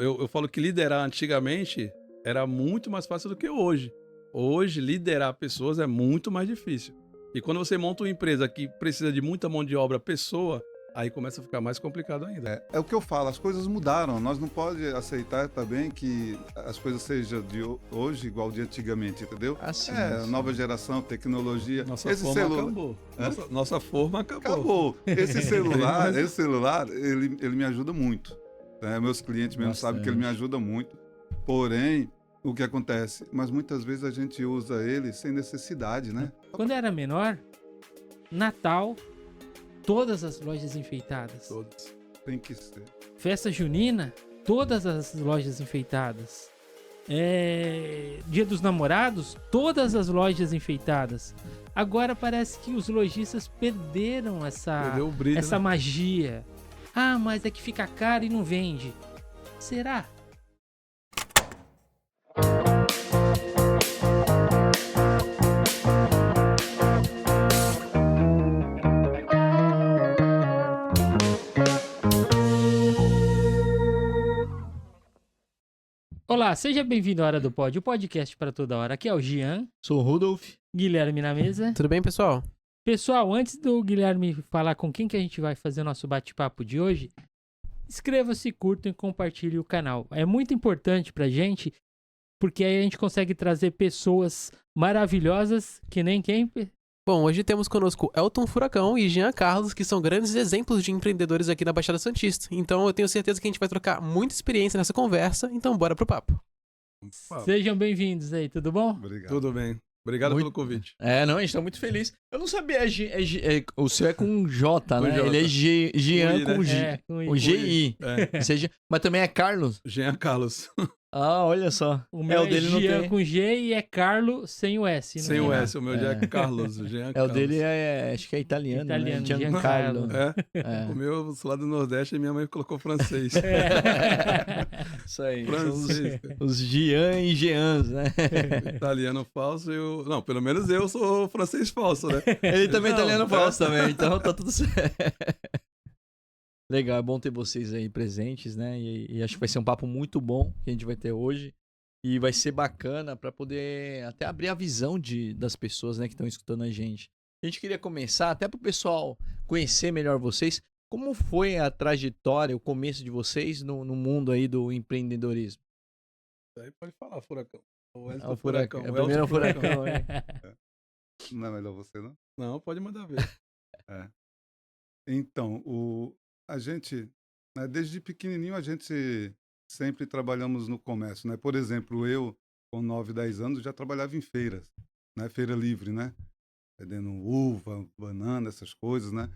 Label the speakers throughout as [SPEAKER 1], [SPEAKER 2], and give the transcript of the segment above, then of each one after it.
[SPEAKER 1] eu falo que liderar antigamente era muito mais fácil do que hoje. Hoje, liderar pessoas é muito mais difícil. E quando você monta uma empresa que precisa de muita mão de obra pessoa, aí começa a ficar mais complicado ainda.
[SPEAKER 2] É o que eu falo, as coisas mudaram. Nós não podemos aceitar também que as coisas sejam de hoje igual de antigamente, entendeu?
[SPEAKER 3] Assim,
[SPEAKER 2] Nova geração, tecnologia.
[SPEAKER 1] Nossa
[SPEAKER 2] esse
[SPEAKER 1] forma
[SPEAKER 2] celular
[SPEAKER 1] acabou. Nossa forma acabou.
[SPEAKER 2] acabou. Esse celular, ele me ajuda muito. Né? Meus clientes mesmo sabem que ele me ajuda muito. Porém, o que acontece? Mas muitas vezes a gente usa ele sem necessidade, né?
[SPEAKER 4] Quando eu era menor, Natal, todas as lojas enfeitadas.
[SPEAKER 1] Todos.
[SPEAKER 2] Tem que ser.
[SPEAKER 4] Festa junina, todas as lojas enfeitadas. Dia dos namorados, todas as lojas enfeitadas. Agora parece que os lojistas perderam
[SPEAKER 1] Perdeu o brilho,
[SPEAKER 4] essa
[SPEAKER 1] né?
[SPEAKER 4] magia. Ah, mas é que fica caro e não vende. Será? Olá, seja bem-vindo à Hora do Pod, o podcast para toda hora. Aqui é o Gian,
[SPEAKER 3] Sou o Rudolf.
[SPEAKER 4] Guilherme na mesa.
[SPEAKER 5] Tudo bem, pessoal?
[SPEAKER 4] Pessoal, antes do Guilherme falar com quem que a gente vai fazer o nosso bate-papo de hoje, inscreva-se, curtam e compartilhem o canal. É muito importante pra gente, porque aí a gente consegue trazer pessoas maravilhosas, que nem quem?
[SPEAKER 5] Bom, hoje temos conosco Elton Furacão e Jean Carlos, que são grandes exemplos de empreendedores aqui na Baixada Santista. Então eu tenho certeza que a gente vai trocar muita experiência nessa conversa, então bora pro papo.
[SPEAKER 4] Sejam bem-vindos aí, tudo bom?
[SPEAKER 2] Obrigado.
[SPEAKER 1] Tudo bem. Obrigado
[SPEAKER 3] Muito-
[SPEAKER 1] pelo convite.
[SPEAKER 3] Não, a gente tá muito feliz. Eu não sabia, o seu é com J,
[SPEAKER 1] Com
[SPEAKER 3] né?
[SPEAKER 1] J.
[SPEAKER 3] Ele é Gian
[SPEAKER 1] Com I, né?
[SPEAKER 3] com G.
[SPEAKER 4] É, com
[SPEAKER 3] O
[SPEAKER 4] I.
[SPEAKER 3] GI.
[SPEAKER 1] É,
[SPEAKER 3] Mas também é Carlos?
[SPEAKER 1] Jean Carlos.
[SPEAKER 3] Ah, olha só.
[SPEAKER 4] O meu
[SPEAKER 3] o dele não
[SPEAKER 4] Jean
[SPEAKER 3] tem.
[SPEAKER 4] com G e é Carlo sem o S.
[SPEAKER 1] Sem o
[SPEAKER 4] é?
[SPEAKER 1] S, o meu já é Carlos. Jean
[SPEAKER 3] O
[SPEAKER 1] Carlos.
[SPEAKER 3] dele acho que é italiano,
[SPEAKER 4] Italiano,
[SPEAKER 3] né? Giancarlo.
[SPEAKER 4] Giancarlo.
[SPEAKER 1] É,
[SPEAKER 3] É,
[SPEAKER 1] o meu lá do Nordeste, minha mãe colocou francês.
[SPEAKER 3] isso aí. São
[SPEAKER 1] Francês.
[SPEAKER 3] os Gian e Jeans, né?
[SPEAKER 1] Italiano falso e eu... Não, pelo menos eu sou francês falso, né?
[SPEAKER 3] Ele também é
[SPEAKER 1] Não,
[SPEAKER 3] italiano
[SPEAKER 1] é.
[SPEAKER 3] falso também, então tá tudo certo. Legal, é bom ter vocês aí presentes, né? E acho que vai ser um papo muito bom que a gente vai ter hoje. E vai ser bacana para poder até abrir a visão das pessoas, né, que estão escutando a gente. A gente queria começar, até para o pessoal conhecer melhor vocês, como foi a trajetória, o começo de vocês no mundo aí do empreendedorismo?
[SPEAKER 1] Aí pode falar, Furacão. O
[SPEAKER 3] É
[SPEAKER 1] Elton
[SPEAKER 3] o furacão.
[SPEAKER 1] Furacão.
[SPEAKER 3] É o primeiro
[SPEAKER 1] Elton
[SPEAKER 3] furacão, é.
[SPEAKER 2] Não é melhor você, não?
[SPEAKER 1] Não, pode mandar ver.
[SPEAKER 2] Então, a gente, né, desde pequenininho, a gente sempre trabalhamos no comércio, né? Por exemplo, eu, com 9, 10 anos, já trabalhava em feiras, né? Feira livre, né? Vendendo uva, banana, essas coisas, né?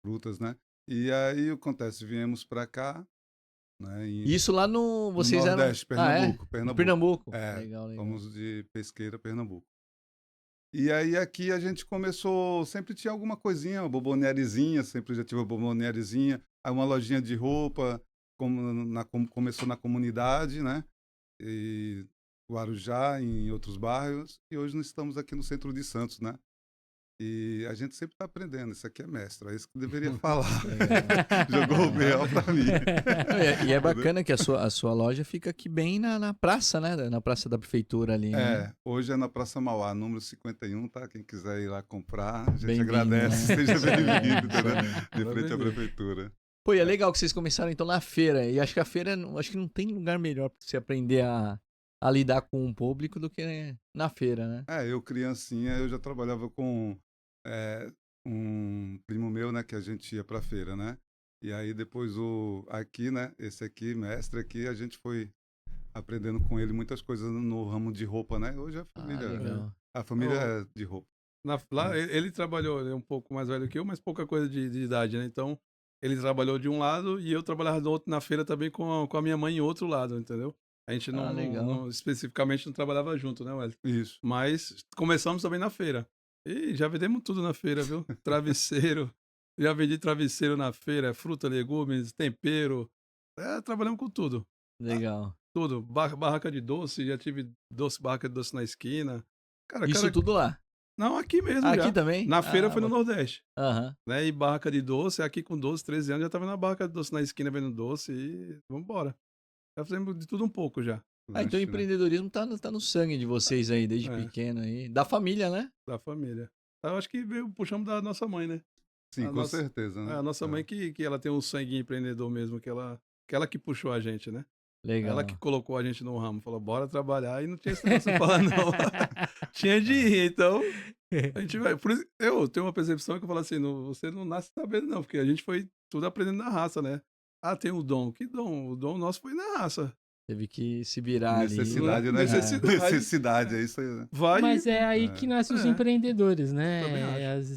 [SPEAKER 2] Frutas, né? E aí, acontece, viemos para cá, né?
[SPEAKER 3] Isso lá vocês eram...
[SPEAKER 2] Nordeste, Pernambuco,
[SPEAKER 3] Pernambuco.
[SPEAKER 2] É,
[SPEAKER 3] Legal.
[SPEAKER 2] Fomos de Pesqueira, Pernambuco. E aí aqui a gente começou, sempre tinha alguma coisinha, uma bombonierizinha, sempre já tive uma bombonierizinha, aí uma lojinha de roupa, começou na comunidade, né? E Guarujá, em outros bairros, e hoje nós estamos aqui no centro de Santos, né? E a gente sempre está aprendendo, isso aqui é mestre, é isso que eu deveria falar. Jogou o B.O. para mim.
[SPEAKER 3] E é bacana que a sua loja fica aqui bem na praça, né? Na praça da prefeitura ali, né?
[SPEAKER 2] Hoje é na Praça Mauá, número 51, tá? Quem quiser ir lá comprar, a gente
[SPEAKER 3] Bem-vindo,
[SPEAKER 2] agradece,
[SPEAKER 3] né?
[SPEAKER 2] seja bem-vindo,
[SPEAKER 3] Isso
[SPEAKER 2] né?
[SPEAKER 3] aí.
[SPEAKER 2] De frente à prefeitura.
[SPEAKER 3] Pô, e é legal que vocês começaram então na feira. E acho que a feira, acho que não tem lugar melhor pra você aprender a lidar com o público do que na feira, né?
[SPEAKER 2] Eu criancinha, eu já trabalhava com um primo meu, né? Que a gente ia pra feira, né? E aí depois aqui, né? Esse aqui, mestre aqui, a gente foi aprendendo com ele muitas coisas no ramo de roupa, né? Hoje
[SPEAKER 3] Legal.
[SPEAKER 2] a família é de roupa.
[SPEAKER 1] Lá, ele trabalhou, ele é um pouco mais velho que eu, mas pouca coisa de idade, né? Então, ele trabalhou de um lado e eu trabalhava do outro na feira também com a minha mãe em outro lado, entendeu? A gente não especificamente não trabalhava junto, né, Wesley?
[SPEAKER 2] Isso.
[SPEAKER 1] Mas começamos também na feira. E já vendemos tudo na feira, viu? Travesseiro. Já vendi travesseiro na feira, fruta, legumes, tempero. Trabalhamos com tudo.
[SPEAKER 3] Legal.
[SPEAKER 1] Tudo. Barraca de doce, já tive barraca de doce na esquina.
[SPEAKER 3] Isso tudo lá?
[SPEAKER 1] Não, aqui mesmo
[SPEAKER 3] Aqui
[SPEAKER 1] já.
[SPEAKER 3] também?
[SPEAKER 1] Na feira foi no Nordeste.
[SPEAKER 3] Aham.
[SPEAKER 1] Né? E barraca de doce, aqui com 12, 13 anos, já tava na barraca de doce na esquina vendendo doce e vambora. Já fizemos de tudo um pouco já.
[SPEAKER 3] Ah, então o
[SPEAKER 2] Lanche, né?
[SPEAKER 3] empreendedorismo tá no sangue de vocês aí, desde
[SPEAKER 1] É.
[SPEAKER 3] pequeno aí. Da família, né?
[SPEAKER 1] Da família. Eu acho que puxamos da nossa mãe, né?
[SPEAKER 2] Sim,
[SPEAKER 1] A
[SPEAKER 2] com
[SPEAKER 1] nossa,
[SPEAKER 2] certeza, né?
[SPEAKER 1] a nossa mãe que ela tem um sangue empreendedor mesmo, que ela que puxou a gente, né? Ela que
[SPEAKER 3] Legal.
[SPEAKER 1] colocou a gente no ramo, falou, bora trabalhar, e não tinha esse negócio de falar, não. Tinha de ir, então a gente vai. Por isso, eu tenho uma percepção que eu falo assim, você não nasce sabendo, não, porque a gente foi tudo aprendendo na raça, né? Ah, tem o dom. Que dom? O dom nosso foi na raça.
[SPEAKER 3] Teve que se virar ali.
[SPEAKER 2] Necessidade, né?
[SPEAKER 1] Necessidade.
[SPEAKER 2] Necessidade, é isso aí, né?
[SPEAKER 1] Vai.
[SPEAKER 4] Mas é aí que nascem os empreendedores,
[SPEAKER 1] também
[SPEAKER 4] né?
[SPEAKER 1] acho.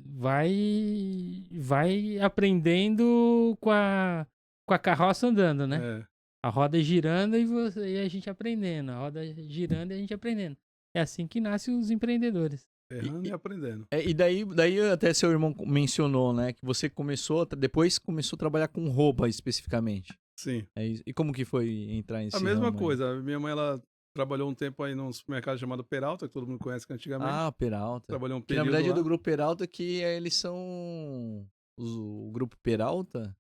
[SPEAKER 4] Vai aprendendo com a carroça andando, né?
[SPEAKER 1] É.
[SPEAKER 4] A roda girando e a gente aprendendo. A roda girando e a gente aprendendo. É assim que nascem os empreendedores.
[SPEAKER 1] Errando e aprendendo.
[SPEAKER 3] E daí até seu irmão mencionou, né? Que você depois começou a trabalhar com roupa especificamente.
[SPEAKER 1] Sim.
[SPEAKER 3] É isso. E como que foi entrar nesse
[SPEAKER 1] A mesma
[SPEAKER 3] ramo aí?
[SPEAKER 1] coisa. A minha mãe, ela trabalhou um tempo aí num supermercado chamado Peralta, que todo mundo conhece que antigamente.
[SPEAKER 3] Ah, Peralta.
[SPEAKER 1] Trabalhou um
[SPEAKER 3] Que na
[SPEAKER 1] período
[SPEAKER 3] verdade é
[SPEAKER 1] lá.
[SPEAKER 3] do Grupo Peralta que eles são... O Grupo Peralta,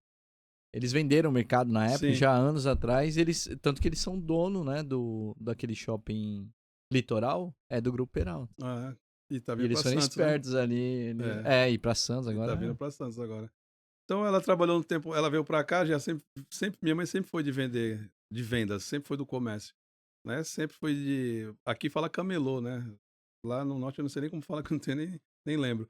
[SPEAKER 3] eles venderam o mercado na época,
[SPEAKER 1] Sim.
[SPEAKER 3] já há anos atrás. Tanto que eles são dono, né, daquele shopping Litoral, é do Grupo Peralta.
[SPEAKER 1] Ah, e tá
[SPEAKER 3] E
[SPEAKER 1] vindo
[SPEAKER 3] eles
[SPEAKER 1] pra
[SPEAKER 3] foram
[SPEAKER 1] Santos, né?
[SPEAKER 3] espertos ali. Ir pra Santos
[SPEAKER 1] E
[SPEAKER 3] agora.
[SPEAKER 1] tá vindo pra Santos agora. Então ela trabalhou um tempo, ela veio pra cá, já sempre, minha mãe sempre foi de vendas, sempre foi do comércio, né? Sempre foi aqui fala camelô, né? Lá no norte eu não sei nem como fala, que eu não tenho nem lembro.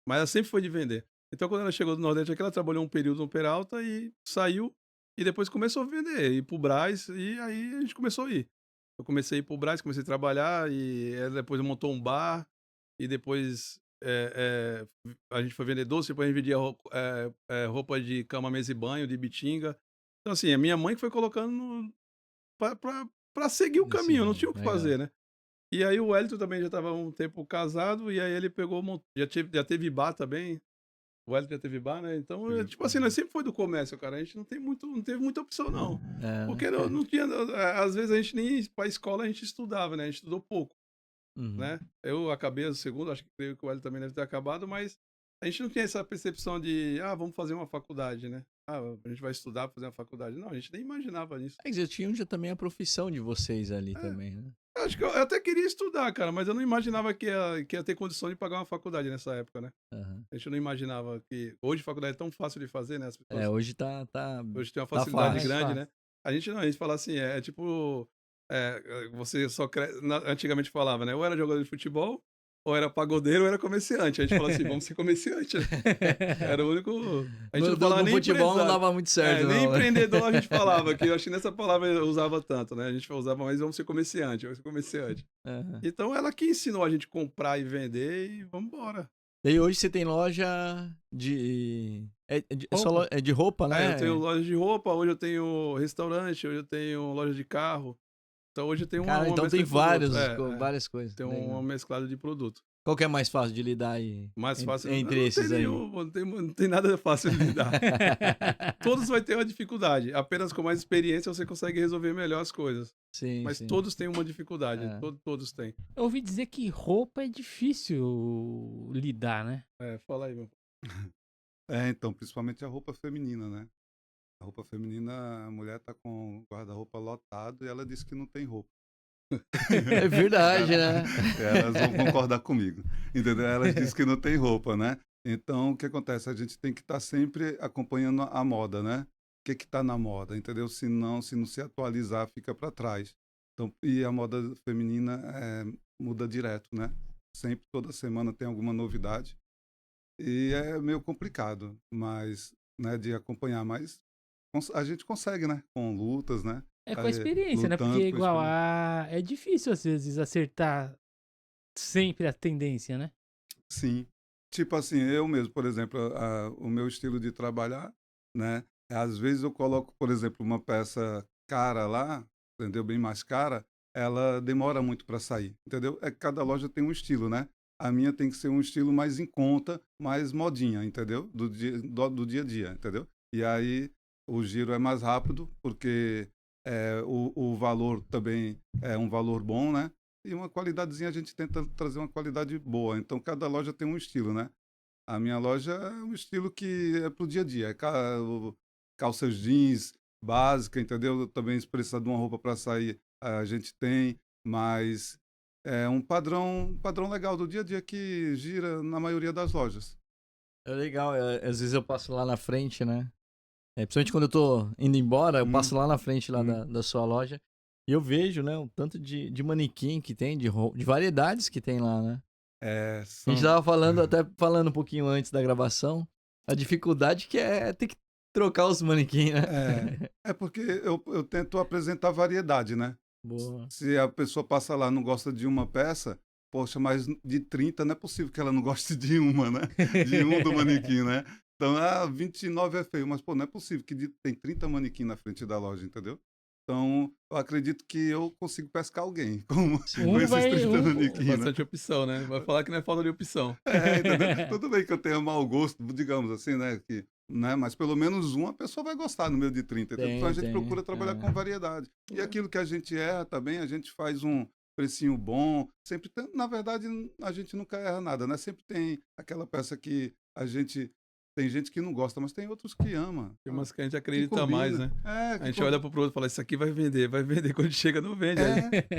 [SPEAKER 1] Mas ela sempre foi de vender. Então quando ela chegou do Nordeste aqui, ela trabalhou um período no Peralta e saiu e depois começou a vender, ir pro Brás e aí a gente começou a ir. Eu comecei a ir pro Brás, comecei a trabalhar e ela depois montou um bar e depois a gente foi vender doce, depois a gente vendia roupa de cama, mesa e banho, de bitinga. Então, assim, a minha mãe que foi colocando pra seguir o
[SPEAKER 3] Esse
[SPEAKER 1] caminho, não
[SPEAKER 3] ramo,
[SPEAKER 1] tinha o que
[SPEAKER 3] legal.
[SPEAKER 1] fazer, né? E aí o Wellington também já estava um tempo casado, e aí ele pegou, já teve bar também. O Wellington já teve bar, né? Então, tipo assim, nós sempre foi do comércio, cara. A gente não teve muita opção, não.
[SPEAKER 3] É,
[SPEAKER 1] Porque não tinha, às vezes a gente nem ia pra escola, a gente estudava, né? A gente estudou pouco.
[SPEAKER 3] uhum.
[SPEAKER 1] Né? Eu acabei o segundo, acho que creio que o Hélio também deve ter acabado, mas a gente não tinha essa percepção de, vamos fazer uma faculdade, né? A gente vai estudar pra fazer uma faculdade. Não, a gente nem imaginava nisso.
[SPEAKER 3] Eles tinham já também a profissão de vocês ali também, né?
[SPEAKER 1] Eu acho que eu até queria estudar, cara, mas eu não imaginava que ia ter condição de pagar uma faculdade nessa época, né?
[SPEAKER 3] Uhum.
[SPEAKER 1] A gente não imaginava que... Hoje faculdade é tão fácil de fazer, né? As pessoas,
[SPEAKER 3] Hoje tá
[SPEAKER 1] hoje tem uma facilidade
[SPEAKER 3] fácil.
[SPEAKER 1] grande,
[SPEAKER 4] Fácil.
[SPEAKER 1] né? A gente fala assim, tipo... você só cresce... Antigamente falava, né? Ou era jogador de futebol, ou era pagodeiro, ou era comerciante. A gente fala assim, vamos ser comerciante, né? Era o único... A gente não falava
[SPEAKER 3] No
[SPEAKER 1] nem
[SPEAKER 3] futebol não
[SPEAKER 1] empresário.
[SPEAKER 3] dava muito certo,
[SPEAKER 1] Nem
[SPEAKER 3] não.
[SPEAKER 1] empreendedor a gente falava, que eu acho que nessa palavra eu usava tanto, né? A gente usava mais, vamos ser comerciante, vamos ser comerciante.
[SPEAKER 3] Uhum.
[SPEAKER 1] Então ela que ensinou a gente a comprar e vender e vamos embora.
[SPEAKER 3] E hoje você tem loja de...
[SPEAKER 1] Roupa.
[SPEAKER 3] É de roupa, né?
[SPEAKER 1] Eu tenho loja de roupa, hoje eu tenho restaurante, hoje eu tenho loja de carro. Então hoje eu tenho
[SPEAKER 3] Cara, então
[SPEAKER 1] mescla
[SPEAKER 3] tem
[SPEAKER 1] de produto.
[SPEAKER 3] várias coisas.
[SPEAKER 1] Tem
[SPEAKER 3] Legal.
[SPEAKER 1] uma mesclada de produto.
[SPEAKER 3] Qual que é mais fácil de lidar aí?
[SPEAKER 1] Mais fácil
[SPEAKER 3] entre
[SPEAKER 1] não
[SPEAKER 3] esses
[SPEAKER 1] tem
[SPEAKER 3] aí?
[SPEAKER 1] não tem nada fácil de lidar. Todos vai ter uma dificuldade. Apenas com mais experiência você consegue resolver melhor as coisas.
[SPEAKER 3] Sim,
[SPEAKER 1] Mas
[SPEAKER 3] sim.
[SPEAKER 1] todos têm uma dificuldade.
[SPEAKER 3] É.
[SPEAKER 1] Todos têm.
[SPEAKER 4] Eu ouvi dizer que roupa é difícil lidar, né?
[SPEAKER 1] Fala aí, meu.
[SPEAKER 2] Então, principalmente a roupa feminina, né? A roupa feminina, a mulher tá com o guarda-roupa lotado e ela disse que não tem roupa.
[SPEAKER 3] É verdade, né?
[SPEAKER 2] Elas vão concordar comigo, entendeu? Elas dizem que não tem roupa, né? Então, o que acontece? A gente tem que estar sempre acompanhando a moda, né? O que está na moda, entendeu? Se não se atualizar, fica para trás. Então, e a moda feminina muda direto, né? Sempre, toda semana tem alguma novidade. E é meio complicado, mas, né, de acompanhar, mas a gente consegue, né? Com lutas, né?
[SPEAKER 4] É com a experiência, né?
[SPEAKER 2] Lutando
[SPEAKER 4] Porque
[SPEAKER 2] com
[SPEAKER 4] igual
[SPEAKER 2] experiência.
[SPEAKER 4] é difícil às vezes acertar sempre a tendência, né?
[SPEAKER 2] Sim. Tipo assim, eu mesmo, por exemplo, o meu estilo de trabalhar, né? Às vezes eu coloco, por exemplo, uma peça cara lá, entendeu? Bem mais cara, ela demora muito para sair, entendeu? Cada loja tem um estilo, né? A minha tem que ser um estilo mais em conta, mais modinha, entendeu? Do dia a dia, entendeu? E aí o giro é mais rápido, porque o valor também é um valor bom, né? E uma qualidadezinha, a gente tenta trazer uma qualidade boa. Então, cada loja tem um estilo, né? A minha loja é um estilo que é pro dia a dia. Calças jeans, básica, entendeu? Também se precisar de uma roupa para sair, a gente tem, mas é um padrão legal do dia a dia que gira na maioria das lojas.
[SPEAKER 3] É legal, às vezes eu passo lá na frente, né? Principalmente quando eu tô indo embora, eu passo lá na frente lá da sua loja e eu vejo, né, o tanto de manequim que tem, de variedades que tem lá, né? A gente tava falando um pouquinho antes da gravação, a dificuldade que é ter que trocar os manequins, né?
[SPEAKER 2] É porque eu tento apresentar variedade, né?
[SPEAKER 3] Boa.
[SPEAKER 2] Se a pessoa passa lá e não gosta de uma peça, poxa, mas de 30 não é possível que ela não goste de uma, né? De um do manequim, né? Então, 29 é feio, mas, pô, não é possível que tem 30 manequins na frente da loja, entendeu? Então, eu acredito que eu consigo pescar alguém com esses 30 manequins, né?
[SPEAKER 1] Bastante opção, né? Vai falar que não é falta de opção.
[SPEAKER 2] Entendeu? Tudo bem que eu tenha mau gosto, digamos assim, né? Mas pelo menos uma pessoa vai gostar no meio de 30. Então a gente procura trabalhar com variedade. E aquilo que a gente erra também, a gente faz um precinho bom. Sempre tem, na verdade, a gente nunca erra nada, né? Sempre tem aquela peça que tem gente que não gosta, mas tem outros que ama.
[SPEAKER 1] Tem umas que a gente acredita mais, né? A gente olha pro outro e fala, isso aqui vai vender. Quando chega, não vende.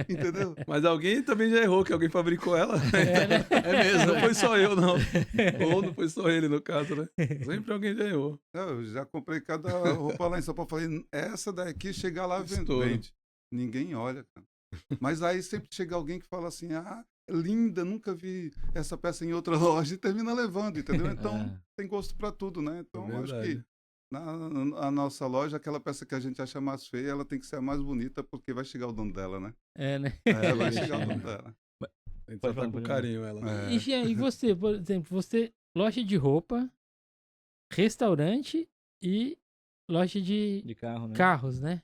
[SPEAKER 2] Entendeu?
[SPEAKER 1] Mas alguém também já errou, que alguém fabricou ela.
[SPEAKER 3] Né? É mesmo.
[SPEAKER 1] Não foi só eu, não. Ou não foi só ele, no caso, né? Sempre alguém já errou.
[SPEAKER 2] Eu já comprei cada roupa lá em São Paulo. Falei, essa daqui, chegar lá, vende. Ninguém olha, cara. Mas aí sempre chega alguém que fala assim, linda, nunca vi essa peça em outra loja, e termina levando, entendeu? Então, tem gosto para tudo, né? Então, eu acho que na nossa loja, aquela peça que a gente acha mais feia, ela tem que ser a mais bonita, porque vai chegar o dono dela, né?
[SPEAKER 4] Né?
[SPEAKER 2] Vai chegar o dono dela.
[SPEAKER 1] A gente tratar com carinho ela.
[SPEAKER 4] E, Jean, e você, por exemplo, loja de roupa, restaurante e loja de
[SPEAKER 3] carro, né?
[SPEAKER 4] carros, né?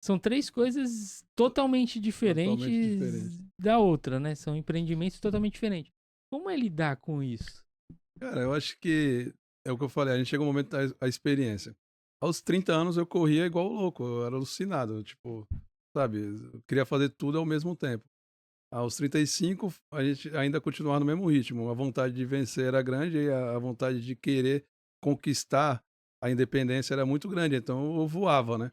[SPEAKER 4] São 3 coisas totalmente diferentes da outra, né? São empreendimentos totalmente diferentes. Como é lidar com isso?
[SPEAKER 1] Cara, eu acho que é o que eu falei, a gente chega um momento da experiência. Aos 30 anos eu corria igual louco, eu era alucinado, tipo, sabe, eu queria fazer tudo ao mesmo tempo. Aos 35, a gente ainda continuava no mesmo ritmo, a vontade de vencer era grande e a vontade de querer conquistar a independência era muito grande, então eu voava, né?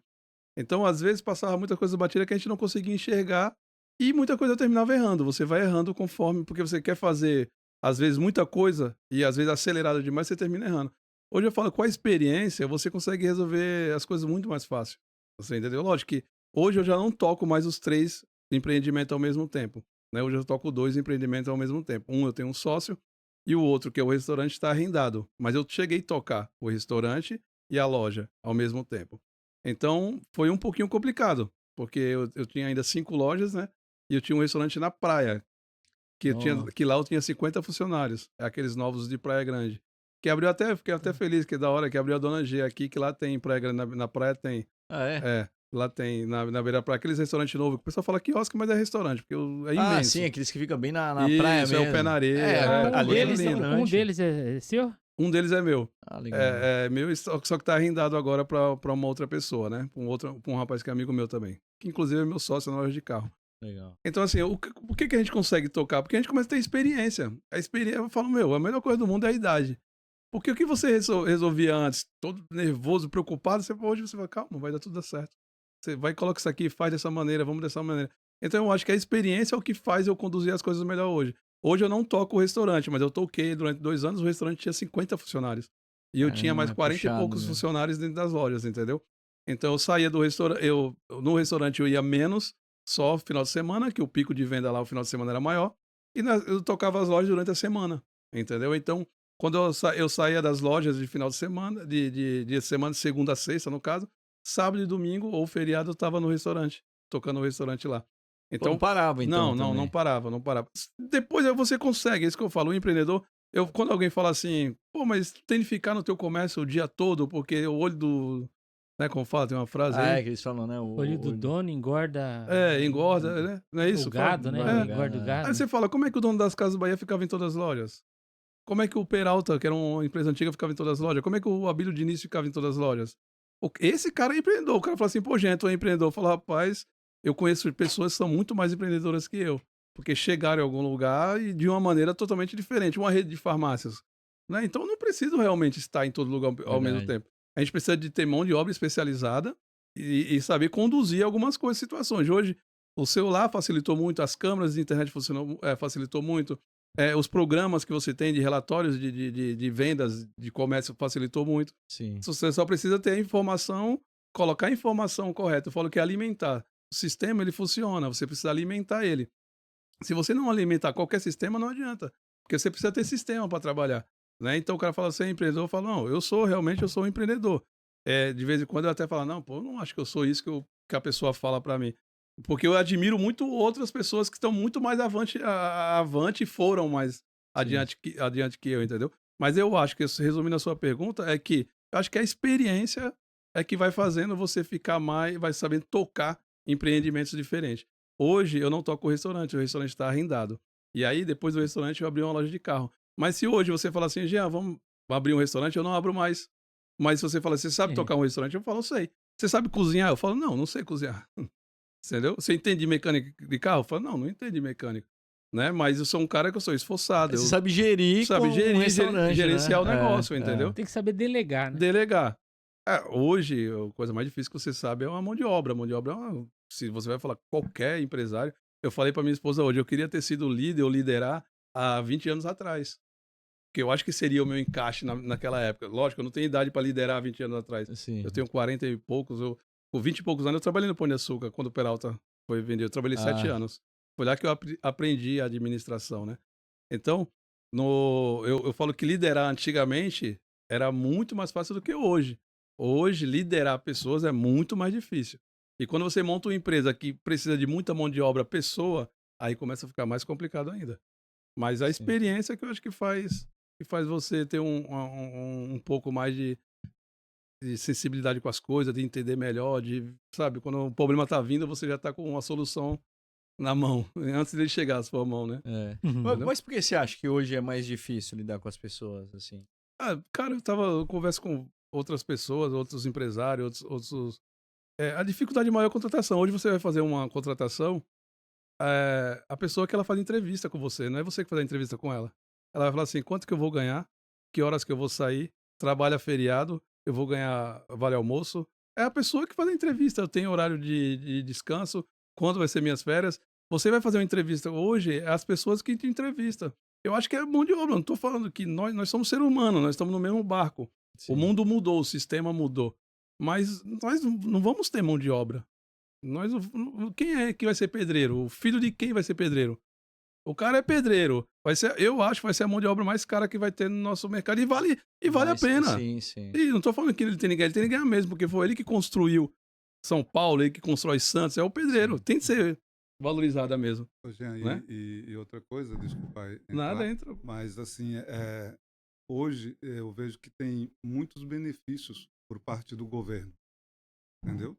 [SPEAKER 1] Então, às vezes, passava muita coisa batida que a gente não conseguia enxergar e muita coisa eu terminava errando. Você vai errando conforme, porque você quer fazer, às vezes, muita coisa e, às vezes, acelerado demais, você termina errando. Hoje eu falo, com a experiência, você consegue resolver as coisas muito mais fácil. Você entendeu? Lógico que hoje eu já não toco mais os 3 empreendimentos ao mesmo tempo. Né? Hoje eu toco 2 empreendimentos ao mesmo tempo. Um eu tenho um sócio e o outro, que é o restaurante, está arrendado. Mas eu cheguei a tocar o restaurante e a loja ao mesmo tempo. Então, foi um pouquinho complicado, porque eu tinha ainda 5 lojas, né? E eu tinha um restaurante na praia, que lá eu tinha 50 funcionários, aqueles novos de Praia Grande. Que abriu fiquei até feliz, que é da hora, que abriu a Dona G aqui, que lá tem Praia Grande, na praia tem. Lá tem, na beira da praia, aqueles restaurantes novos, que o pessoal fala quiosque, mas é restaurante, porque é imenso.
[SPEAKER 3] Sim, aqueles que ficam bem na praia mesmo.
[SPEAKER 1] É o pé na areia.
[SPEAKER 4] Um deles é seu?
[SPEAKER 1] Um deles é meu.
[SPEAKER 3] Legal.
[SPEAKER 1] É meu, só que tá arrendado agora pra uma outra pessoa, né? Pra um rapaz que é amigo meu também. Que inclusive é meu sócio na loja de carro.
[SPEAKER 3] Legal.
[SPEAKER 1] Então, assim, por que a gente consegue tocar? Porque a gente começa a ter experiência. A experiência, eu falo, a melhor coisa do mundo é a idade. Porque o que você resolvia antes, todo nervoso, preocupado, hoje você fala, calma, vai dar tudo certo. Você vai, coloca isso aqui, faz dessa maneira, vamos dessa maneira. Então eu acho que a experiência é o que faz eu conduzir as coisas melhor hoje. Hoje eu não toco o restaurante, mas eu toquei durante 2 anos, o restaurante tinha 50 funcionários. E eu tinha mais 40 e poucos funcionários dentro das lojas, entendeu? Então eu saía do restaurante, no restaurante eu ia menos, só final de semana, que o pico de venda lá, o final de semana era maior, e eu tocava as lojas durante a semana, entendeu? Então, quando eu saía das lojas de final de semana, de semana de segunda a sexta, no caso, sábado e domingo, ou feriado, eu tava no restaurante, tocando no restaurante lá. Então,
[SPEAKER 3] não parava, então.
[SPEAKER 1] Não parava. Depois você consegue, é isso que eu falo, o empreendedor, quando alguém fala assim, pô, mas tem de ficar no teu comércio o dia todo, porque o olho do... Né, como fala, tem uma frase aí.
[SPEAKER 3] Que eles falam, né? O
[SPEAKER 4] olho do dono engorda...
[SPEAKER 1] engorda, né? Não é isso?
[SPEAKER 4] O gado, né? Engorda o gado.
[SPEAKER 1] Aí você fala, como é que o dono das Casas Bahia ficava em todas as lojas? Como é que o Peralta, que era uma empresa antiga, ficava em todas as lojas? Como é que o Abílio Diniz ficava em todas as lojas? Esse cara é empreendedor. O cara fala assim, pô, gente, tu é empreendedor. Eu falo, rapaz, eu conheço pessoas que são muito mais empreendedoras que eu. Porque chegaram em algum lugar e de uma maneira totalmente diferente. Uma rede de farmácias. Né? Então eu não preciso realmente estar em todo lugar ao mesmo tempo. A gente precisa de ter mão de obra especializada e saber conduzir algumas coisas, situações. Hoje, o celular facilitou muito, as câmeras de internet facilitou muito, os programas que você tem de relatórios de vendas, de comércio, facilitou muito.
[SPEAKER 3] Sim.
[SPEAKER 1] Você só precisa ter a informação, colocar a informação correta. Eu falo que é alimentar. O sistema, ele funciona, você precisa alimentar ele. Se você não alimentar qualquer sistema, não adianta, porque você precisa ter sistema para trabalhar, né? Então o cara fala, você é empreendedor? Eu falo, não, eu sou um empreendedor. De vez em quando eu até falo, não, pô, eu não acho que eu sou isso que a pessoa fala para mim. Porque eu admiro muito outras pessoas que estão muito mais avante e foram mais adiante que eu, entendeu? Mas eu acho que, resumindo a sua pergunta, eu acho que a experiência é que vai fazendo você ficar mais, vai sabendo tocar empreendimentos diferentes. Hoje eu não toco o restaurante está arrendado. E aí, depois do restaurante, eu abri uma loja de carro. Mas se hoje você falar assim, Jean, vamos abrir um restaurante, eu não abro mais. Mas se você fala, você sabe tocar um restaurante? Eu falo, sei. Você sabe cozinhar? Eu falo, não sei cozinhar. Entendeu? Você entende de mecânica de carro? Eu falo, não entendo de mecânica. Né? Mas eu sou um cara que eu sou esforçado.
[SPEAKER 3] Você sabe gerir um restaurante,
[SPEAKER 1] gerenciar
[SPEAKER 3] né?
[SPEAKER 1] o negócio, entendeu?
[SPEAKER 4] Tem que saber delegar, né?
[SPEAKER 1] Delegar. Hoje, a coisa mais difícil que você sabe é uma mão de obra. A mão de obra se você vai falar qualquer empresário. Eu falei para minha esposa hoje, eu queria ter sido líder ou liderar há 20 anos atrás. Porque eu acho que seria o meu encaixe naquela época. Lógico, eu não tenho idade para liderar 20 anos atrás.
[SPEAKER 3] Sim.
[SPEAKER 1] Eu tenho 40 e poucos. Com 20 e poucos anos, eu trabalhei no Pão de Açúcar, quando o Peralta foi vendido. Eu trabalhei 7 anos. Foi lá que eu aprendi a administração, né? Então, eu falo que liderar antigamente era muito mais fácil do que hoje. Hoje, liderar pessoas é muito mais difícil. E quando você monta uma empresa que precisa de muita mão de obra pessoa, aí começa a ficar mais complicado ainda. Mas a experiência que eu acho que faz você ter um pouco mais de sensibilidade com as coisas, de entender melhor, sabe, quando o problema tá vindo, você já tá com uma solução na mão, antes dele chegar à sua mão, né?
[SPEAKER 3] Mas por que você acha que hoje é mais difícil lidar com as pessoas, assim?
[SPEAKER 1] Cara, eu converso com outras pessoas, outros empresários, a dificuldade maior é a contratação. Hoje você vai fazer uma contratação, a pessoa que ela faz entrevista com você, não é você que faz a entrevista com ela. Ela vai falar assim, quanto que eu vou ganhar, que horas que eu vou sair, trabalha feriado, eu vou ganhar vale almoço. É a pessoa que faz a entrevista, eu tenho horário de descanso, quando vai ser minhas férias. Você vai fazer uma entrevista hoje, é as pessoas que te entrevistam. Eu acho que é mão de obra, não estou falando que nós somos seres humanos, nós estamos no mesmo barco. Sim. O mundo mudou, o sistema mudou. Mas nós não vamos ter mão de obra. Quem é que vai ser pedreiro? O filho de quem vai ser pedreiro? O cara é pedreiro. Eu acho que vai ser a mão de obra mais cara que vai ter no nosso mercado. E vale a pena.
[SPEAKER 3] Sim.
[SPEAKER 1] E não tô falando que ele tem que ganhar mesmo, porque foi ele que construiu São Paulo, ele que constrói Santos. É o pedreiro. Sim. Tem que ser valorizada mesmo.
[SPEAKER 2] Jean,
[SPEAKER 1] né?
[SPEAKER 2] E outra coisa, desculpa.
[SPEAKER 1] Nada entra.
[SPEAKER 2] Mas assim, hoje eu vejo que tem muitos benefícios por parte do governo. Entendeu?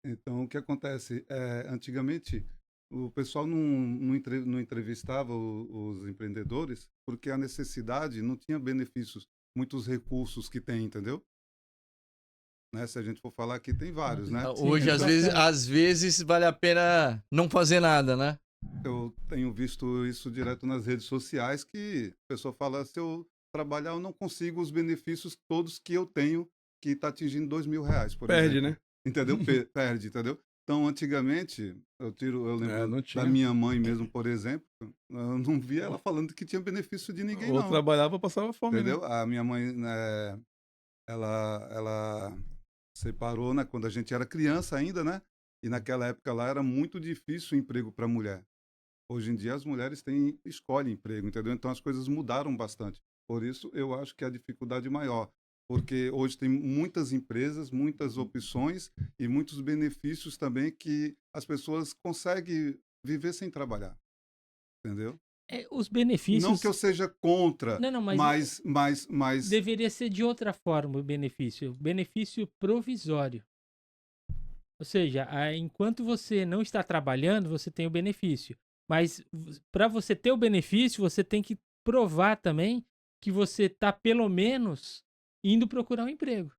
[SPEAKER 2] Então, o que acontece? Antigamente, o pessoal não entrevistava os empreendedores porque a necessidade não tinha benefícios, muitos recursos que tem, entendeu? Né? Se a gente for falar aqui, tem vários, né?
[SPEAKER 3] Hoje, às vezes, vale a pena não fazer nada, né?
[SPEAKER 2] Eu tenho visto isso direto nas redes sociais, que a pessoa fala, se eu trabalhar, eu não consigo os benefícios todos que eu tenho, que está atingindo R$2.000, por exemplo.
[SPEAKER 1] Perde, né?
[SPEAKER 2] Entendeu? Perde, entendeu? Então, antigamente, eu lembro da minha mãe mesmo, por exemplo, eu não via ela falando que tinha benefício de ninguém, não.
[SPEAKER 1] Ou trabalhava, passava fome,
[SPEAKER 2] entendeu?
[SPEAKER 1] Né?
[SPEAKER 2] A minha mãe, né, ela separou, né, quando a gente era criança ainda, né? E naquela época lá era muito difícil o emprego para mulher. Hoje em dia as mulheres escolhem emprego, entendeu? Então as coisas mudaram bastante. Por isso eu acho que a dificuldade maior. Porque hoje tem muitas empresas, muitas opções e muitos benefícios também que as pessoas conseguem viver sem trabalhar. Entendeu?
[SPEAKER 4] Os benefícios...
[SPEAKER 2] Não que eu seja contra,
[SPEAKER 4] não,
[SPEAKER 2] mas...
[SPEAKER 4] Deveria ser de outra forma o benefício. Benefício provisório. Ou seja, enquanto você não está trabalhando, você tem o benefício. Mas para você ter o benefício, você tem que provar também que você está pelo menos... indo procurar um emprego.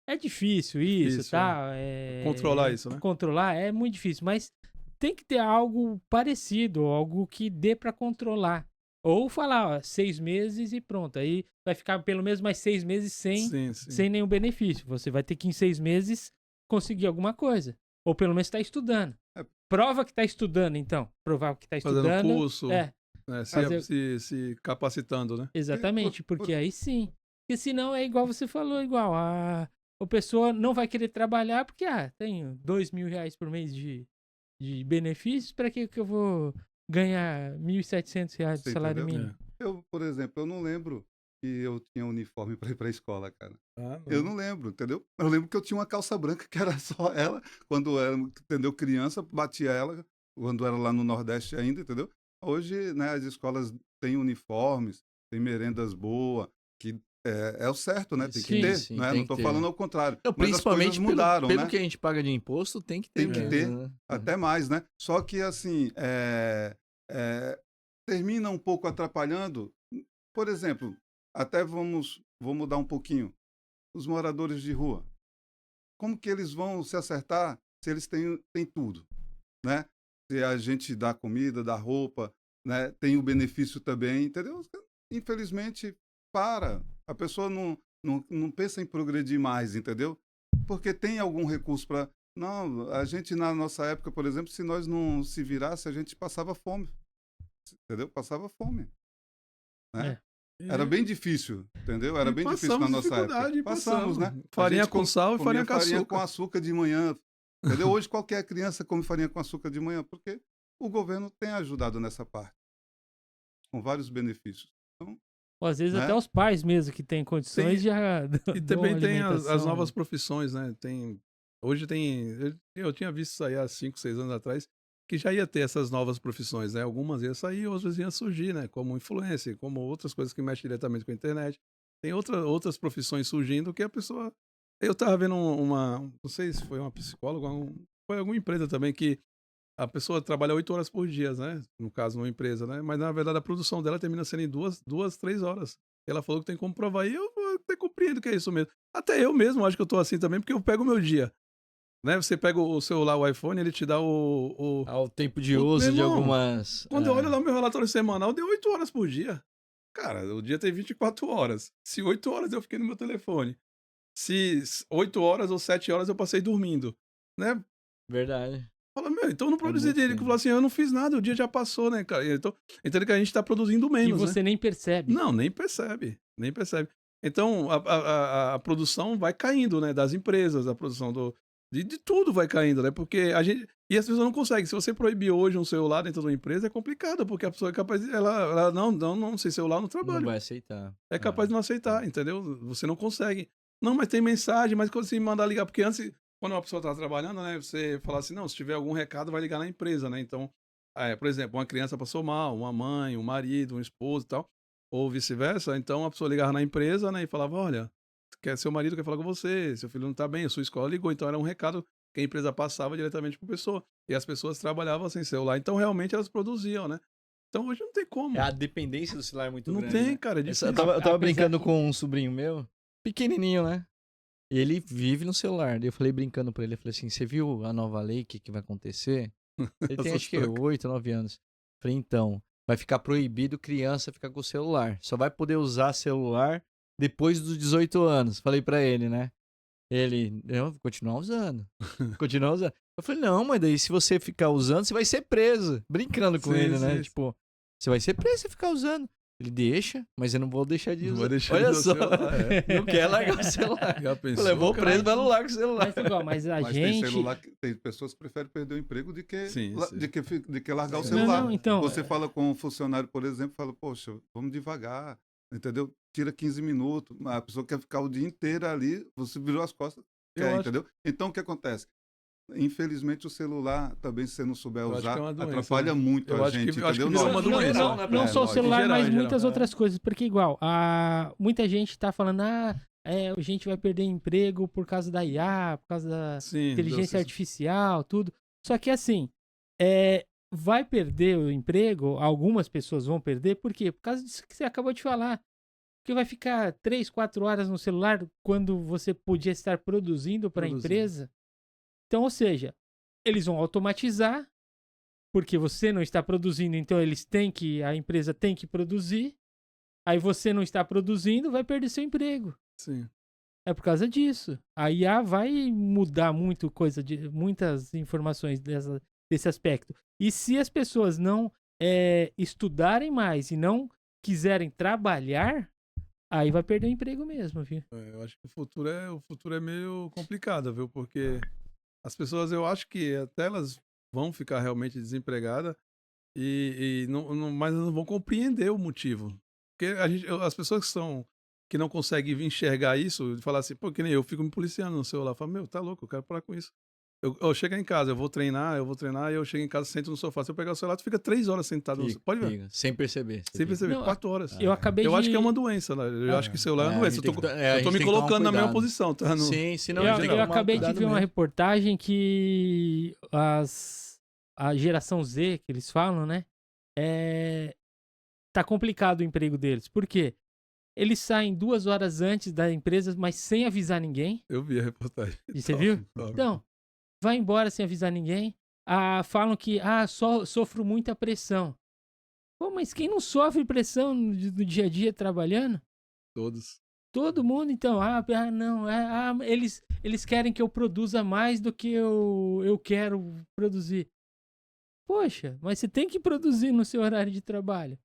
[SPEAKER 4] É difícil isso, tá?
[SPEAKER 1] Controlar isso, né?
[SPEAKER 4] Controlar é muito difícil, mas tem que ter algo parecido, algo que dê para controlar. Ou falar, 6 meses e pronto. Aí vai ficar pelo menos mais 6 meses sem nenhum benefício. Você vai ter que em 6 meses conseguir alguma coisa. Ou pelo menos tá estudando.
[SPEAKER 2] É.
[SPEAKER 4] Prova que tá estudando, então. Provar que tá estudando.
[SPEAKER 1] Fazendo curso,
[SPEAKER 4] É,
[SPEAKER 1] se capacitando, né?
[SPEAKER 4] exatamente, porque aí sim. Porque senão é igual você falou, igual. A pessoa não vai querer trabalhar porque, tenho R$2.000 por mês de benefícios, para que eu vou ganhar R$1.700 de
[SPEAKER 2] Você
[SPEAKER 4] salário
[SPEAKER 2] entendeu?
[SPEAKER 4] mínimo?
[SPEAKER 2] Eu, por exemplo, eu não lembro que eu tinha uniforme para ir para a escola, cara.
[SPEAKER 1] Ah,
[SPEAKER 2] Eu não lembro, entendeu? Eu lembro que eu tinha uma calça branca que era só ela, quando era, entendeu, criança, batia ela, quando era lá no Nordeste ainda, entendeu? Hoje, né, as escolas têm uniformes, têm merendas boas, que é o certo, né? Tem que
[SPEAKER 4] Sim,
[SPEAKER 2] ter,
[SPEAKER 3] sim,
[SPEAKER 2] né?
[SPEAKER 3] tem
[SPEAKER 2] Não
[SPEAKER 3] que
[SPEAKER 2] estou
[SPEAKER 3] ter.
[SPEAKER 2] falando ao contrário.
[SPEAKER 3] Não,
[SPEAKER 2] Mas as coisas
[SPEAKER 3] principalmente
[SPEAKER 2] mudaram,
[SPEAKER 3] pelo
[SPEAKER 2] né?
[SPEAKER 3] que a gente paga de imposto, tem que ter
[SPEAKER 2] Tem que
[SPEAKER 3] mesmo,
[SPEAKER 2] ter,
[SPEAKER 3] né?
[SPEAKER 2] até mais, né? Só que, assim, termina um pouco atrapalhando. Por exemplo, até vou mudar um pouquinho. Os moradores de rua. Como que eles vão se acertar se eles têm tudo, né? Se a gente dá comida, dá roupa, né? Tem o benefício também, entendeu? Infelizmente, a pessoa não pensa em progredir mais, entendeu? Porque tem algum recurso para... Não, a gente na nossa época, por exemplo, se nós não se virasse, a gente passava fome, entendeu? Passava fome, né? Era bem difícil, entendeu? Era bem difícil na nossa época. Passamos, né?
[SPEAKER 1] Farinha com sal e farinha com
[SPEAKER 2] farinha
[SPEAKER 1] açúcar.
[SPEAKER 2] com açúcar de manhã, entendeu? Hoje qualquer criança come farinha com açúcar de manhã, porque o governo tem ajudado nessa parte, com vários benefícios. Então,
[SPEAKER 4] Ou às vezes
[SPEAKER 2] né?
[SPEAKER 4] até os pais mesmo que têm condições já
[SPEAKER 1] E
[SPEAKER 4] dão
[SPEAKER 1] também tem as
[SPEAKER 4] alimentação.
[SPEAKER 1] novas profissões, né? Hoje tem. Eu tinha visto isso aí há 5, 6 anos atrás, que já ia ter essas novas profissões, né? Algumas iam sair, outras iam surgir, né? Como influencer, como outras coisas que mexem diretamente com a internet. Tem outras profissões surgindo que a pessoa. Eu tava vendo não sei se foi uma psicóloga, foi alguma empresa também que a pessoa trabalha 8 horas por dia, né? No caso, numa empresa, né? Mas na verdade a produção dela termina sendo em 2, 3 horas. Ela falou que tem como provar e eu até compreendo que é isso mesmo. Até eu mesmo acho que eu tô assim também, porque eu pego o meu dia. Né? Você pega o celular, o iPhone, ele te dá
[SPEAKER 3] Ao tempo de
[SPEAKER 1] Meu
[SPEAKER 3] uso de
[SPEAKER 1] irmão,
[SPEAKER 3] algumas.
[SPEAKER 1] Quando eu olho lá o meu relatório semanal, deu 8 horas por dia. Cara, o dia tem 24 horas. Se 8 horas eu fiquei no meu telefone, se 8 horas ou 7 horas eu passei dormindo, né?
[SPEAKER 3] Verdade.
[SPEAKER 1] Fala, então eu não produzi
[SPEAKER 3] muito
[SPEAKER 1] dinheiro.
[SPEAKER 3] tempo.
[SPEAKER 1] Eu falo assim, eu não fiz nada, o dia já passou, né, cara? Então, entendo que a gente tá produzindo
[SPEAKER 4] E
[SPEAKER 1] menos,
[SPEAKER 4] você
[SPEAKER 1] né?
[SPEAKER 4] nem percebe.
[SPEAKER 1] Não, nem percebe. Então, a produção vai caindo, né? Das empresas, a produção de tudo vai caindo, né? Porque a gente... E as pessoas não conseguem. Se você proibir hoje um celular dentro de uma empresa, é complicado, porque a pessoa é capaz de... Ela não, sem celular no trabalho.
[SPEAKER 3] Não vai aceitar.
[SPEAKER 1] É capaz de não aceitar, entendeu? Você não consegue. Não, mas tem mensagem, mas quando você mandar ligar... Porque antes, quando uma pessoa tá trabalhando, né? Você fala assim, não, se tiver algum recado, vai ligar na empresa, né? Então, por exemplo, uma criança passou mal, uma mãe, um marido, um esposo e tal, ou vice-versa, então a pessoa ligava na empresa, né? E falava, olha, seu marido quer falar com você, seu filho não tá bem, a sua escola ligou. Então era um recado que a empresa passava diretamente para a pessoa. E as pessoas trabalhavam sem celular. Então realmente elas produziam, né? Então hoje não tem como.
[SPEAKER 3] A dependência do celular é muito
[SPEAKER 1] não
[SPEAKER 3] grande.
[SPEAKER 1] tem,
[SPEAKER 3] né?
[SPEAKER 1] cara, é difícil.
[SPEAKER 3] Eu tava brincando com um sobrinho meu, pequenininho, né? E ele vive no celular. Daí eu falei brincando pra ele, eu falei assim, você viu a nova lei, que vai acontecer? Ele tem acho que 8, 9 anos. Eu falei, então, vai ficar proibido criança ficar com o celular. Só vai poder usar celular depois dos 18 anos. Falei pra ele, né? Ele, eu vou continuar usando. Continuar usando. Eu falei, não, mas daí se você ficar usando, você vai ser preso. Brincando com ele, né? Tipo, você vai ser preso se ficar usando. Ele deixa, mas eu não vou deixar de usar. Olha só, não quer largar o celular.
[SPEAKER 1] Já pensou,
[SPEAKER 3] Levou
[SPEAKER 1] cara?
[SPEAKER 3] preso, mas não larga o celular.
[SPEAKER 4] Mas igual, mas a
[SPEAKER 2] Mas
[SPEAKER 4] gente...
[SPEAKER 2] tem pessoas que preferem perder o emprego de que,
[SPEAKER 1] Sim.
[SPEAKER 2] de que largar o
[SPEAKER 4] Não,
[SPEAKER 2] celular.
[SPEAKER 4] não, então...
[SPEAKER 2] Você fala com um funcionário, por exemplo, fala, poxa, vamos devagar, entendeu? Tira 15 minutos. A pessoa quer ficar o dia inteiro ali, você virou as costas, entendeu? Então, o que acontece? Infelizmente, o celular também, se você não souber usar, atrapalha muito a gente, entendeu?
[SPEAKER 4] Não só o celular, mas muitas
[SPEAKER 1] geral.
[SPEAKER 4] outras coisas. Porque igual, muita gente tá falando, a gente vai perder emprego por causa da IA, por causa da inteligência artificial, tudo. Só que assim, vai perder o emprego, algumas pessoas vão perder, por quê? Por causa disso que você acabou de falar. Porque vai ficar 3, 4 horas no celular quando você podia estar produzindo para a empresa. Então, ou seja, eles vão automatizar, porque você não está produzindo, então a empresa tem que produzir. Aí você não está produzindo, vai perder seu emprego.
[SPEAKER 1] Sim.
[SPEAKER 4] É por causa disso. A IA vai mudar muito muitas informações desse aspecto. E se as pessoas não estudarem mais e não quiserem trabalhar, aí vai perder o emprego mesmo, viu?
[SPEAKER 1] Eu acho que o futuro é meio complicado, viu? Porque as pessoas, eu acho que até elas vão ficar realmente desempregadas mas não vão compreender o motivo. Porque as pessoas que não conseguem enxergar isso, falar assim, pô, que nem eu fico me policiando no celular, falo, meu, tá louco, eu quero parar com isso. Eu chego em casa, eu vou treinar, e eu chego em casa, sento no sofá. Se eu pegar o celular, tu fica 3 horas sentado no sofá. Pode ver.
[SPEAKER 3] Sem perceber.
[SPEAKER 1] Sem perceber,
[SPEAKER 4] Não,
[SPEAKER 1] 4 horas.
[SPEAKER 4] Eu acabei
[SPEAKER 1] Eu
[SPEAKER 4] de...
[SPEAKER 1] acho que é uma doença, né? Eu acho que celular é uma doença. Eu tô me colocando na mesma posição, tá?
[SPEAKER 3] Sim, senão
[SPEAKER 4] Eu acabei de ver uma reportagem que a geração Z, que eles falam, né? Tá complicado o emprego deles. Por quê? Eles saem 2 horas antes da empresa, mas sem avisar ninguém.
[SPEAKER 1] Eu vi a reportagem.
[SPEAKER 4] E você viu? Então, vai embora sem avisar ninguém. Falam que, sofro muita pressão. Pô, mas quem não sofre pressão no dia a dia trabalhando?
[SPEAKER 1] Todos.
[SPEAKER 4] Todo mundo, então. Não. Eles querem que eu produza mais do que eu quero produzir. Poxa, mas você tem que produzir no seu horário de trabalho.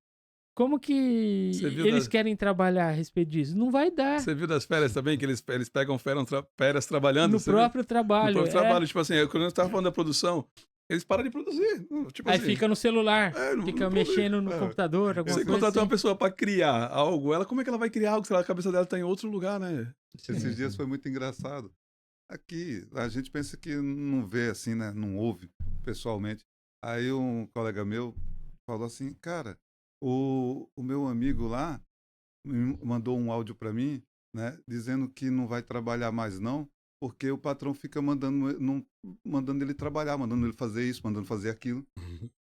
[SPEAKER 4] Como que eles querem trabalhar a respeito disso? Não vai dar.
[SPEAKER 1] Você viu das férias também, que eles pegam férias trabalhando?
[SPEAKER 4] No próprio trabalho.
[SPEAKER 1] No próprio trabalho. Tipo assim, quando eu estava falando da produção, eles param de produzir. Tipo
[SPEAKER 4] aí
[SPEAKER 1] assim,
[SPEAKER 4] fica no celular, fica
[SPEAKER 1] não
[SPEAKER 4] mexendo no computador, alguma
[SPEAKER 1] Você
[SPEAKER 4] coisa
[SPEAKER 1] contratar
[SPEAKER 4] assim.
[SPEAKER 1] uma pessoa para criar algo, como é que ela vai criar algo se a cabeça dela está em outro lugar, né?
[SPEAKER 2] Esses dias foi muito engraçado. Aqui, a gente pensa que não vê assim, né? Não ouve pessoalmente. Aí um colega meu falou assim, cara, o meu amigo lá me mandou um áudio para mim, né? Dizendo que não vai trabalhar mais não, porque o patrão fica mandando ele trabalhar, mandando ele fazer isso, mandando fazer aquilo.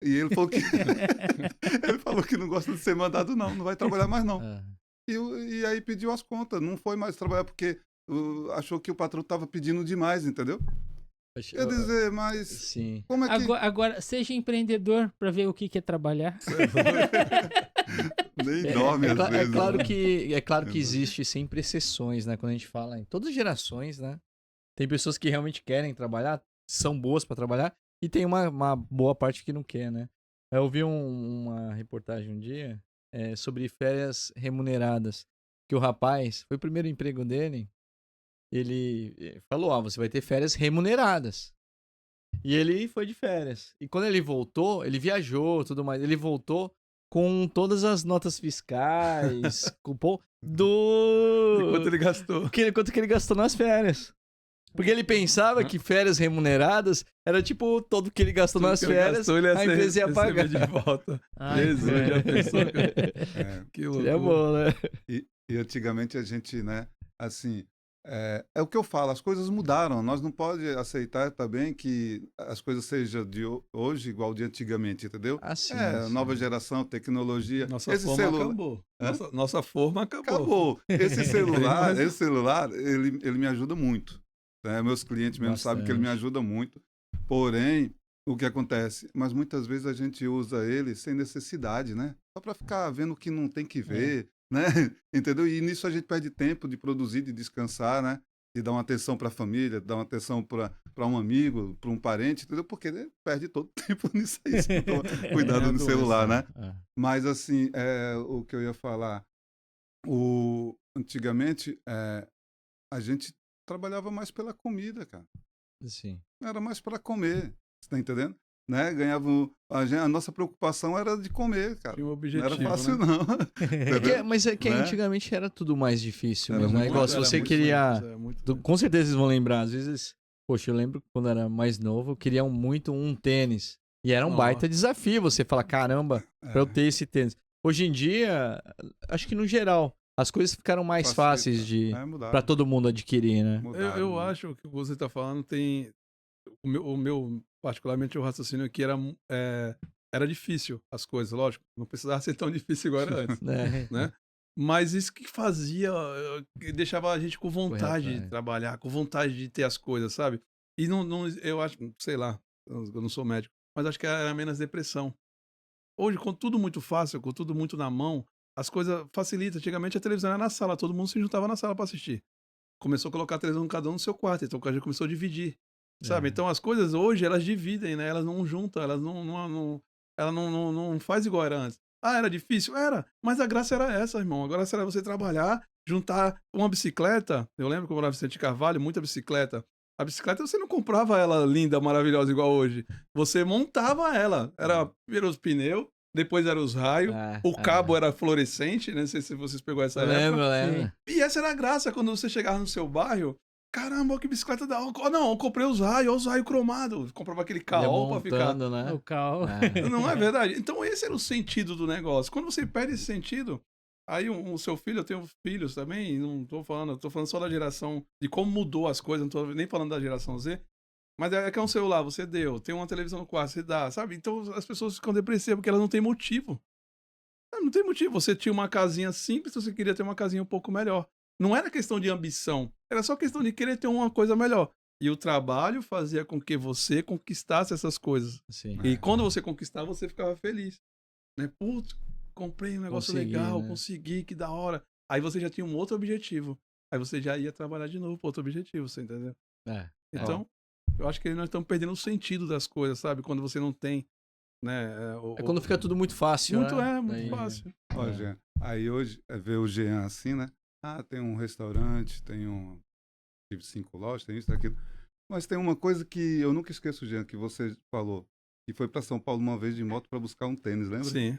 [SPEAKER 2] E ele falou que ele falou que não gosta de ser mandado não vai trabalhar mais não. E aí pediu as contas, não foi mais trabalhar porque achou que o patrão estava pedindo demais, entendeu? Quer dizer, mas
[SPEAKER 3] sim.
[SPEAKER 2] Como é que...
[SPEAKER 4] Agora, seja empreendedor para ver o que é trabalhar.
[SPEAKER 2] Nem dorme às vezes.
[SPEAKER 3] É claro que existe sempre exceções, né? Quando a gente fala em todas as gerações, né? Tem pessoas que realmente querem trabalhar, são boas para trabalhar, e tem uma boa parte que não quer, né? Eu vi uma reportagem um dia sobre férias remuneradas, que o rapaz, foi o primeiro emprego dele, ele falou, você vai ter férias remuneradas. E ele foi de férias. E quando ele voltou, ele viajou, tudo mais, ele voltou com todas as notas fiscais, cupom
[SPEAKER 1] E quanto ele gastou?
[SPEAKER 3] Quanto que ele gastou nas férias. Porque ele pensava que férias remuneradas era tipo todo que ele gastou nas férias, a empresa ia pagar.
[SPEAKER 1] De volta.
[SPEAKER 3] Jesus,
[SPEAKER 1] já pensou? Que loucura.
[SPEAKER 3] É bom, né?
[SPEAKER 2] E antigamente a gente, né, assim, é o que eu falo, as coisas mudaram. Nós não podemos aceitar também que as coisas sejam de hoje igual de antigamente, entendeu?
[SPEAKER 3] Sim.
[SPEAKER 2] Nova geração, tecnologia.
[SPEAKER 1] Nossa forma acabou. Nossa forma acabou.
[SPEAKER 2] Esse celular, ele me ajuda muito. Né? Meus clientes mesmo sabem que ele me ajuda muito. Porém, o que acontece? Mas muitas vezes a gente usa ele sem necessidade, né? Só para ficar vendo o que não tem que ver, né? Entendeu? E nisso a gente perde tempo de produzir, de descansar, né? De dar uma atenção para a família, de dar uma atenção para um amigo, para um parente, entendeu? Porque ele perde todo o tempo nisso aí, cuidando do celular, né? Mas assim, o que eu ia falar, antigamente a gente trabalhava mais pela comida, cara.
[SPEAKER 3] Sim.
[SPEAKER 2] Era mais para comer, você tá entendendo? Né? A nossa preocupação era de comer, cara.
[SPEAKER 1] Tinha um objetivo,
[SPEAKER 2] não era fácil,
[SPEAKER 1] né?
[SPEAKER 2] não.
[SPEAKER 3] Mas é que antigamente era tudo mais difícil mesmo, né? Igual se você queria... Com certeza vocês vão lembrar, às vezes... Poxa, eu lembro quando era mais novo, eu queria muito um tênis. E era um baita desafio você falar, caramba, pra eu ter esse tênis. Hoje em dia, acho que no geral, as coisas ficaram mais fáceis para todo mundo adquirir, né?
[SPEAKER 1] Eu acho que o que você está falando tem... O meu, particularmente, o raciocínio aqui era difícil as coisas, lógico. Não precisava ser tão difícil igual era antes, né? Mas isso que fazia, deixava a gente com vontade de trabalhar, com vontade de ter as coisas, sabe? E não, eu acho, sei lá, eu não sou médico, mas acho que era menos depressão. Hoje, com tudo muito fácil, com tudo muito na mão, as coisas facilitam. Antigamente a televisão era na sala, todo mundo se juntava na sala para assistir. começou a colocar a televisão cada um no seu quarto, então a gente começou a dividir, sabe? Então as coisas hoje, elas dividem, né? Elas não juntam, elas ela não faz igual era antes. Ah, era difícil? Era, mas a graça era essa, irmão. A graça era você trabalhar, juntar uma bicicleta. Eu lembro que eu morava em Vicente Carvalho, muita bicicleta. A bicicleta você não comprava ela linda, maravilhosa igual hoje. Você montava ela. Era primeiro os pneus, depois eram os raios, o cabo era fluorescente, né? Não sei se vocês pegou essa época.
[SPEAKER 3] Lembro.
[SPEAKER 1] E essa era a graça, quando você chegava no seu bairro, caramba, que bicicleta da hora. Não, eu comprei os raios cromados. Comprava aquele caol pra ficar.
[SPEAKER 3] Né?
[SPEAKER 4] O caol.
[SPEAKER 1] Não é verdade? Então esse era o sentido do negócio. Quando você perde esse sentido, aí o seu filho, eu tenho filhos também, não tô falando, eu tô falando só da geração, de como mudou as coisas, não tô nem falando da geração Z, mas é que é um celular, você deu, tem uma televisão no quarto, você dá, sabe? Então as pessoas ficam depressivas porque elas não têm motivo. Não tem motivo, você tinha uma casinha simples, você queria ter uma casinha um pouco melhor. Não era questão de ambição, era só questão de querer ter uma coisa melhor. E o trabalho fazia com que você conquistasse essas coisas.
[SPEAKER 3] Sim.
[SPEAKER 1] E quando você conquistava, você ficava feliz. Né? Putz, comprei um negócio legal, consegui, que da hora. Aí você já tinha um outro objetivo. Aí você já ia trabalhar de novo para outro objetivo, você entendeu? Então, eu acho que nós estamos perdendo o sentido das coisas, sabe? Quando você não tem, né?
[SPEAKER 3] Quando fica tudo muito fácil,
[SPEAKER 1] muito,
[SPEAKER 3] né?
[SPEAKER 1] Muito fácil.
[SPEAKER 2] Ó, Jean, aí hoje, ver o Jean assim, né? Ah, tem um restaurante, tive 5 lojas, tem isso, aquilo. Mas tem uma coisa que eu nunca esqueço, Jean, que você falou, que foi para São Paulo uma vez de moto para buscar um tênis, lembra?
[SPEAKER 1] Sim.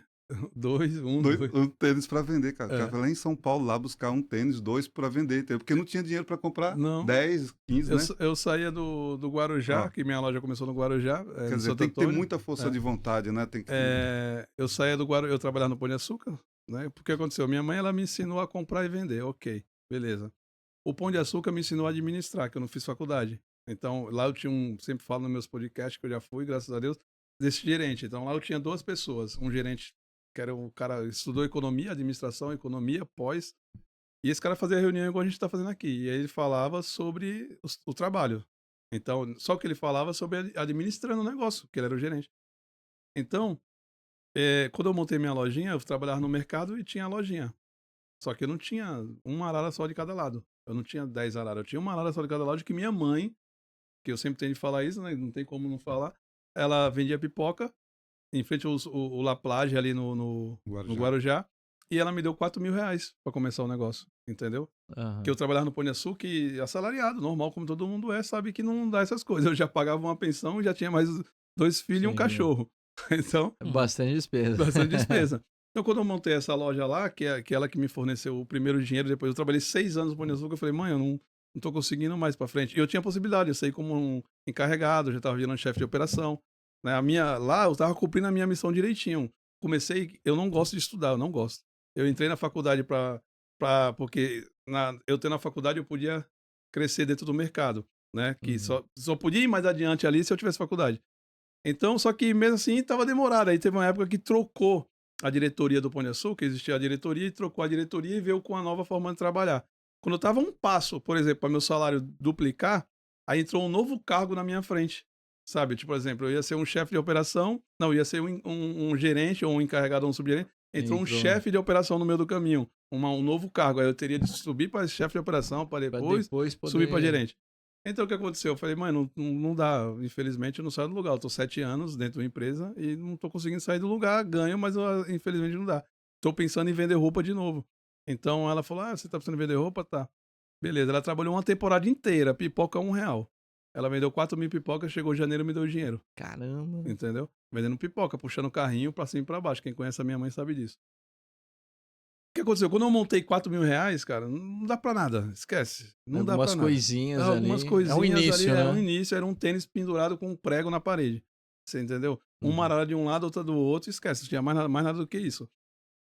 [SPEAKER 1] Dois.
[SPEAKER 2] Um tênis para vender, cara. Cara, lá em São Paulo, lá buscar um tênis, 2 para vender, porque não tinha dinheiro para comprar 10, 15, né?
[SPEAKER 1] Eu saía do Guarujá, que minha loja começou no Guarujá.
[SPEAKER 2] Quer dizer, tem que ter muita força de vontade, né? Tem que...
[SPEAKER 1] Eu saía do Guarujá, eu trabalhava no Pão de Açúcar, né? Porque aconteceu? Minha mãe, ela me ensinou a comprar e vender, ok, beleza. O Pão de Açúcar me ensinou a administrar, que eu não fiz faculdade. Então, lá eu tinha sempre falo nos meus podcasts, que eu já fui, graças a Deus, desse gerente. Então, lá eu tinha 2 pessoas. Um gerente, que era o cara, estudou economia, administração, economia, pós. E esse cara fazia reunião igual a gente está fazendo aqui. E aí ele falava sobre o trabalho. Então, só que ele falava sobre administrando o negócio, que ele era o gerente. Então, quando eu montei minha lojinha, eu trabalhava no mercado e tinha a lojinha. Só que eu não tinha uma arara só de cada lado. Eu não tinha 10 araras. Eu tinha uma arara só de cada lado, que minha mãe, que eu sempre tenho de falar isso, né? Não tem como não falar. Ela vendia pipoca em frente ao La Plage ali no Guarujá. E ela me deu R$4.000 para começar o negócio, entendeu? Que eu trabalhava no Pão de Açúcar e assalariado, normal, como todo mundo sabe que não dá essas coisas. Eu já pagava uma pensão e já tinha mais 2 filhos e um cachorro. Então...
[SPEAKER 3] Bastante despesa.
[SPEAKER 1] Bastante despesa. Então, quando eu montei essa loja lá, que é ela que me forneceu o primeiro dinheiro, depois eu trabalhei 6 anos no Pão de Açúcar, eu falei, mãe, eu não tô conseguindo mais pra frente. E eu tinha possibilidade, eu saí como um encarregado, eu já tava virando chefe de operação. Né? Lá eu tava cumprindo a minha missão direitinho. Eu não gosto de estudar, eu não gosto. Eu entrei na faculdade porque eu tendo na faculdade eu podia crescer dentro do mercado, né? Que só podia ir mais adiante ali se eu tivesse faculdade. Então, só que mesmo assim tava demorado. Aí teve uma época que trocou a diretoria do Pão de Açúcar, existia a diretoria e trocou a diretoria e veio com a nova forma de trabalhar. Quando eu tava um passo, por exemplo, para meu salário duplicar, aí entrou um novo cargo na minha frente, sabe? Tipo, por exemplo, eu ia ser um chefe de operação, não, ia ser um gerente ou um encarregado ou um subgerente, entrou um chefe de operação no meio do caminho, um novo cargo, aí eu teria de subir para chefe de operação, para depois subir para gerente. Então, o que aconteceu? Eu falei, mãe, não dá, infelizmente eu não saio do lugar, eu tô 7 anos dentro da empresa e não tô conseguindo sair do lugar, ganho, mas infelizmente não dá. Tô pensando em vender roupa de novo. Então, ela falou, você tá precisando vender roupa? Tá. Beleza, ela trabalhou uma temporada inteira, pipoca R$1. Ela vendeu 4.000 pipocas, chegou janeiro e me deu dinheiro.
[SPEAKER 3] Caramba.
[SPEAKER 1] Entendeu? Vendendo pipoca, puxando o carrinho pra cima e pra baixo. Quem conhece a minha mãe sabe disso. O que aconteceu? Quando eu montei R$4.000, cara, não dá pra nada. Esquece. Não dá pra nada. Algumas coisinhas
[SPEAKER 3] é o início,
[SPEAKER 1] ali.
[SPEAKER 3] Né?
[SPEAKER 1] Era um início, era um tênis pendurado com um prego na parede. Você entendeu? Uma arara de um lado, outra do outro, esquece. Não tinha mais nada do que isso.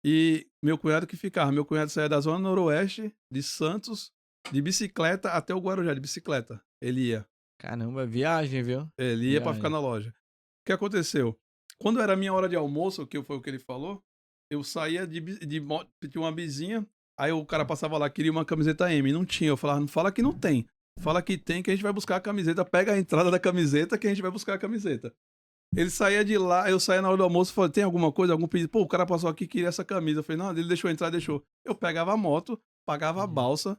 [SPEAKER 1] E meu cunhado que ficava. Meu cunhado saía da zona noroeste, de Santos, de bicicleta até o Guarujá, de bicicleta. Ele ia.
[SPEAKER 3] Caramba, viagem, viu?
[SPEAKER 1] Ele ia pra ficar na loja. O que aconteceu? Quando era a minha hora de almoço, que foi o que ele falou, eu saía de uma bizinha, aí o cara passava lá, queria uma camiseta M, não tinha. Eu falava, não fala que não tem. Fala que tem, que a gente vai buscar a camiseta, pega a entrada da camiseta, que a gente vai buscar a camiseta. Ele saía de lá, eu saía na hora do almoço, falei, tem alguma coisa, algum pedido? Pô, o cara passou aqui e queria essa camisa. Eu falei, não, ele deixou entrar, deixou. Eu pegava a moto, pagava a balsa,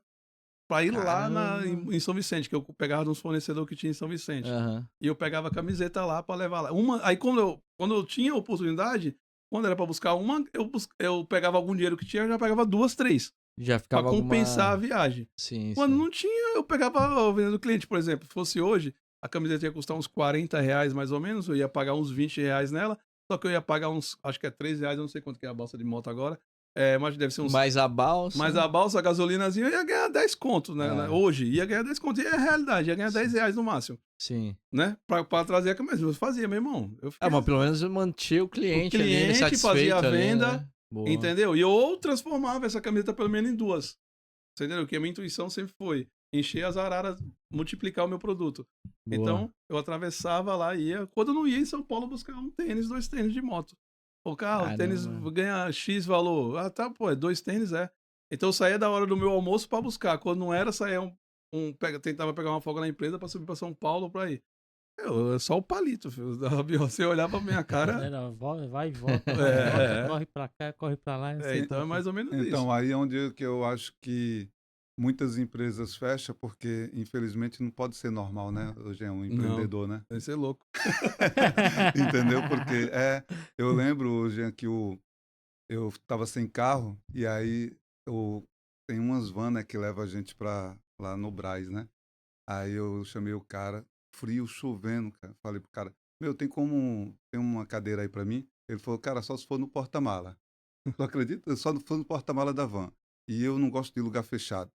[SPEAKER 1] pra ir lá
[SPEAKER 3] Caramba.
[SPEAKER 1] em São Vicente, que eu pegava de uns fornecedores que tinha em São Vicente.
[SPEAKER 3] Aham.
[SPEAKER 1] E eu pegava a camiseta lá pra levar lá. Aí quando eu tinha a oportunidade, quando era pra buscar uma, eu pegava algum dinheiro que tinha, eu já pegava 2, 3.
[SPEAKER 3] Já
[SPEAKER 1] Pra
[SPEAKER 3] ficava
[SPEAKER 1] compensar a
[SPEAKER 3] alguma...
[SPEAKER 1] viagem.
[SPEAKER 3] Sim,
[SPEAKER 1] Quando
[SPEAKER 3] sim.
[SPEAKER 1] não tinha, eu pegava o vendendo do cliente, por exemplo. Se fosse hoje, a camiseta ia custar uns R$40 mais ou menos, eu ia pagar uns R$20 nela, só que eu ia pagar uns, acho que é R$3, eu não sei quanto que é a balsa de moto agora, mas deve ser uns...
[SPEAKER 3] Mais a balsa.
[SPEAKER 1] Mas a balsa, a gasolinazinha, eu ia ganhar 10 contos, né?
[SPEAKER 3] É.
[SPEAKER 1] Hoje, ia ganhar 10 contos, e é a realidade, ia ganhar R$10 no máximo,
[SPEAKER 3] Sim.
[SPEAKER 1] né? Pra trazer a camisa. Eu fazia, meu irmão. Eu fiquei...
[SPEAKER 3] Mas pelo menos mantinha o cliente ali, ele
[SPEAKER 1] cliente
[SPEAKER 3] satisfeito
[SPEAKER 1] fazia a
[SPEAKER 3] ali,
[SPEAKER 1] venda,
[SPEAKER 3] né? Boa.
[SPEAKER 1] entendeu? E eu transformava essa camiseta pelo menos em 2. Você entendeu? Que a minha intuição sempre foi encher as araras, multiplicar o meu produto.
[SPEAKER 3] Boa.
[SPEAKER 1] Então, eu atravessava lá e ia. Quando eu não ia em São Paulo, buscar um tênis, 2 tênis de moto. O carro, o tênis ganha X valor. Ah, tá, pô, é 2 tênis, é. Então eu saía da hora do meu almoço pra buscar. Quando não era, saía tentava pegar uma folga na empresa pra subir pra São Paulo pra ir. Só o palito, filho. Você olhava pra minha cara.
[SPEAKER 4] Vai e volta, corre pra cá, corre pra lá.
[SPEAKER 1] Então é mais ou menos isso.
[SPEAKER 2] Então, aí é onde que eu acho que muitas empresas fecham, porque infelizmente não pode ser normal, né? Hoje é um empreendedor, né?
[SPEAKER 1] Vai ser louco.
[SPEAKER 2] Entendeu? Porque eu lembro, Jean, que eu estava sem carro e aí tem umas vans, né, que levam a gente lá no Brás, né? Aí eu chamei o cara, frio, chovendo, cara. Falei pro cara, tem uma cadeira aí pra mim? Ele falou, cara, só se for no porta-mala. Tu acredita? Só se for no porta-mala da van. E eu não gosto de lugar fechado.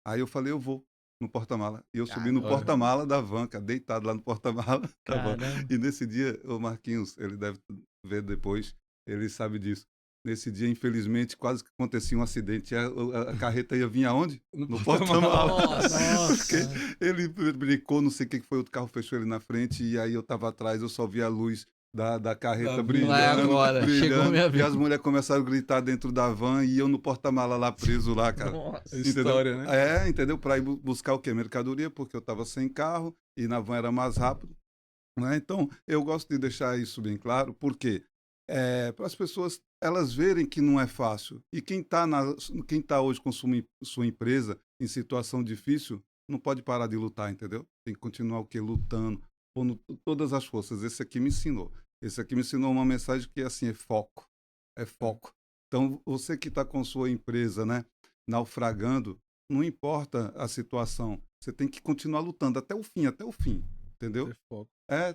[SPEAKER 2] Aí eu falei, eu vou no porta-mala. E eu subi no porta-mala da van, cara, deitado lá no porta-mala da van. E nesse dia, o Marquinhos, ele deve ver depois, ele sabe disso. Nesse dia, infelizmente, quase que acontecia um acidente. A carreta ia vir aonde? No porta-mala.
[SPEAKER 3] Nossa.
[SPEAKER 2] Porque ele brincou, não sei o que foi, outro carro fechou ele na frente, e aí eu tava atrás, eu só vi a luz da carreta brilhando.
[SPEAKER 3] Lá é agora, chegou minha
[SPEAKER 2] E
[SPEAKER 3] vez.
[SPEAKER 2] as mulheres começaram a gritar dentro da van e eu no porta-mala lá preso lá, cara.
[SPEAKER 3] Nossa.
[SPEAKER 1] História, né?
[SPEAKER 2] Entendeu? Pra ir buscar o quê? Mercadoria, porque eu tava sem carro e na van era mais rápido. Né? Então, eu gosto de deixar isso bem claro, porque para as pessoas elas verem que não é fácil. E quem tá hoje com sua empresa em situação difícil, não pode parar de lutar, entendeu? Tem que continuar o quê? Lutando, pondo todas as forças. Esse aqui me ensinou. Esse aqui me ensinou uma mensagem que assim, é foco. É foco. Então, você que está com sua empresa, né, naufragando, não importa a situação, você tem que continuar lutando até o fim, entendeu?
[SPEAKER 1] Ter foco.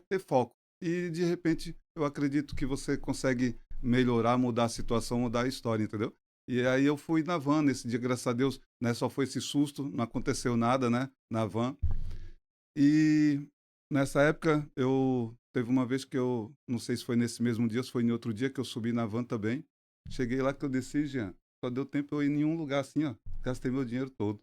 [SPEAKER 2] Ter foco. E, de repente, eu acredito que você consegue melhorar, mudar a situação, mudar a história, entendeu? E aí eu fui na van nesse dia, graças a Deus, né, só foi esse susto, não aconteceu nada, né, na van. E nessa época, teve uma vez que eu, não sei se foi nesse mesmo dia, se foi em outro dia, que eu subi na van também. Cheguei lá que eu desci, Jean, só deu tempo eu ir em nenhum lugar assim, ó. Gastei meu dinheiro todo.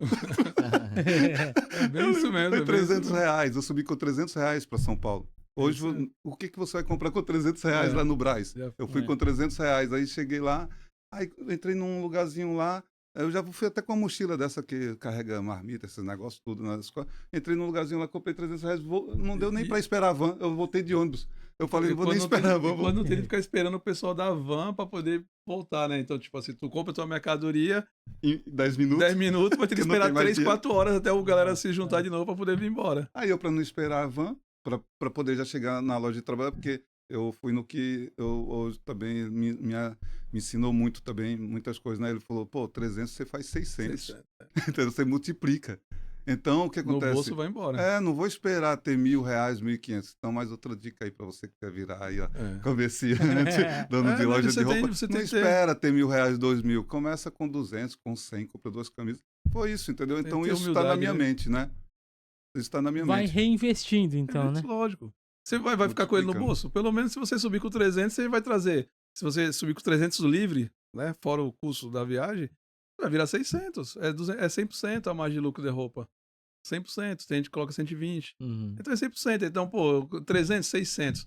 [SPEAKER 1] É bem isso mesmo.
[SPEAKER 2] Foi R$300. Eu subi com R$300 para São Paulo. Hoje, o que você vai comprar com R$300 lá no Brás? Eu fui com R$300. Aí cheguei lá, aí entrei num lugarzinho lá. Eu já fui até com uma mochila dessa que carrega marmita, esses negócios tudo na escola. Entrei num lugarzinho lá, comprei R$300. Não deu nem para esperar a van. Eu voltei de ônibus. Eu falei, vou nem esperar a van.
[SPEAKER 1] Quando não tem que ficar esperando o pessoal da van para poder voltar, né? Então, tipo assim, tu compra tua mercadoria
[SPEAKER 2] em 10 minutos.
[SPEAKER 1] 10 minutos, vai ter que esperar 3, 4 horas até o galera se juntar de novo para poder vir embora.
[SPEAKER 2] Aí eu, para não esperar a van, para poder já chegar na loja de trabalho, porque eu fui no que eu também me ensinou muito também, muitas coisas, né? Ele falou, 300 você faz 600. Então você multiplica. Então, o que acontece?
[SPEAKER 1] No bolso vai embora.
[SPEAKER 2] Não vou esperar ter R$1.000, 1.500. Então, mais outra dica aí para você que quer virar aí, ó, comerciante, dono de loja de roupa. Não espera ter R$1.000, 2.000. Começa com 200, com 100, compra 2 camisas. Foi isso, entendeu? Então, isso está na minha mente, né? Isso está na minha mente.
[SPEAKER 4] Vai reinvestindo, então, né?
[SPEAKER 1] Lógico. Você vai ficar com ele no bolso? Pelo menos se você subir com 300, você vai trazer. Se você subir com 300 livre, né? Fora o custo da viagem, vai virar 600. É 100% a margem de lucro de roupa. 100%. Tem gente que coloca 120. Então é 100%. Então, 300, 600.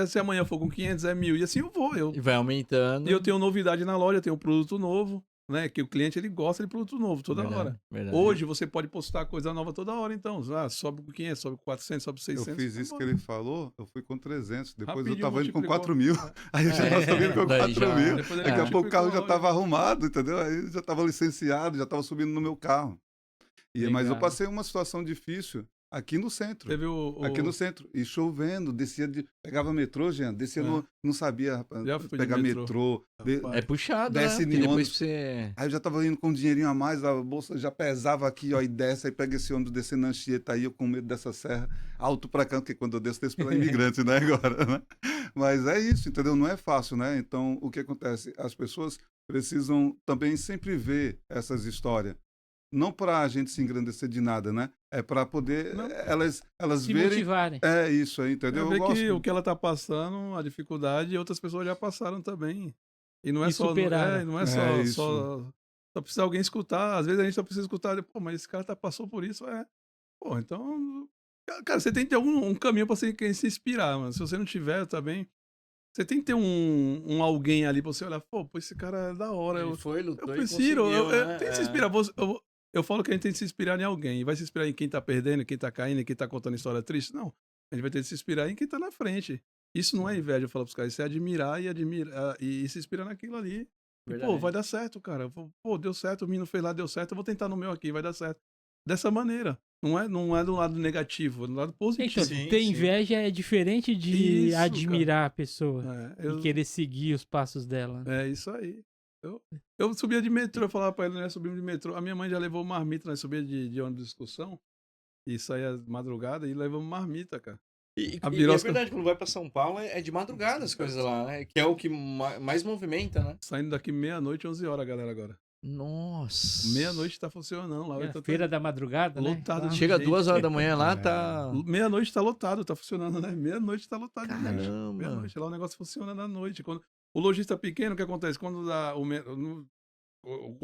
[SPEAKER 1] Se amanhã for com 500, é 1.000. E assim eu vou.
[SPEAKER 3] E vai aumentando.
[SPEAKER 1] E eu tenho novidade na loja, eu tenho um produto novo. Né? Que o cliente ele gosta de produto novo toda hora.
[SPEAKER 3] Verdade.
[SPEAKER 1] Hoje você pode postar coisa nova toda hora, então. Sobe com 500, sobe com 400, sobe com 600.
[SPEAKER 2] Eu fiz isso que ele falou, eu fui com 300. Depois
[SPEAKER 1] Rapidinho,
[SPEAKER 2] eu tava indo com
[SPEAKER 1] multiplicou.
[SPEAKER 2] 4.000. Aí eu já tava subindo com 4.000. Daqui a pouco o carro já tava arrumado, entendeu? Aí já tava licenciado, já tava subindo no meu carro. Mas eu
[SPEAKER 4] Legal.
[SPEAKER 2] passei uma situação difícil aqui no centro.
[SPEAKER 1] Teve
[SPEAKER 2] Aqui no centro. E chovendo, pegava metrô, gente, descia, não sabia, rapaz,
[SPEAKER 1] Já fui de
[SPEAKER 2] pegar
[SPEAKER 1] metrô.
[SPEAKER 3] É puxado,
[SPEAKER 2] desce
[SPEAKER 3] né? Porque
[SPEAKER 2] em
[SPEAKER 3] depois
[SPEAKER 2] ônibus.
[SPEAKER 3] pra você...
[SPEAKER 2] Aí eu já tava indo com um dinheirinho a mais, a bolsa já pesava aqui, ó, e desce, aí pega esse ônibus descendo na Anchieta, aí eu com medo dessa serra, alto pra cá, porque quando eu desço pela imigrante, né, agora, né? Mas é isso, entendeu? Não é fácil, né? Então, o que acontece? As pessoas precisam também sempre ver essas histórias. Não para a gente se engrandecer de nada, né? É para poder
[SPEAKER 1] Não.
[SPEAKER 2] elas
[SPEAKER 4] Se
[SPEAKER 2] verem.
[SPEAKER 4] motivarem.
[SPEAKER 2] É isso aí, entendeu?
[SPEAKER 1] Ver
[SPEAKER 2] Eu gosto.
[SPEAKER 1] que o que ela tá passando, a dificuldade, outras pessoas já passaram também. E não é
[SPEAKER 4] E
[SPEAKER 1] só.
[SPEAKER 4] superaram.
[SPEAKER 1] Não é
[SPEAKER 2] É isso.
[SPEAKER 1] só precisa alguém escutar. Às vezes a gente só precisa escutar. Pô, mas esse cara passou por isso. Pô, então. Cara, você tem que ter um caminho pra quem se inspirar, mano. Se você não tiver também. Você tem que ter um alguém ali pra você olhar. Pô, esse cara é da hora.
[SPEAKER 3] Ele foi, lutou
[SPEAKER 1] Eu
[SPEAKER 3] e
[SPEAKER 1] prefiro.
[SPEAKER 3] conseguiu, né?
[SPEAKER 1] Tem que se inspirar. Eu falo que a gente tem que se inspirar em alguém. Vai se inspirar em quem tá perdendo, em quem tá caindo, em quem tá contando história triste? Não. A gente vai ter que se inspirar em quem tá na frente. Isso não é inveja, eu falo pros caras. Isso é admirar e se inspirar naquilo ali. E,
[SPEAKER 3] Verdade.
[SPEAKER 1] pô, vai dar certo, cara. Pô, deu certo, o menino fez lá, deu certo. Eu vou tentar no meu aqui, vai dar certo. Dessa maneira. Não é do lado negativo, é do lado positivo.
[SPEAKER 4] Então,
[SPEAKER 3] Sim,
[SPEAKER 4] ter
[SPEAKER 3] sim.
[SPEAKER 4] inveja é diferente de
[SPEAKER 1] Isso,
[SPEAKER 4] admirar a pessoa
[SPEAKER 1] Eu-
[SPEAKER 4] e querer seguir os passos dela.
[SPEAKER 1] É isso aí. Eu subia de metrô, eu falava pra ele, né? Subimos de metrô. A minha mãe já levou marmita, nós subia de ônibus de excursão. E saía madrugada e levamos marmita, cara.
[SPEAKER 3] E
[SPEAKER 1] A
[SPEAKER 3] é
[SPEAKER 1] birosca-
[SPEAKER 3] verdade, quando vai pra São Paulo é de madrugada as coisas lá, né? Que é o que mais movimenta, né?
[SPEAKER 1] Saindo daqui meia-noite, 11 horas, galera, agora.
[SPEAKER 3] Nossa.
[SPEAKER 1] Meia-noite tá funcionando lá.
[SPEAKER 4] É,
[SPEAKER 1] Tá
[SPEAKER 4] feira da madrugada, né?
[SPEAKER 1] lotado
[SPEAKER 4] Tá.
[SPEAKER 1] de
[SPEAKER 3] Chega
[SPEAKER 1] gente.
[SPEAKER 3] 2 horas da manhã lá, tá...
[SPEAKER 1] Meia-noite tá lotado, tá funcionando, né? Meia-noite tá lotado de gente.
[SPEAKER 3] Caramba.
[SPEAKER 1] Meia-noite, lá o negócio funciona na noite. Quando o lojista pequeno, o que acontece? Quando dá o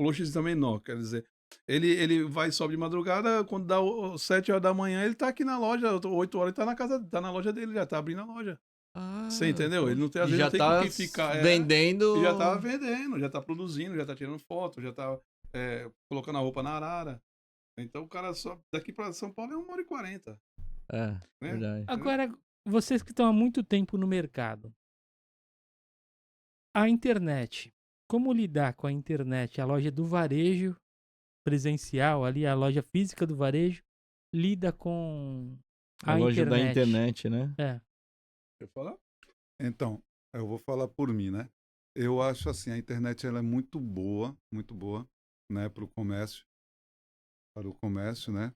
[SPEAKER 1] lojista também não, quer dizer, ele vai e sobe de madrugada, quando dá 7 horas da manhã, ele tá aqui na loja, 8 horas ele tá na casa, tá na loja dele, já tá abrindo a loja. Você entendeu? Ele não tem, às
[SPEAKER 3] E
[SPEAKER 1] vezes
[SPEAKER 3] já
[SPEAKER 1] não tem
[SPEAKER 3] tá
[SPEAKER 1] com quem ficar.
[SPEAKER 3] vendendo...
[SPEAKER 1] E já tá vendendo, já tá produzindo, já tá tirando foto, já tá colocando a roupa na arara. Então o cara só daqui pra São Paulo é 1h40.
[SPEAKER 3] É,
[SPEAKER 1] né?
[SPEAKER 3] verdade.
[SPEAKER 4] Agora, vocês que estão há muito tempo no mercado, a internet, como lidar com a internet? A loja do varejo presencial, ali a loja física do varejo, lida com
[SPEAKER 3] A
[SPEAKER 4] a
[SPEAKER 3] loja
[SPEAKER 4] internet.
[SPEAKER 3] da internet, né?
[SPEAKER 4] É.
[SPEAKER 1] Quer falar?
[SPEAKER 2] Então, eu vou falar por mim, né? Eu acho assim, a internet ela é muito boa, né, para o comércio, né?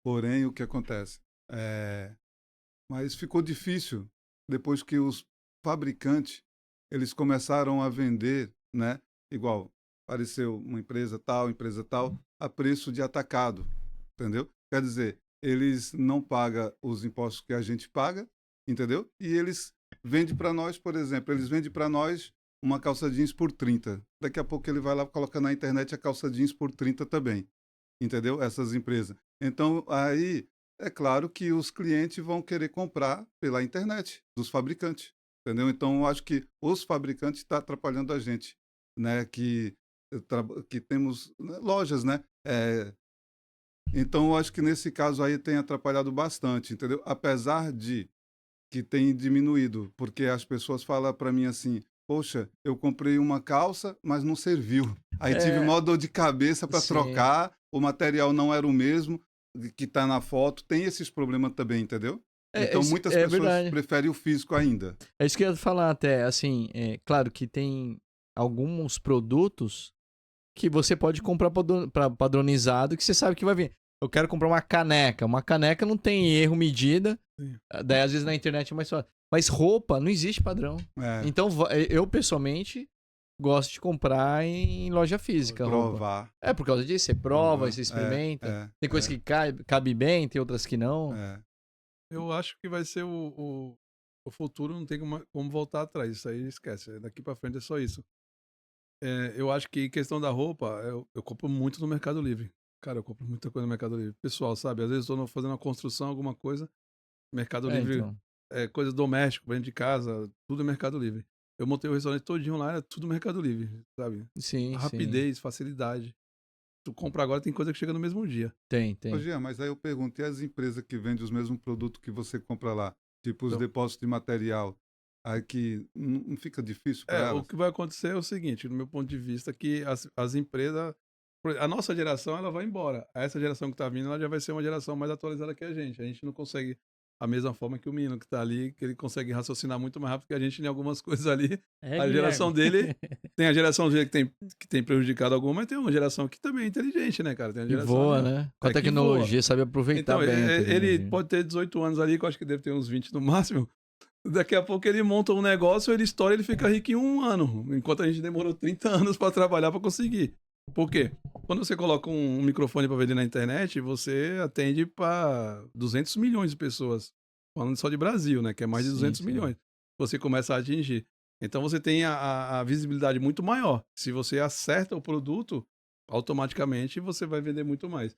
[SPEAKER 2] Porém, o que acontece? Mas ficou difícil depois que os fabricantes eles começaram a vender, né? Igual apareceu uma empresa tal, a preço de atacado, entendeu? Quer dizer, eles não pagam os impostos que a gente paga, entendeu? E eles vendem para nós, por exemplo, eles vendem para nós uma calça jeans por 30. Daqui a pouco ele vai lá colocar na internet a calça jeans por 30 também, entendeu? Essas empresas. Então, aí, é claro que os clientes vão querer comprar pela internet, dos fabricantes, entendeu? Então, eu acho que os fabricantes estão atrapalhando a gente, né? Que temos lojas, né? Então, eu acho que nesse caso aí tem atrapalhado bastante, entendeu? Apesar de que tem diminuído, porque as pessoas falam para mim assim, poxa, eu comprei uma calça, mas não serviu. Aí tive maior dor de cabeça para
[SPEAKER 3] Sim.
[SPEAKER 2] trocar, o material não era o mesmo que está na foto, tem esses problemas também, entendeu? Então muitas pessoas
[SPEAKER 3] verdade.
[SPEAKER 2] preferem o físico ainda.
[SPEAKER 3] É isso que eu ia falar até, assim, claro que tem alguns produtos que você pode comprar padronizado que você sabe que vai vir. Eu quero comprar uma caneca não tem erro, medida,
[SPEAKER 1] Sim.
[SPEAKER 3] daí às vezes na internet é mais fácil. Mas roupa, não existe padrão. Então eu pessoalmente gosto de comprar em loja física. Roupa.
[SPEAKER 2] Provar.
[SPEAKER 3] É por causa disso, você prova, você experimenta. Tem coisas que cabe bem, tem outras que não.
[SPEAKER 1] Eu acho que vai ser o futuro, não tem como voltar atrás. Isso aí esquece. Daqui pra frente é só isso. Eu acho que questão da roupa, eu compro muito no Mercado Livre. Cara, eu compro muita coisa no Mercado Livre. Pessoal, sabe? Às vezes eu tô fazendo uma construção, alguma coisa. Mercado Livre,
[SPEAKER 3] Então.
[SPEAKER 1] coisa doméstica, dentro de casa, tudo é Mercado Livre. Eu montei o restaurante todinho lá, era tudo Mercado Livre, sabe?
[SPEAKER 3] Sim,
[SPEAKER 1] Rapidez, facilidade. Tu compra agora, tem coisa que chega no mesmo dia.
[SPEAKER 3] Tem.
[SPEAKER 2] Ô, Jean, mas aí eu perguntei as empresas que vendem os mesmos produtos que você compra lá, tipo os
[SPEAKER 1] Então.
[SPEAKER 2] depósitos de material, aí que não fica difícil para
[SPEAKER 1] O
[SPEAKER 2] elas?
[SPEAKER 1] que vai acontecer é o seguinte, no meu ponto de vista, que as empresas A nossa geração, ela vai embora. Essa geração que tá vindo, ela já vai ser uma geração mais atualizada que a gente. A gente não consegue a mesma forma que o menino que tá ali, que ele consegue raciocinar muito mais rápido que a gente em algumas coisas ali.
[SPEAKER 4] É,
[SPEAKER 1] A geração dele, tem a geração dele que tem prejudicado alguma, mas tem uma geração que também é inteligente, né, cara? Tem a
[SPEAKER 3] Que
[SPEAKER 1] geração
[SPEAKER 3] voa,
[SPEAKER 1] ali, ó.
[SPEAKER 3] né? Com a
[SPEAKER 1] É que
[SPEAKER 3] tecnologia, sabe aproveitar
[SPEAKER 1] Então,
[SPEAKER 3] bem. a
[SPEAKER 1] ele
[SPEAKER 3] tecnologia.
[SPEAKER 1] pode ter 18 anos ali, que eu acho que deve ter uns 20 no máximo. Daqui a pouco ele monta um negócio, ele estoura, ele fica rico em 1 ano. Enquanto a gente demorou 30 anos para trabalhar para conseguir. Por quê? Quando você coloca um microfone para vender na internet, você atende para 200 milhões de pessoas. Falando só de Brasil, né? Que é mais de
[SPEAKER 3] Sim,
[SPEAKER 1] 200
[SPEAKER 3] sim.
[SPEAKER 1] milhões. Você começa a atingir. Então você tem a visibilidade muito maior. Se você acerta o produto, automaticamente você vai vender muito mais.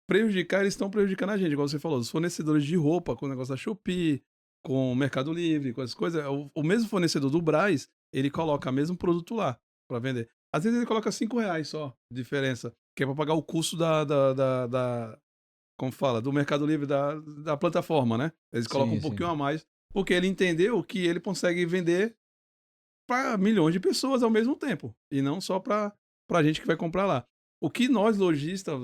[SPEAKER 1] Prejudicar, eles estão prejudicando a gente, igual você falou, os fornecedores de roupa, com o negócio da Shopee, com o Mercado Livre, com as coisas. O mesmo fornecedor do Brás, ele coloca o mesmo produto lá para vender. Às vezes ele coloca R$5 só, de diferença, que é para pagar o custo como fala, do Mercado Livre, da plataforma, né? Eles colocam
[SPEAKER 3] Sim,
[SPEAKER 1] um pouquinho
[SPEAKER 3] sim.
[SPEAKER 1] a mais, porque ele entendeu que ele consegue vender para milhões de pessoas ao mesmo tempo, e não só para a gente que vai comprar lá. O que nós, lojistas,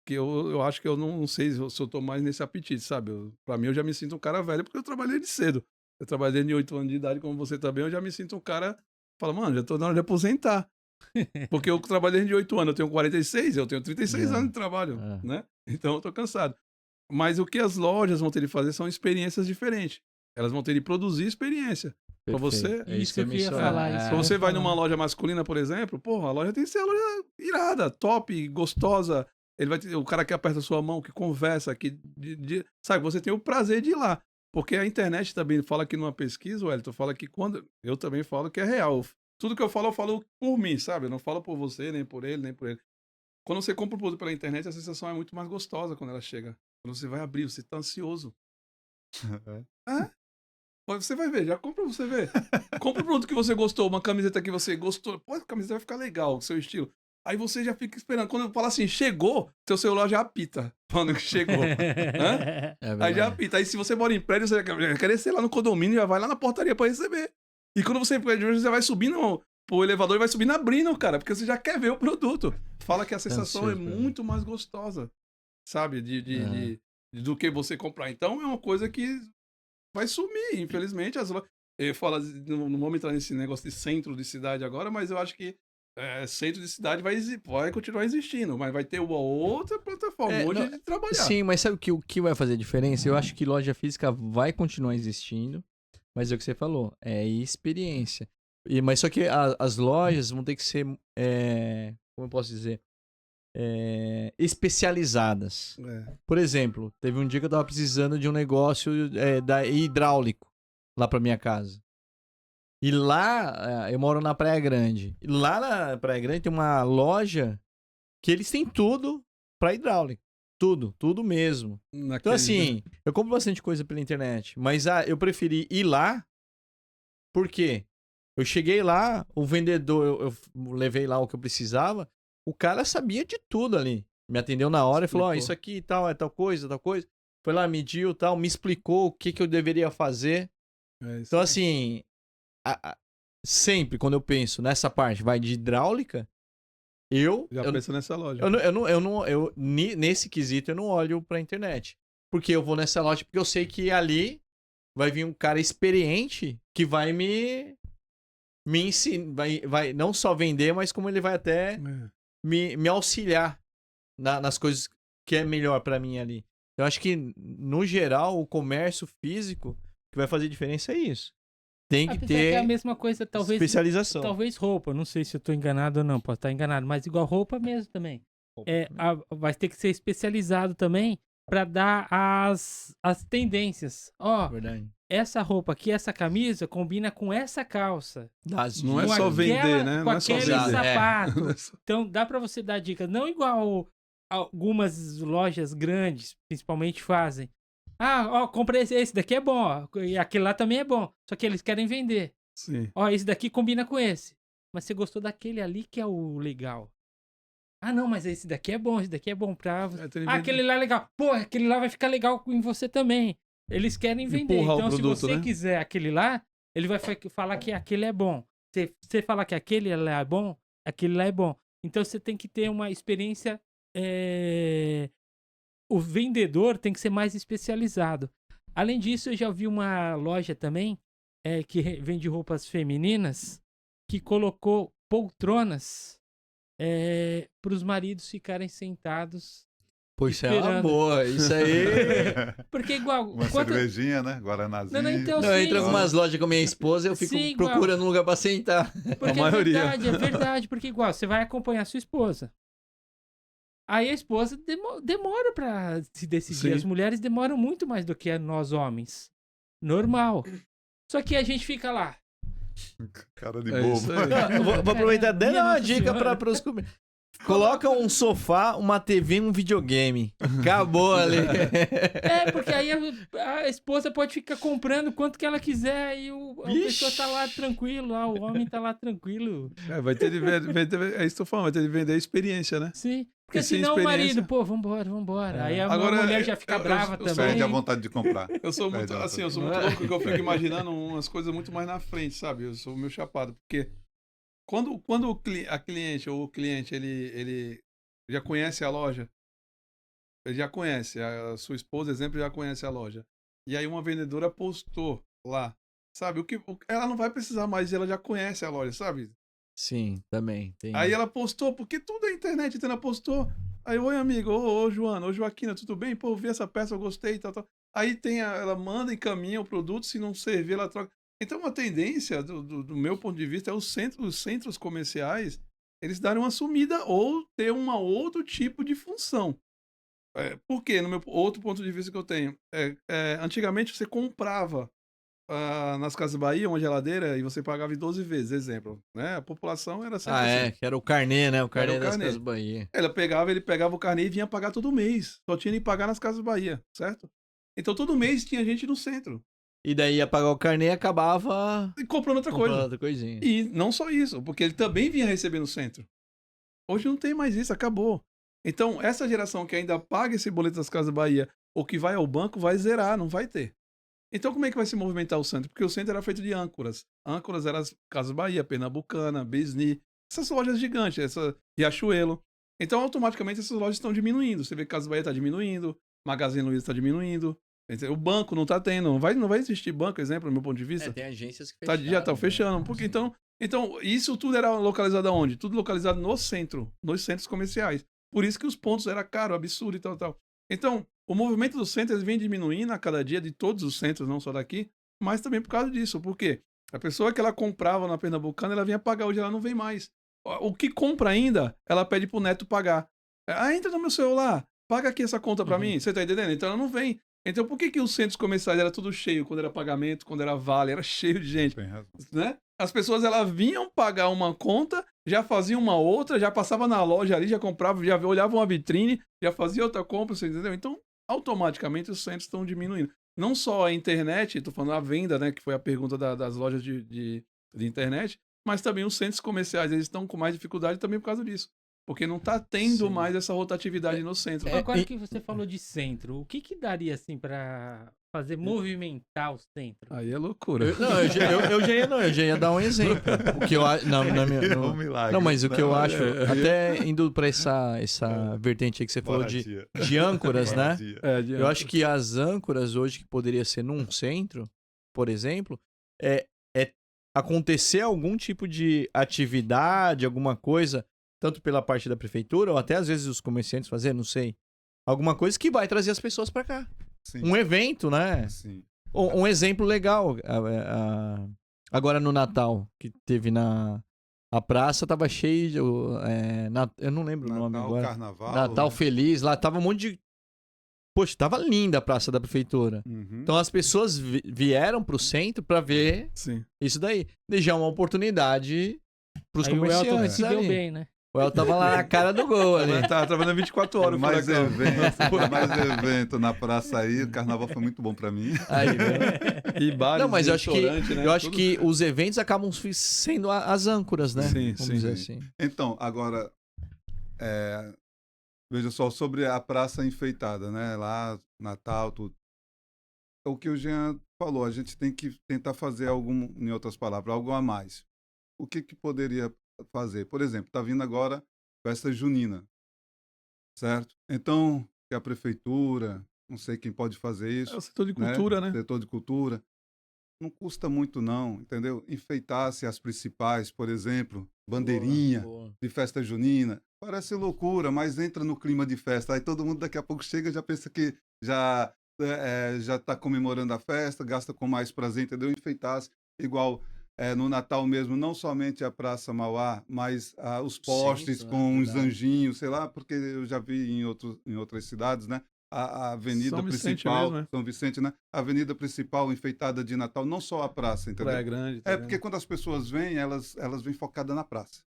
[SPEAKER 1] que eu acho que eu não sei se eu tô mais nesse apetite, sabe? Pra mim, eu já me sinto um cara velho, porque eu trabalhei de cedo. Eu trabalhei de 8 anos de idade, como você também, eu já me sinto um cara... Fala, mano, já tô na hora de aposentar. Porque eu trabalhei de 8 anos, eu tenho 46, eu tenho 36 anos de trabalho,
[SPEAKER 3] É.
[SPEAKER 1] né? Então eu tô cansado. Mas o que as lojas vão ter de fazer são experiências diferentes. Elas vão ter de produzir experiência. Pra
[SPEAKER 3] Perfeito.
[SPEAKER 1] você...
[SPEAKER 3] É
[SPEAKER 4] Isso que eu
[SPEAKER 3] ia
[SPEAKER 4] queria
[SPEAKER 3] mencionar.
[SPEAKER 4] falar,
[SPEAKER 3] É.
[SPEAKER 4] isso
[SPEAKER 1] Se você
[SPEAKER 4] ia
[SPEAKER 1] vai
[SPEAKER 4] falar.
[SPEAKER 1] numa loja masculina, por exemplo, porra, a loja tem que ser a loja irada, top, gostosa. Ele vai ter, o cara que aperta a sua mão, que conversa, sabe, você tem o prazer de ir lá. Porque a internet também fala aqui numa pesquisa, Wellington, fala que quando... Eu também falo que é real. Tudo que eu falo por mim, sabe? Eu não falo por você, nem por ele, nem por ele. Quando você compra um produto pela internet, a sensação é muito mais gostosa quando ela chega. Quando você vai abrir, você tá ansioso. É? Você vai ver, já compra pra você ver. Compra um produto que você gostou, uma camiseta que você gostou. Pô, a camiseta vai ficar legal, o seu estilo. Aí você já fica esperando. Quando eu falo assim, chegou, seu celular já apita. Falando que chegou. Hã?
[SPEAKER 3] É
[SPEAKER 1] Aí já
[SPEAKER 3] verdade.
[SPEAKER 1] apita. Aí se você mora em prédio, você vai querer ser lá no condomínio, já vai lá na portaria pra receber. E quando você vai subindo pro elevador e vai subindo abrindo, cara, porque você já quer ver o produto. Fala que a sensação é
[SPEAKER 3] Ansioso pra ver.
[SPEAKER 1] muito mais gostosa, sabe? Do que você comprar. Então é uma coisa que vai sumir, infelizmente. Eu falo, não vamos entrar nesse negócio de centro de cidade agora, mas eu acho que centro de cidade vai continuar existindo, mas vai ter uma outra plataforma
[SPEAKER 3] É,
[SPEAKER 1] hoje
[SPEAKER 3] não,
[SPEAKER 1] de trabalhar.
[SPEAKER 3] Sim, mas sabe o que vai fazer diferença? Eu acho que loja física vai continuar existindo, mas é o que você falou, é experiência. Mas só que as lojas vão ter que ser, como eu posso dizer, especializadas.
[SPEAKER 1] É.
[SPEAKER 3] Por exemplo, teve um dia que eu tava precisando de um negócio hidráulico lá pra minha casa. E lá, eu moro na Praia Grande. E lá na Praia Grande tem uma loja que eles têm tudo pra hidráulico. Tudo mesmo. Então assim, eu compro bastante coisa pela internet, mas eu preferi ir lá, porque eu cheguei lá, o vendedor, eu levei lá o que eu precisava, o cara sabia de tudo ali. Me atendeu na hora e falou, ó, isso aqui e tal, é tal coisa. Foi lá, mediu tal, me explicou o que eu deveria fazer. Então assim, sempre quando eu penso nessa parte, vai de hidráulica, eu
[SPEAKER 1] penso nessa loja.
[SPEAKER 3] Nesse quesito eu não olho pra internet. Porque eu vou nessa loja porque eu sei que ali vai vir um cara experiente que vai me ensinar, vai não só vender, mas como ele vai até me auxiliar nas coisas que é melhor pra mim ali. Eu acho que, no geral, o comércio físico que vai fazer diferença é isso. Tem que
[SPEAKER 4] Apesar
[SPEAKER 3] ter
[SPEAKER 4] que é a mesma coisa, talvez
[SPEAKER 3] especialização.
[SPEAKER 4] Talvez roupa, não sei se eu tô enganado ou não, posso estar enganado, mas igual roupa mesmo também. Vai ter que ser especializado também pra dar as tendências. Ó,
[SPEAKER 3] Verdade.
[SPEAKER 4] essa roupa aqui, essa camisa combina com essa calça.
[SPEAKER 1] Não é
[SPEAKER 4] com
[SPEAKER 1] só vender, né?
[SPEAKER 4] Com
[SPEAKER 1] Não é só
[SPEAKER 4] aquele
[SPEAKER 1] vender.
[SPEAKER 4] sapato. Então dá pra você dar dicas, não igual algumas lojas grandes, principalmente, fazem. Ó, comprei esse daqui é bom, ó, e aquele lá também é bom. Só que eles querem vender.
[SPEAKER 1] Sim.
[SPEAKER 4] Ó, esse daqui combina com esse. Mas você gostou daquele ali que é o legal. Ah, não, mas esse daqui é bom pra... aquele lá é legal. Pô, aquele lá vai ficar legal em você também. Eles querem vender.
[SPEAKER 1] Empurrar
[SPEAKER 4] então,
[SPEAKER 1] o produto,
[SPEAKER 4] se você
[SPEAKER 1] né?
[SPEAKER 4] quiser aquele lá, ele vai falar que aquele é bom. Se você falar que aquele lá é bom, aquele lá é bom. Então você tem que ter uma experiência. O vendedor tem que ser mais especializado. Além disso, eu já vi uma loja também que vende roupas femininas que colocou poltronas para os maridos ficarem sentados.
[SPEAKER 3] Pô, isso é uma
[SPEAKER 4] esperando.
[SPEAKER 3] boa. Isso aí.
[SPEAKER 4] Porque igual.
[SPEAKER 2] Uma cervejinha, né? Guaranazinho.
[SPEAKER 4] Não, então,
[SPEAKER 3] Não, eu
[SPEAKER 4] sim,
[SPEAKER 3] entro em algumas lojas com a minha esposa e eu fico
[SPEAKER 4] Sim, igual.
[SPEAKER 3] procurando um lugar pra sentar.
[SPEAKER 4] Porque
[SPEAKER 1] A maioria.
[SPEAKER 4] é verdade, porque igual, você vai acompanhar a sua esposa. Aí a esposa demora pra se decidir.
[SPEAKER 1] Sim.
[SPEAKER 4] As mulheres demoram muito mais do que nós homens. Normal. Só que a gente fica lá.
[SPEAKER 2] Cara de
[SPEAKER 1] É
[SPEAKER 2] bobo.
[SPEAKER 1] isso aí.
[SPEAKER 3] Eu vou aproveitar até
[SPEAKER 4] Minha
[SPEAKER 3] dar uma
[SPEAKER 4] Nossa
[SPEAKER 3] dica
[SPEAKER 4] Senhora.
[SPEAKER 3] para os comer. Coloca um sofá, uma TV e um videogame. Acabou ali.
[SPEAKER 4] Porque aí a esposa pode ficar comprando quanto que ela quiser e a pessoa tá lá tranquilo, lá, o homem tá lá tranquilo.
[SPEAKER 1] Vai ter de vender, é isso que eu tô falando, vai ter de vender a experiência, né?
[SPEAKER 4] Sim. Porque
[SPEAKER 1] E sem
[SPEAKER 4] senão o
[SPEAKER 1] experiência-
[SPEAKER 4] marido, pô, vambora. Aí a
[SPEAKER 1] Agora,
[SPEAKER 4] mulher já fica brava
[SPEAKER 1] eu
[SPEAKER 4] também.
[SPEAKER 2] Perde a vontade de comprar.
[SPEAKER 1] Eu sou muito,
[SPEAKER 2] Perde a
[SPEAKER 1] assim, eu sou
[SPEAKER 2] vontade.
[SPEAKER 1] muito louco que eu fico imaginando umas coisas muito mais na frente, sabe? Eu sou meio chapado, porque quando a cliente ou o cliente, ele já conhece a loja, ele já conhece, a sua esposa, exemplo, já conhece a loja. E aí uma vendedora postou lá, sabe? Ela não vai precisar mais, ela já conhece a loja, sabe?
[SPEAKER 3] Sim, também. Tem...
[SPEAKER 1] Aí ela postou, porque tudo é internet, então ela postou. Aí, oi amigo, ô Joana, ô Joaquina, tudo bem? Pô, eu vi essa peça, eu gostei, tal. Aí ela manda, encaminha o produto, se não servir, ela troca. Então, uma tendência, do meu ponto de vista, é os centros comerciais, eles darem uma sumida ou ter um outro tipo de função. Por quê? No meu outro ponto de vista que eu tenho, antigamente você comprava nas Casas Bahia uma geladeira e você pagava em 12 vezes, exemplo, né? A população era sempre assim.
[SPEAKER 3] que era o carnê, né? O carnê
[SPEAKER 1] o
[SPEAKER 3] das
[SPEAKER 1] carnê.
[SPEAKER 3] Casas Bahia.
[SPEAKER 1] Ele pegava o carnê e vinha pagar todo mês. Só tinha que pagar nas Casas Bahia, certo? Então todo mês tinha gente no centro.
[SPEAKER 3] E daí ia pagar o carnê e acabava
[SPEAKER 1] E comprando outra
[SPEAKER 3] comprando
[SPEAKER 1] coisa.
[SPEAKER 3] outra coisinha.
[SPEAKER 1] E não só isso, porque ele também vinha receber no centro. Hoje não tem mais isso, acabou. Então, essa geração que ainda paga esse boleto das Casas Bahia ou que vai ao banco vai zerar, não vai ter. Então, como é que vai se movimentar o centro? Porque o centro era feito de âncoras. Âncoras eram as Casas Bahia, Pernambucana, Besni, essas lojas gigantes, essa Riachuelo. Então, automaticamente, essas lojas estão diminuindo. Você vê que Casas Bahia está diminuindo, Magazine Luiza está diminuindo. O banco não está tendo, não vai existir banco, exemplo, do meu ponto de vista.
[SPEAKER 3] Tem agências que
[SPEAKER 1] Já estão fechando. Porque, então, isso tudo era localizado aonde? Tudo localizado no centro, nos centros comerciais. Por isso que os pontos eram caros, absurdo e tal. Então, o movimento dos centros vem diminuindo a cada dia de todos os centros, não só daqui, mas também por causa disso. Por quê? A pessoa que ela comprava na Pernambucana, ela vinha pagar, hoje ela não vem mais. O que compra ainda, ela pede pro neto pagar. Entra no meu celular, paga aqui essa conta pra mim, você tá entendendo? Então ela não vem. Então por que os centros comerciais era tudo cheio quando era pagamento, quando era vale, era cheio de gente,
[SPEAKER 2] Tem razão.
[SPEAKER 1] né? As pessoas, elas vinham pagar uma conta, já faziam uma outra, já passava na loja ali, já comprava, já olhava uma vitrine, já fazia outra compra, você entendeu? Então, automaticamente os centros estão diminuindo. Não só a internet, estou falando a venda, né, que foi a pergunta das lojas de internet, mas também os centros comerciais, eles estão com mais dificuldade também por causa disso. Porque não está tendo
[SPEAKER 3] Sim.
[SPEAKER 1] mais essa rotatividade no centro.
[SPEAKER 4] Agora que você falou de centro, o que daria assim pra fazer movimentar o centro?
[SPEAKER 1] Aí é loucura.
[SPEAKER 3] Eu já ia dar um exemplo. O que eu acho.
[SPEAKER 2] Um milagre.
[SPEAKER 3] Não, mas o que eu acho,
[SPEAKER 1] é.
[SPEAKER 3] até indo pra essa vertente aí que você falou de âncoras, né? Eu acho que as âncoras hoje, que poderia ser num centro, por exemplo, é acontecer algum tipo de atividade, alguma coisa, tanto pela parte da prefeitura, ou até às vezes os comerciantes fazer, não sei. Alguma coisa que vai trazer as pessoas pra cá.
[SPEAKER 2] Sim.
[SPEAKER 3] Um evento, né?
[SPEAKER 2] Sim.
[SPEAKER 3] Um exemplo legal, agora no Natal, que teve a praça, tava cheia de... eu não lembro o nome
[SPEAKER 2] Natal,
[SPEAKER 3] agora.
[SPEAKER 2] Carnaval.
[SPEAKER 3] Natal
[SPEAKER 2] né?
[SPEAKER 3] Feliz, lá tava um monte de... Poxa, tava linda a praça da prefeitura.
[SPEAKER 2] Uhum.
[SPEAKER 3] Então as pessoas vieram pro centro pra ver
[SPEAKER 1] Sim.
[SPEAKER 3] isso daí. Deixar uma oportunidade pros
[SPEAKER 4] Aí o Elton
[SPEAKER 3] comerciantes
[SPEAKER 4] se deu
[SPEAKER 3] ali.
[SPEAKER 4] bem, né?
[SPEAKER 3] O Elton tava lá na cara do gol ali.
[SPEAKER 1] Tá trabalhando 24 horas.
[SPEAKER 2] Mais
[SPEAKER 1] furacão.
[SPEAKER 2] evento na praça aí. O carnaval foi muito bom pra mim.
[SPEAKER 3] Aí, né?
[SPEAKER 1] E bares,
[SPEAKER 3] Não, mas eu acho
[SPEAKER 1] restaurante, né?
[SPEAKER 3] eu acho
[SPEAKER 1] Tudo.
[SPEAKER 3] que os eventos acabam sendo as âncoras, né?
[SPEAKER 1] Sim,
[SPEAKER 3] Vamos
[SPEAKER 1] sim,
[SPEAKER 3] dizer
[SPEAKER 2] sim.
[SPEAKER 3] assim.
[SPEAKER 2] Então, agora, veja só, sobre a praça enfeitada, né? Lá, Natal, tudo. O que o Jean falou, a gente tem que tentar fazer em outras palavras, algo a mais. O que poderia fazer? Por exemplo, está vindo agora festa junina, certo? Então, que a prefeitura, não sei quem pode fazer
[SPEAKER 1] É
[SPEAKER 2] isso,
[SPEAKER 1] o setor de
[SPEAKER 2] né?
[SPEAKER 1] cultura, né?
[SPEAKER 2] Setor de cultura, não custa muito não, entendeu? Enfeitasse as principais, por exemplo, bandeirinha
[SPEAKER 3] Boa.
[SPEAKER 2] de festa junina. Parece loucura, mas entra no clima de festa. Aí todo mundo daqui a pouco chega e já pensa que já está comemorando a festa, gasta com mais prazer, entendeu? Enfeitasse igual no Natal mesmo, não somente a Praça Mauá, mas os postes
[SPEAKER 3] Centro, né?
[SPEAKER 2] com uns
[SPEAKER 3] Verdade.
[SPEAKER 2] anjinhos, sei lá, porque eu já vi em outras cidades, né? A avenida
[SPEAKER 1] São Vicente
[SPEAKER 2] principal,
[SPEAKER 1] mesmo, né?
[SPEAKER 2] São Vicente, né? A avenida principal enfeitada de Natal, não só a praça, entendeu?
[SPEAKER 1] Praia Grande
[SPEAKER 2] É
[SPEAKER 1] também.
[SPEAKER 2] porque quando as pessoas vêm, elas vêm focadas na praça.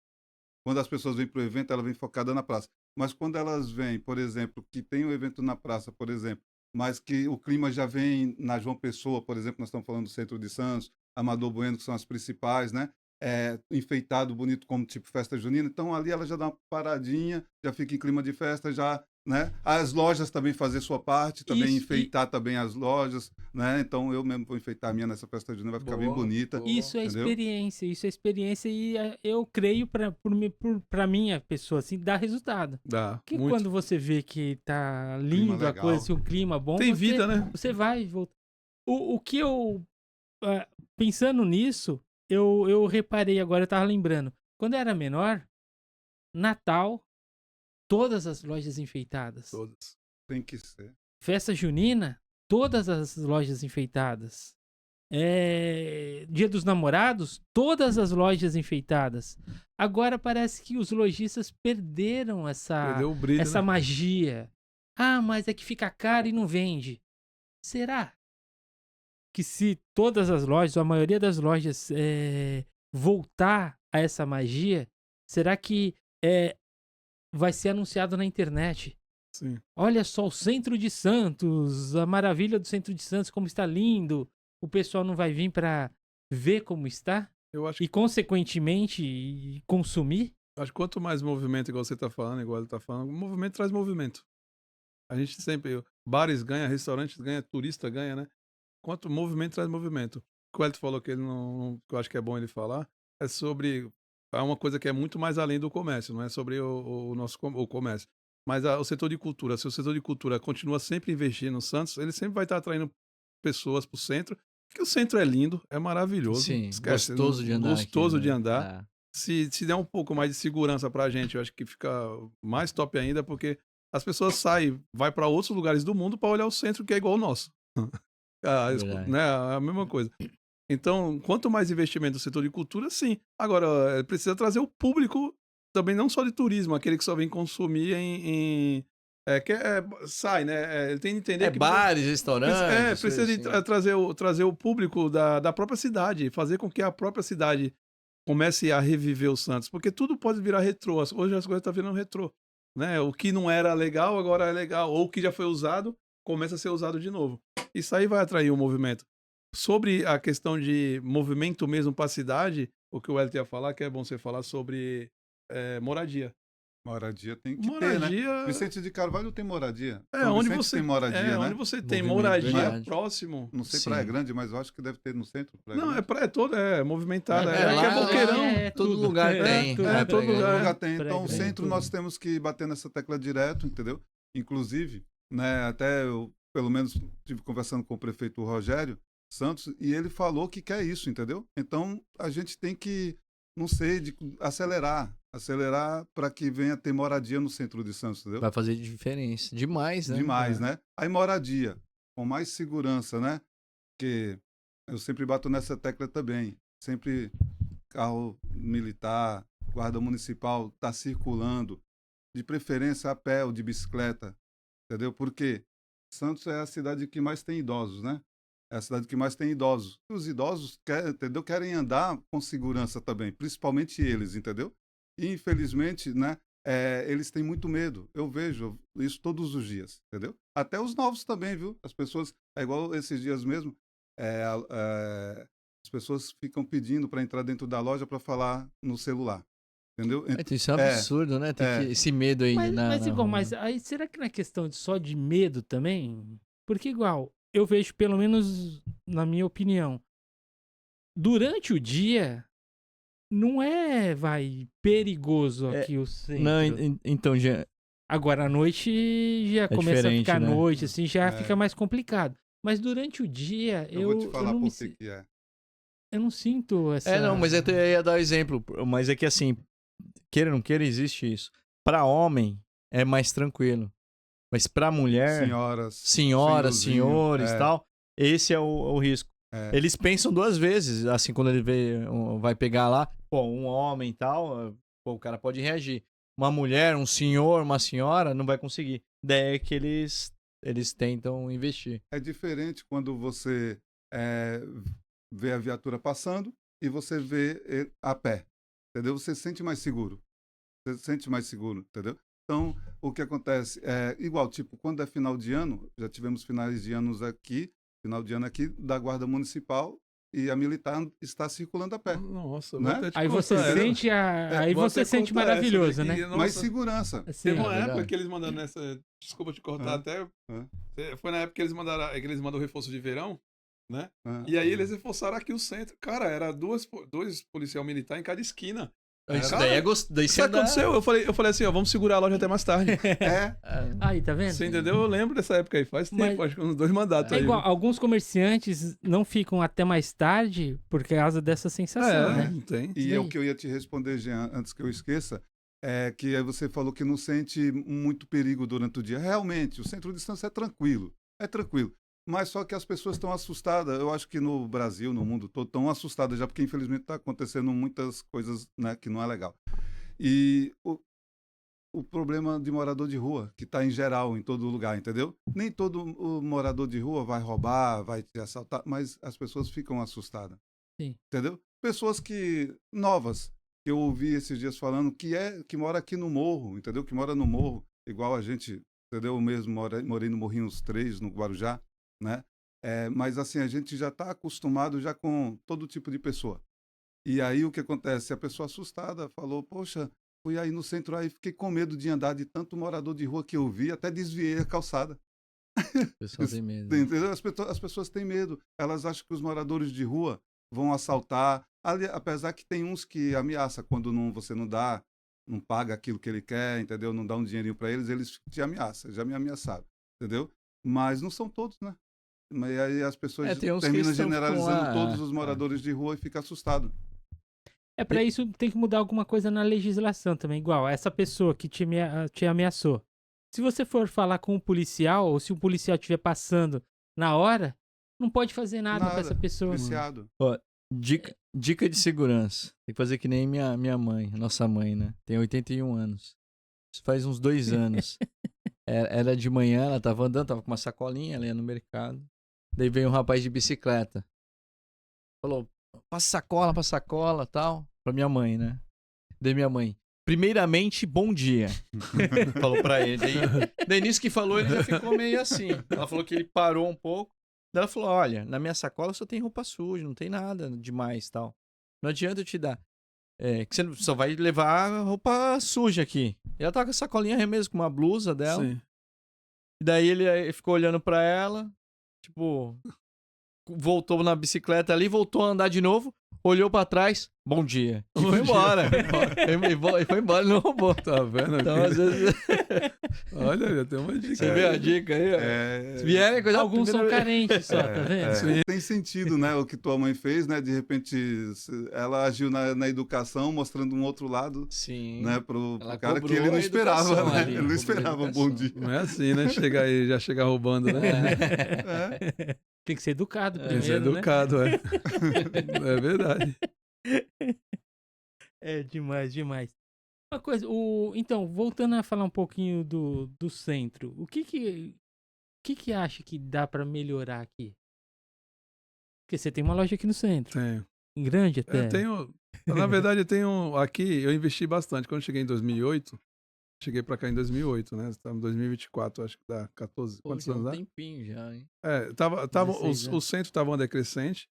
[SPEAKER 2] Quando as pessoas vêm para o evento, ela vem focada na praça. Mas quando elas vêm, por exemplo, que tem um evento na praça, por exemplo, mas que o clima já vem na João Pessoa, por exemplo, nós estamos falando do Centro de Santos, Amador Bueno, que são as principais, né? Enfeitado, bonito, como tipo festa junina. Então ali ela já dá uma paradinha, já fica em clima de festa, já, né? As lojas também fazer sua parte, também
[SPEAKER 4] Isso,
[SPEAKER 2] enfeitar também as lojas, né? Então eu mesmo vou enfeitar a minha nessa festa junina, vai ficar bem
[SPEAKER 3] Boa,
[SPEAKER 2] bonita.
[SPEAKER 3] boa.
[SPEAKER 4] Isso é
[SPEAKER 2] Entendeu?
[SPEAKER 4] experiência e eu creio pra minha pessoa, assim, dá resultado.
[SPEAKER 1] Dá,
[SPEAKER 4] Porque
[SPEAKER 1] muito.
[SPEAKER 4] quando você vê que tá lindo a
[SPEAKER 2] legal.
[SPEAKER 4] coisa, assim, um clima bom,
[SPEAKER 1] Tem
[SPEAKER 4] você,
[SPEAKER 1] vida, né?
[SPEAKER 4] você vai voltar. O que eu, pensando nisso, eu reparei agora, eu tava lembrando. Quando eu era menor, Natal, todas as lojas enfeitadas.
[SPEAKER 1] Todas.
[SPEAKER 2] Tem que ser.
[SPEAKER 4] Festa junina, todas as lojas enfeitadas. Dia dos Namorados, todas as lojas enfeitadas. Agora parece que os lojistas perderam
[SPEAKER 1] Perdeu o brilho,
[SPEAKER 4] essa
[SPEAKER 1] né?
[SPEAKER 4] magia. Ah, mas é que fica caro e não vende. Será que se todas as lojas, ou a maioria das lojas, voltar a essa magia, será que vai ser anunciado na internet?
[SPEAKER 1] Sim.
[SPEAKER 4] Olha só o centro de Santos, a maravilha do centro de Santos, como está lindo. O pessoal não vai vir para ver como está
[SPEAKER 1] Eu acho
[SPEAKER 4] e, consequentemente, consumir?
[SPEAKER 1] Acho que quanto mais movimento, igual você tá falando, igual ele tá falando, movimento traz movimento. A gente sempre. Bares ganha, restaurantes ganha, turista ganha, né? Quanto movimento traz movimento. O que o Elton falou que ele que eu acho que é bom ele falar, é sobre. É uma coisa que é muito mais além do comércio, não é sobre o nosso o comércio. Mas o setor de cultura, se o setor de cultura continua sempre investindo no Santos, ele sempre vai estar atraindo pessoas pro centro, porque o centro é lindo, é maravilhoso.
[SPEAKER 3] Sim,
[SPEAKER 1] Esquece,
[SPEAKER 3] gostoso de andar
[SPEAKER 1] gostoso
[SPEAKER 3] aqui,
[SPEAKER 1] de
[SPEAKER 3] né?
[SPEAKER 1] andar. Se der um pouco mais de segurança pra gente, eu acho que fica mais top ainda, porque as pessoas saem, vai para outros lugares do mundo para olhar o centro que é igual ao nosso.
[SPEAKER 3] Verdade.
[SPEAKER 1] Né, a mesma coisa. Então, quanto mais investimento no setor de cultura, sim. Agora, precisa trazer o público também, não só de turismo, aquele que só vem consumir sai, né? Ele tem que entender que
[SPEAKER 3] bares, restaurantes.
[SPEAKER 1] precisa de trazer o público da própria cidade, fazer com que a própria cidade comece a reviver o Santos, porque tudo pode virar retrô. Hoje as coisas estão virando retrô, né? O que não era legal agora é legal, ou o que já foi usado começa a ser usado de novo. Isso aí vai atrair o movimento. Sobre a questão de movimento mesmo para a cidade, o que o Hélio ia falar, que é bom você falar sobre moradia.
[SPEAKER 2] Moradia tem que ter, né? Vicente de Carvalho tem moradia. São
[SPEAKER 1] onde
[SPEAKER 2] Vicente
[SPEAKER 1] você
[SPEAKER 2] tem moradia, né?
[SPEAKER 1] onde você tem
[SPEAKER 3] Movimento,
[SPEAKER 1] moradia
[SPEAKER 3] verdade.
[SPEAKER 1] próximo.
[SPEAKER 2] Não sei
[SPEAKER 3] Sim.
[SPEAKER 2] Praia Grande, mas eu acho que deve ter no centro. Praia
[SPEAKER 1] Não,
[SPEAKER 2] Grande.
[SPEAKER 1] praia toda movimentada.
[SPEAKER 3] É,
[SPEAKER 1] Aqui é Boqueirão.
[SPEAKER 3] todo lugar tem.
[SPEAKER 4] tudo.
[SPEAKER 1] Todo
[SPEAKER 2] Todo
[SPEAKER 1] lugar.
[SPEAKER 2] lugar tem.
[SPEAKER 4] Praia
[SPEAKER 2] Então, o
[SPEAKER 4] Grande,
[SPEAKER 2] centro
[SPEAKER 4] tudo.
[SPEAKER 2] nós temos que bater nessa tecla direto, entendeu? Inclusive, né, até eu, pelo menos, estive conversando com o prefeito Rogério Santos e ele falou que quer isso, entendeu? Então, a gente tem que, não sei, acelerar para que venha ter moradia no centro de Santos, entendeu?
[SPEAKER 3] Vai fazer diferença. Demais, né?
[SPEAKER 2] Demais, né? Aí moradia, com mais segurança, né? Porque eu sempre bato nessa tecla também. Sempre carro militar, guarda municipal tá circulando, de preferência a pé ou de bicicleta, entendeu? Porque Santos é a cidade que mais tem idosos, né? É a cidade que mais tem idosos. Os idosos querem andar com segurança também, principalmente eles, entendeu? E, infelizmente, né, eles têm muito medo. Eu vejo isso todos os dias, entendeu? Até os novos também, viu? As pessoas, é igual esses dias mesmo, as pessoas ficam pedindo para entrar dentro da loja para falar no celular, entendeu?
[SPEAKER 3] Então, isso é um absurdo, né? Esse medo aí.
[SPEAKER 4] Mas igual, mas aí será que não é questão só de medo também? Porque igual, eu vejo, pelo menos na minha opinião, durante o dia, não é, perigoso
[SPEAKER 3] É,
[SPEAKER 4] aqui o centro.
[SPEAKER 3] Não, então, já
[SPEAKER 4] Agora, à noite já começa a
[SPEAKER 3] diferente,
[SPEAKER 4] ficar
[SPEAKER 3] né?
[SPEAKER 4] noite, assim, já
[SPEAKER 2] É.
[SPEAKER 4] fica mais complicado. Mas durante o dia,
[SPEAKER 2] Eu vou te falar
[SPEAKER 4] não me,
[SPEAKER 2] por que que é.
[SPEAKER 4] eu não sinto essa...
[SPEAKER 3] não, mas eu ia dar o exemplo. Mas é que assim, queira ou não queira, existe isso. Pra homem, é mais tranquilo. Mas pra mulher,
[SPEAKER 2] Senhoras,
[SPEAKER 3] senhoras,
[SPEAKER 2] senhorzinho,
[SPEAKER 3] senhores e tal, esse é o risco.
[SPEAKER 2] É.
[SPEAKER 3] Eles pensam duas vezes, assim, quando ele vai pegar lá, pô, um homem e tal, pô, o cara pode reagir. Uma mulher, um senhor, uma senhora, não vai conseguir. Daí é que eles tentam investir.
[SPEAKER 2] É diferente quando você vê a viatura passando e você vê ele a pé, entendeu? Você se sente mais seguro. Você se sente mais seguro, entendeu? Então, o que acontece é igual, tipo, quando é final de ano, já tivemos finais de anos aqui, final de ano aqui da Guarda Municipal e a militar está circulando a pé.
[SPEAKER 1] Nossa,
[SPEAKER 2] Né?
[SPEAKER 1] vou até te
[SPEAKER 4] Aí você
[SPEAKER 1] contar essa.
[SPEAKER 4] sente, aí
[SPEAKER 1] Vou
[SPEAKER 4] você
[SPEAKER 1] até
[SPEAKER 4] sente
[SPEAKER 1] contar
[SPEAKER 4] maravilhoso,
[SPEAKER 1] essa
[SPEAKER 4] né?
[SPEAKER 1] daqui.
[SPEAKER 2] Mais
[SPEAKER 1] Nossa,
[SPEAKER 2] segurança.
[SPEAKER 4] Assim,
[SPEAKER 1] teve uma
[SPEAKER 3] verdade.
[SPEAKER 1] época que eles mandaram nessa. Desculpa te cortar
[SPEAKER 2] Ah.
[SPEAKER 1] até.
[SPEAKER 2] Ah.
[SPEAKER 1] Foi na época que eles mandaram o reforço de verão, né?
[SPEAKER 2] Ah.
[SPEAKER 1] E aí eles reforçaram aqui o centro. Cara, era dois policial militar em cada esquina.
[SPEAKER 3] Isso
[SPEAKER 1] Cara,
[SPEAKER 3] daí é daí
[SPEAKER 1] Sabe o que aconteceu? Eu falei assim, ó, vamos segurar a loja até mais tarde.
[SPEAKER 2] É,
[SPEAKER 4] Aí, tá vendo?
[SPEAKER 1] Você entendeu? Eu lembro dessa época aí, faz tempo,
[SPEAKER 4] Mas-
[SPEAKER 1] acho que uns 2 mandatos
[SPEAKER 4] É
[SPEAKER 1] aí.
[SPEAKER 4] igual,
[SPEAKER 1] viu?
[SPEAKER 4] alguns comerciantes não ficam até mais tarde por causa dessa sensação, né?
[SPEAKER 1] Não tem.
[SPEAKER 2] e
[SPEAKER 4] E
[SPEAKER 2] é o
[SPEAKER 4] aí?
[SPEAKER 2] que eu ia te responder, Jean, antes que eu esqueça, é que você falou que não sente muito perigo durante o dia. Realmente, o centro de distância é tranquilo. Mas só que as pessoas estão assustadas. Eu acho que no Brasil, no mundo todo, estão assustadas já, porque infelizmente está acontecendo muitas coisas, né, que não é legal. E o problema de morador de rua, que está em geral, em todo lugar, entendeu? Nem todo o morador de rua vai roubar, vai te assaltar, mas as pessoas ficam assustadas.
[SPEAKER 4] Sim.
[SPEAKER 2] Entendeu? Pessoas novas, que eu ouvi esses dias falando, que mora aqui no morro, entendeu? Que mora no morro, igual a gente, entendeu? Eu mesmo morei no Morrinhos 3, no Guarujá, né? Mas assim, a gente já está acostumado já com todo tipo de pessoa. E aí o que acontece? A pessoa assustada falou, poxa, fui aí no centro, aí fiquei com medo de andar de tanto morador de rua que eu vi, até desviei a calçada.
[SPEAKER 3] O pessoal tem medo.
[SPEAKER 2] Entendeu? As pessoas têm medo. Elas acham que os moradores de rua vão assaltar. Apesar que tem uns que ameaçam quando você não dá, não paga aquilo que ele quer, entendeu? Não dá um dinheirinho para eles te ameaçam. Já me ameaçaram, entendeu? Mas não são todos, né? Mas aí as pessoas
[SPEAKER 3] Tem uns que
[SPEAKER 2] terminam
[SPEAKER 3] estão
[SPEAKER 2] generalizando todos os moradores de rua e ficam assustados.
[SPEAKER 4] É pra isso tem que mudar alguma coisa na legislação também. Igual, essa pessoa que te ameaçou. Se você for falar com o policial, ou se o policial estiver passando na hora, não pode fazer nada com essa pessoa.
[SPEAKER 2] Policiado.
[SPEAKER 3] Dica de segurança. Tem que fazer que nem minha mãe, nossa mãe, né? Tem 81 anos. Isso faz uns 2 anos. Era de manhã, ela tava andando, tava com uma sacolinha, ela ia no mercado. Daí veio um rapaz de bicicleta. Falou, passa sacola, tal. Pra minha mãe, né? Daí minha mãe, primeiramente, bom dia. Falou pra ele. Daí nisso que falou, ele já ficou meio assim. Ela falou que ele parou um pouco. Daí ela falou, olha, na minha sacola só tem roupa suja, não tem nada demais, tal. Não adianta eu te dar. Que você só vai levar roupa suja aqui. E ela tava com a sacolinha mesmo, com uma blusa dela.
[SPEAKER 1] Sim.
[SPEAKER 3] E daí ele ficou olhando pra ela, tipo, voltou na bicicleta ali, voltou a andar de novo, olhou pra trás, bom dia. E foi embora. E foi embora, não roubou.
[SPEAKER 1] Tá vendo aqui?
[SPEAKER 3] Então, às vezes,
[SPEAKER 1] Olha, já tem uma dica.
[SPEAKER 3] você vê a dica aí, ó. Se vierem, coisa
[SPEAKER 4] Alguns são carentes só, tá vendo?
[SPEAKER 2] Tem sentido, né? O que tua mãe fez, né? De repente, ela agiu na educação, mostrando um outro lado,
[SPEAKER 3] Sim.
[SPEAKER 2] né? Pro
[SPEAKER 3] Ela
[SPEAKER 2] cara que
[SPEAKER 3] cobrou
[SPEAKER 2] ele não
[SPEAKER 3] a
[SPEAKER 2] esperava,
[SPEAKER 3] educação
[SPEAKER 2] né?
[SPEAKER 3] ali,
[SPEAKER 2] Ele não
[SPEAKER 3] cobrou a
[SPEAKER 2] esperava um
[SPEAKER 3] educação.
[SPEAKER 2] bom dia.
[SPEAKER 1] Não é assim, né? Chega aí, já chega roubando, né?
[SPEAKER 2] É.
[SPEAKER 4] Tem que ser educado
[SPEAKER 1] Tem que ser
[SPEAKER 4] primeiro, né?
[SPEAKER 1] educado, é verdade.
[SPEAKER 4] É demais, demais. Uma coisa, então, voltando a falar um pouquinho do centro, o que acha que dá pra melhorar aqui? Porque você tem uma loja aqui no centro,
[SPEAKER 1] Tenho.
[SPEAKER 4] grande até.
[SPEAKER 1] Na verdade, eu tenho aqui, eu investi bastante. Quando eu cheguei em 2008, cheguei pra cá em 2008, né? Estamos em 2024, acho que dá 14, quantos
[SPEAKER 3] Pô, já
[SPEAKER 1] anos
[SPEAKER 3] um
[SPEAKER 1] dá?
[SPEAKER 3] tempinho já, hein?
[SPEAKER 1] O centro estava decrescente,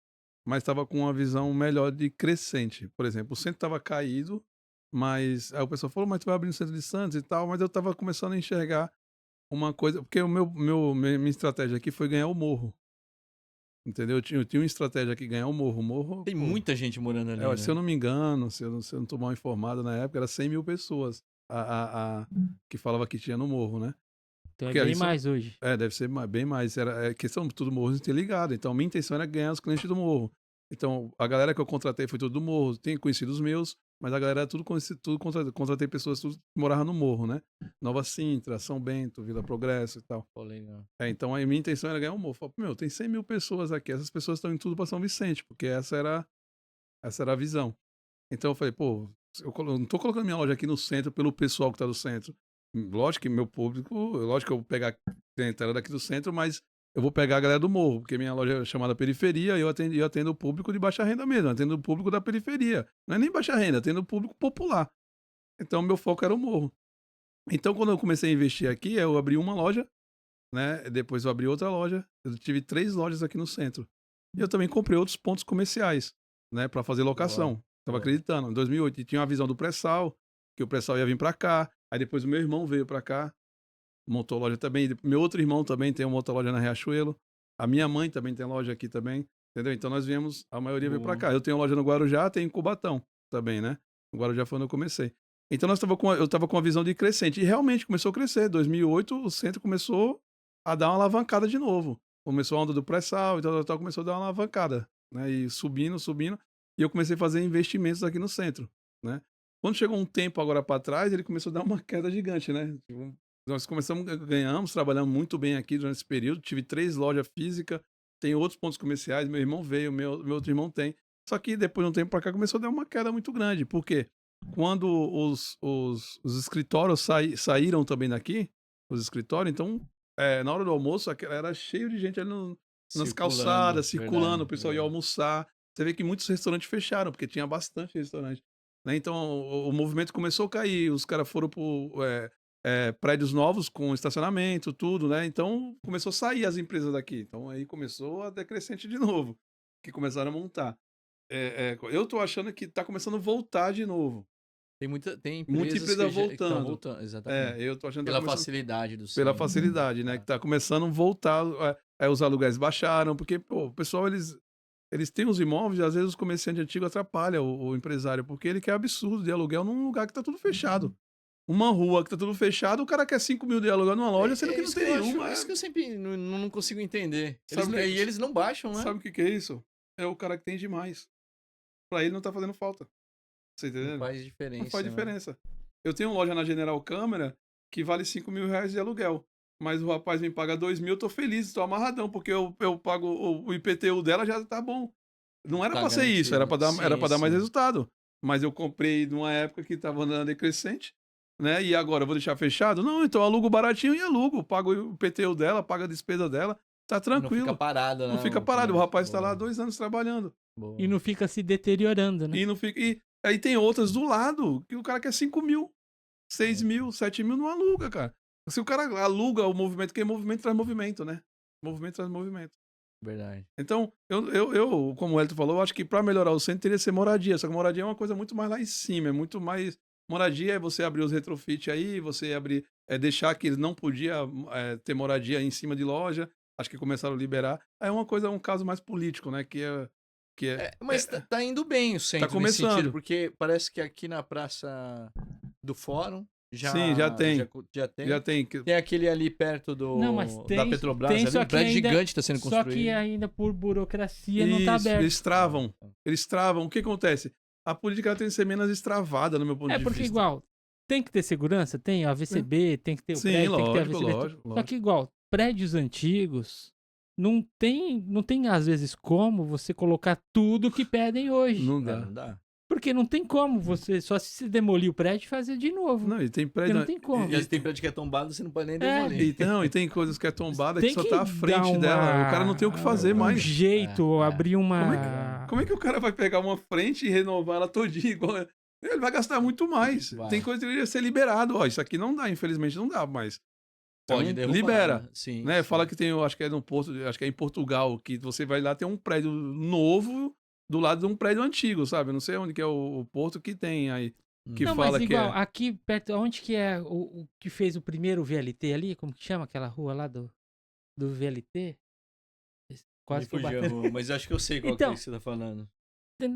[SPEAKER 1] mas estava com uma visão melhor de crescente. Por exemplo, o centro estava caído, mas aí o pessoal falou, mas tu vai abrir no centro de Santos e tal, mas eu estava começando a enxergar uma coisa, porque minha estratégia aqui foi ganhar o morro. entendeu? Eu tinha uma estratégia aqui, ganhar o morro. O morro,
[SPEAKER 3] Tem
[SPEAKER 1] pô,
[SPEAKER 3] muita gente morando ali, né?
[SPEAKER 1] se eu não me engano, se eu não tô mal informado, na época era 100 mil pessoas que falava que tinha no morro, né?
[SPEAKER 4] Então é
[SPEAKER 1] Porque
[SPEAKER 4] bem
[SPEAKER 1] isso,
[SPEAKER 4] mais hoje.
[SPEAKER 1] deve ser bem mais. Era questão de tudo morro interligado. Então, minha intenção era ganhar os clientes do morro. Então, a galera que eu contratei foi tudo do morro. Tem conhecidos meus, mas a galera tudo conhecido, contratei pessoas tudo que moravam no morro, né? Nova Sintra, São Bento, Vila Progresso e tal.
[SPEAKER 3] Pô, legal.
[SPEAKER 1] Então, a minha intenção era ganhar o morro. Falei, meu, tem 100 mil pessoas aqui. Essas pessoas estão indo tudo para São Vicente, porque essa era a visão. Então, eu falei, pô, eu não tô colocando minha loja aqui no centro pelo pessoal que tá do centro. Lógico que meu público, lógico que eu vou pegar a entrada daqui do centro, mas eu vou pegar a galera do morro, porque minha loja é chamada periferia e eu atendo o público de baixa renda mesmo, eu atendo o público da periferia. Não é nem baixa renda, eu atendo o público popular. Então, meu foco era o morro. Então, quando eu comecei a investir aqui, eu abri uma loja, né? Depois eu abri outra loja. Eu tive 3 lojas aqui no centro. E eu também comprei outros pontos comerciais, né? Para fazer locação. Tava acreditando. Em 2008 tinha uma visão do pré-sal, que o pré-sal ia vir para cá. Aí depois o meu irmão veio para cá, montou loja também. Meu outro irmão também tem uma outra loja na Riachuelo. A minha mãe também tem loja aqui também, entendeu? Então nós viemos, a maioria veio para cá. Eu tenho loja no Guarujá, tenho em Cubatão também, né? No Guarujá foi onde eu comecei. Então eu tava com a visão de crescente. E realmente começou a crescer. Em 2008 o centro começou a dar uma alavancada de novo. Começou a onda do pré-sal e tal, começou a dar uma alavancada, né? E subindo. E eu comecei a fazer investimentos aqui no centro, né? Quando chegou um tempo agora para trás, ele começou a dar uma queda gigante, né? Nós ganhamos, trabalhamos muito bem aqui durante esse período. Tive 3 lojas físicas, tem outros pontos comerciais. Meu irmão veio, meu outro irmão tem. Só que depois de um tempo para cá começou a dar uma queda muito grande. Por quê? Quando os escritórios saíram também daqui, os escritórios, então, na hora do almoço, era cheio de gente ali nas calçadas, circulando,
[SPEAKER 3] verdade,
[SPEAKER 1] o pessoal ia almoçar. Você vê que muitos restaurantes fecharam, porque tinha bastante restaurante, né? Então, o movimento começou a cair, os caras foram para prédios novos com estacionamento, tudo, né? Então, começou a sair as empresas daqui. Então, aí começou a decrescente de novo, que começaram a montar. Eu tô achando que tá começando a voltar de novo.
[SPEAKER 3] Tem muita
[SPEAKER 1] Muita empresa
[SPEAKER 3] que estão
[SPEAKER 1] voltando.
[SPEAKER 3] voltando, exatamente.
[SPEAKER 1] Eu tô achando que
[SPEAKER 3] Pela
[SPEAKER 1] tá começando,
[SPEAKER 3] facilidade do
[SPEAKER 1] pela
[SPEAKER 3] centro.
[SPEAKER 1] facilidade, né? Que tá começando a voltar. Os aluguéis baixaram, porque, pô, o pessoal, eles têm os imóveis e às vezes os comerciantes antigos atrapalham o empresário, porque ele quer absurdo de aluguel num lugar que tá tudo fechado. Uma rua que tá tudo fechado, o cara quer 5 mil de aluguel numa loja, sendo que não tem nenhuma.
[SPEAKER 3] Isso que eu sempre não consigo entender.
[SPEAKER 1] Sabe
[SPEAKER 3] E eles não baixam, né?
[SPEAKER 1] Sabe o que é isso? É o cara que tem demais. Pra ele não tá fazendo falta. Você entendeu?
[SPEAKER 3] Não faz diferença.
[SPEAKER 1] Não faz
[SPEAKER 3] né?
[SPEAKER 1] diferença. Eu tenho uma loja na General Câmara que vale 5 mil reais de aluguel. Mas o rapaz me paga 2 mil, eu tô feliz, tô amarradão, porque eu pago o IPTU dela, já tá bom. Não era
[SPEAKER 3] Tá
[SPEAKER 1] pra ser isso, era pra dar,
[SPEAKER 3] garantido.
[SPEAKER 1] era pra dar mais
[SPEAKER 3] Sim.
[SPEAKER 1] resultado. Mas eu comprei numa época que tava andando decrescente, né? E agora eu vou deixar fechado? Não, então eu alugo baratinho e alugo. Pago o IPTU dela, pago a despesa dela, tá tranquilo.
[SPEAKER 3] Não fica parado, né?
[SPEAKER 1] Não fica parado. O rapaz tá
[SPEAKER 3] Boa.
[SPEAKER 1] lá 2 anos trabalhando.
[SPEAKER 3] Boa.
[SPEAKER 4] E não fica se deteriorando, né?
[SPEAKER 1] E não fica. E aí tem outras do lado, que o cara quer 5 mil, 6 mil, 7 mil, não aluga, cara. Se o cara aluga o movimento, porque movimento traz movimento, né? Movimento traz movimento.
[SPEAKER 3] Verdade.
[SPEAKER 1] Então, eu como o Elton falou, eu acho que para melhorar o centro teria que ser moradia. Só que moradia é uma coisa muito mais lá em cima, é muito mais. Moradia é você abrir os retrofit aí, você abrir, deixar que eles não podiam ter moradia em cima de loja. Acho que começaram a liberar. É uma coisa, um caso mais político, né?
[SPEAKER 3] Mas tá indo bem o centro
[SPEAKER 1] Tá começando.
[SPEAKER 3] nesse sentido, porque parece que aqui na Praça do Fórum
[SPEAKER 1] Sim, já tem.
[SPEAKER 3] Já tem.
[SPEAKER 1] Já tem.
[SPEAKER 3] Tem aquele ali perto
[SPEAKER 4] Não, mas
[SPEAKER 3] da
[SPEAKER 4] tem-
[SPEAKER 3] Petrobras,
[SPEAKER 4] tem,
[SPEAKER 3] ali,
[SPEAKER 4] só
[SPEAKER 3] um
[SPEAKER 4] que
[SPEAKER 3] prédio
[SPEAKER 4] ainda-
[SPEAKER 3] gigante está sendo
[SPEAKER 4] Só
[SPEAKER 3] construído.
[SPEAKER 4] que ainda por burocracia não tá
[SPEAKER 1] Isso,
[SPEAKER 4] aberto.
[SPEAKER 1] eles travam. Eles travam. O que acontece? A política ela tem que ser menos extravada, no meu ponto de vista.
[SPEAKER 4] Porque igual, tem que ter segurança? Tem, a VCB, tem que ter o
[SPEAKER 1] Sim,
[SPEAKER 4] prédio, tem que ter a
[SPEAKER 1] lógico,
[SPEAKER 4] VCB.
[SPEAKER 1] lógico.
[SPEAKER 4] Só que igual, prédios antigos, não tem às vezes como você colocar tudo que pedem hoje.
[SPEAKER 1] Não
[SPEAKER 3] Não
[SPEAKER 1] dá.
[SPEAKER 3] dá.
[SPEAKER 4] Porque não tem como você, só se demolir o prédio e fazer de novo.
[SPEAKER 1] Não, e tem
[SPEAKER 4] Porque
[SPEAKER 1] prédio.
[SPEAKER 4] não tem como.
[SPEAKER 3] E tem prédio que é tombado, você não pode nem
[SPEAKER 4] É.
[SPEAKER 3] demolir.
[SPEAKER 1] E tem coisas que é tombada
[SPEAKER 4] Tem
[SPEAKER 1] que só tá à
[SPEAKER 4] dar
[SPEAKER 1] frente dela. O cara não tem o que fazer
[SPEAKER 4] um
[SPEAKER 1] mais.
[SPEAKER 4] jeito, abrir uma...
[SPEAKER 1] Como é que o cara vai pegar uma frente e renovar ela todinha igual. Ele vai gastar muito mais.
[SPEAKER 3] Vai.
[SPEAKER 1] Tem coisa que deveria ser liberado. Ó, isso aqui não dá, infelizmente não dá, mas.
[SPEAKER 3] Pode
[SPEAKER 1] Então,
[SPEAKER 3] derrubar.
[SPEAKER 1] libera.
[SPEAKER 3] Sim,
[SPEAKER 1] Né?
[SPEAKER 3] sim.
[SPEAKER 1] Fala que tem, eu acho que é no Porto, acho que é em Portugal, que você vai lá, tem um prédio novo do lado de um prédio antigo, sabe? Eu não sei onde que é o Porto que tem aí. Que
[SPEAKER 4] Não,
[SPEAKER 1] fala
[SPEAKER 4] mas
[SPEAKER 1] que
[SPEAKER 4] igual,
[SPEAKER 1] é.
[SPEAKER 4] aqui perto, onde que é o que fez o primeiro VLT ali? Como que chama aquela rua lá do VLT? Quase que eu
[SPEAKER 3] fugiu,
[SPEAKER 4] bati.
[SPEAKER 3] mas eu acho que eu sei qual
[SPEAKER 4] Então,
[SPEAKER 3] que você tá falando.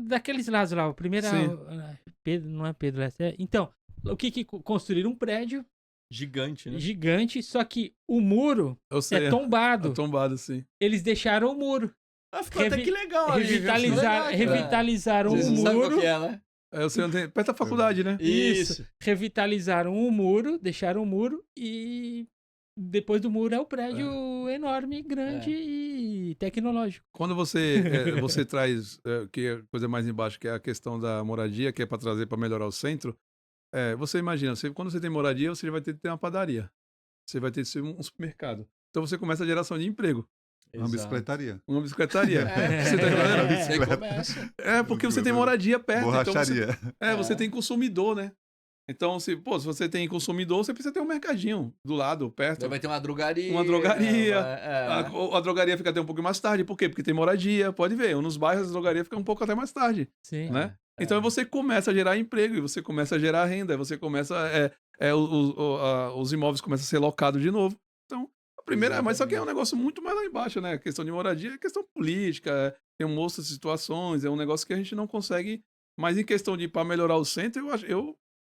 [SPEAKER 4] Daqueles lados lá, o primeiro
[SPEAKER 1] Sim.
[SPEAKER 4] Pedro, não é Pedro Leste. Então, o que construíram um prédio
[SPEAKER 3] Gigante, né?
[SPEAKER 4] gigante, só que o muro
[SPEAKER 1] Eu sei.
[SPEAKER 4] é tombado.
[SPEAKER 1] É tombado, sim.
[SPEAKER 4] Eles deixaram o muro.
[SPEAKER 3] Ah, ficou até que legal ali.
[SPEAKER 4] Revitalizaram
[SPEAKER 3] Você
[SPEAKER 4] o
[SPEAKER 3] sabe qual
[SPEAKER 4] muro.
[SPEAKER 3] que é, né?
[SPEAKER 1] Eu sei onde perto da faculdade, né?
[SPEAKER 4] Isso. Revitalizaram o muro, deixaram o muro e depois do muro é o prédio enorme, grande e tecnológico.
[SPEAKER 1] Quando você traz, que é a coisa mais embaixo, que é a questão da moradia, que é para trazer para melhorar o centro, você imagina, quando você tem moradia, você vai ter que ter uma padaria. Você vai ter que ter um supermercado. Então você começa a geração de emprego.
[SPEAKER 2] Uma bicicletaria.
[SPEAKER 1] Uma bicicletaria.
[SPEAKER 3] É,
[SPEAKER 1] Você tá entendendo?
[SPEAKER 3] Você começa.
[SPEAKER 1] Porque você tem moradia perto.
[SPEAKER 2] Borracharia.
[SPEAKER 1] Então você tem consumidor, né? Então, se você tem consumidor, você precisa ter um mercadinho do lado, perto.
[SPEAKER 3] Vai ter uma drogaria.
[SPEAKER 1] Uma drogaria.
[SPEAKER 3] É.
[SPEAKER 1] A drogaria fica até um pouco mais tarde. Por quê? Porque tem moradia. Pode ver. Nos bairros a drogaria fica um pouco até mais tarde.
[SPEAKER 4] Sim.
[SPEAKER 1] Né? Então você começa a gerar emprego, e você começa a gerar renda, você começa. Os imóveis começam a ser locados de novo. Então, a primeira. Mas só que é um negócio muito mais lá embaixo, né? A questão de moradia é questão política, tem um monte de situações, é um negócio que a gente não consegue. Mas em questão de para melhorar o centro,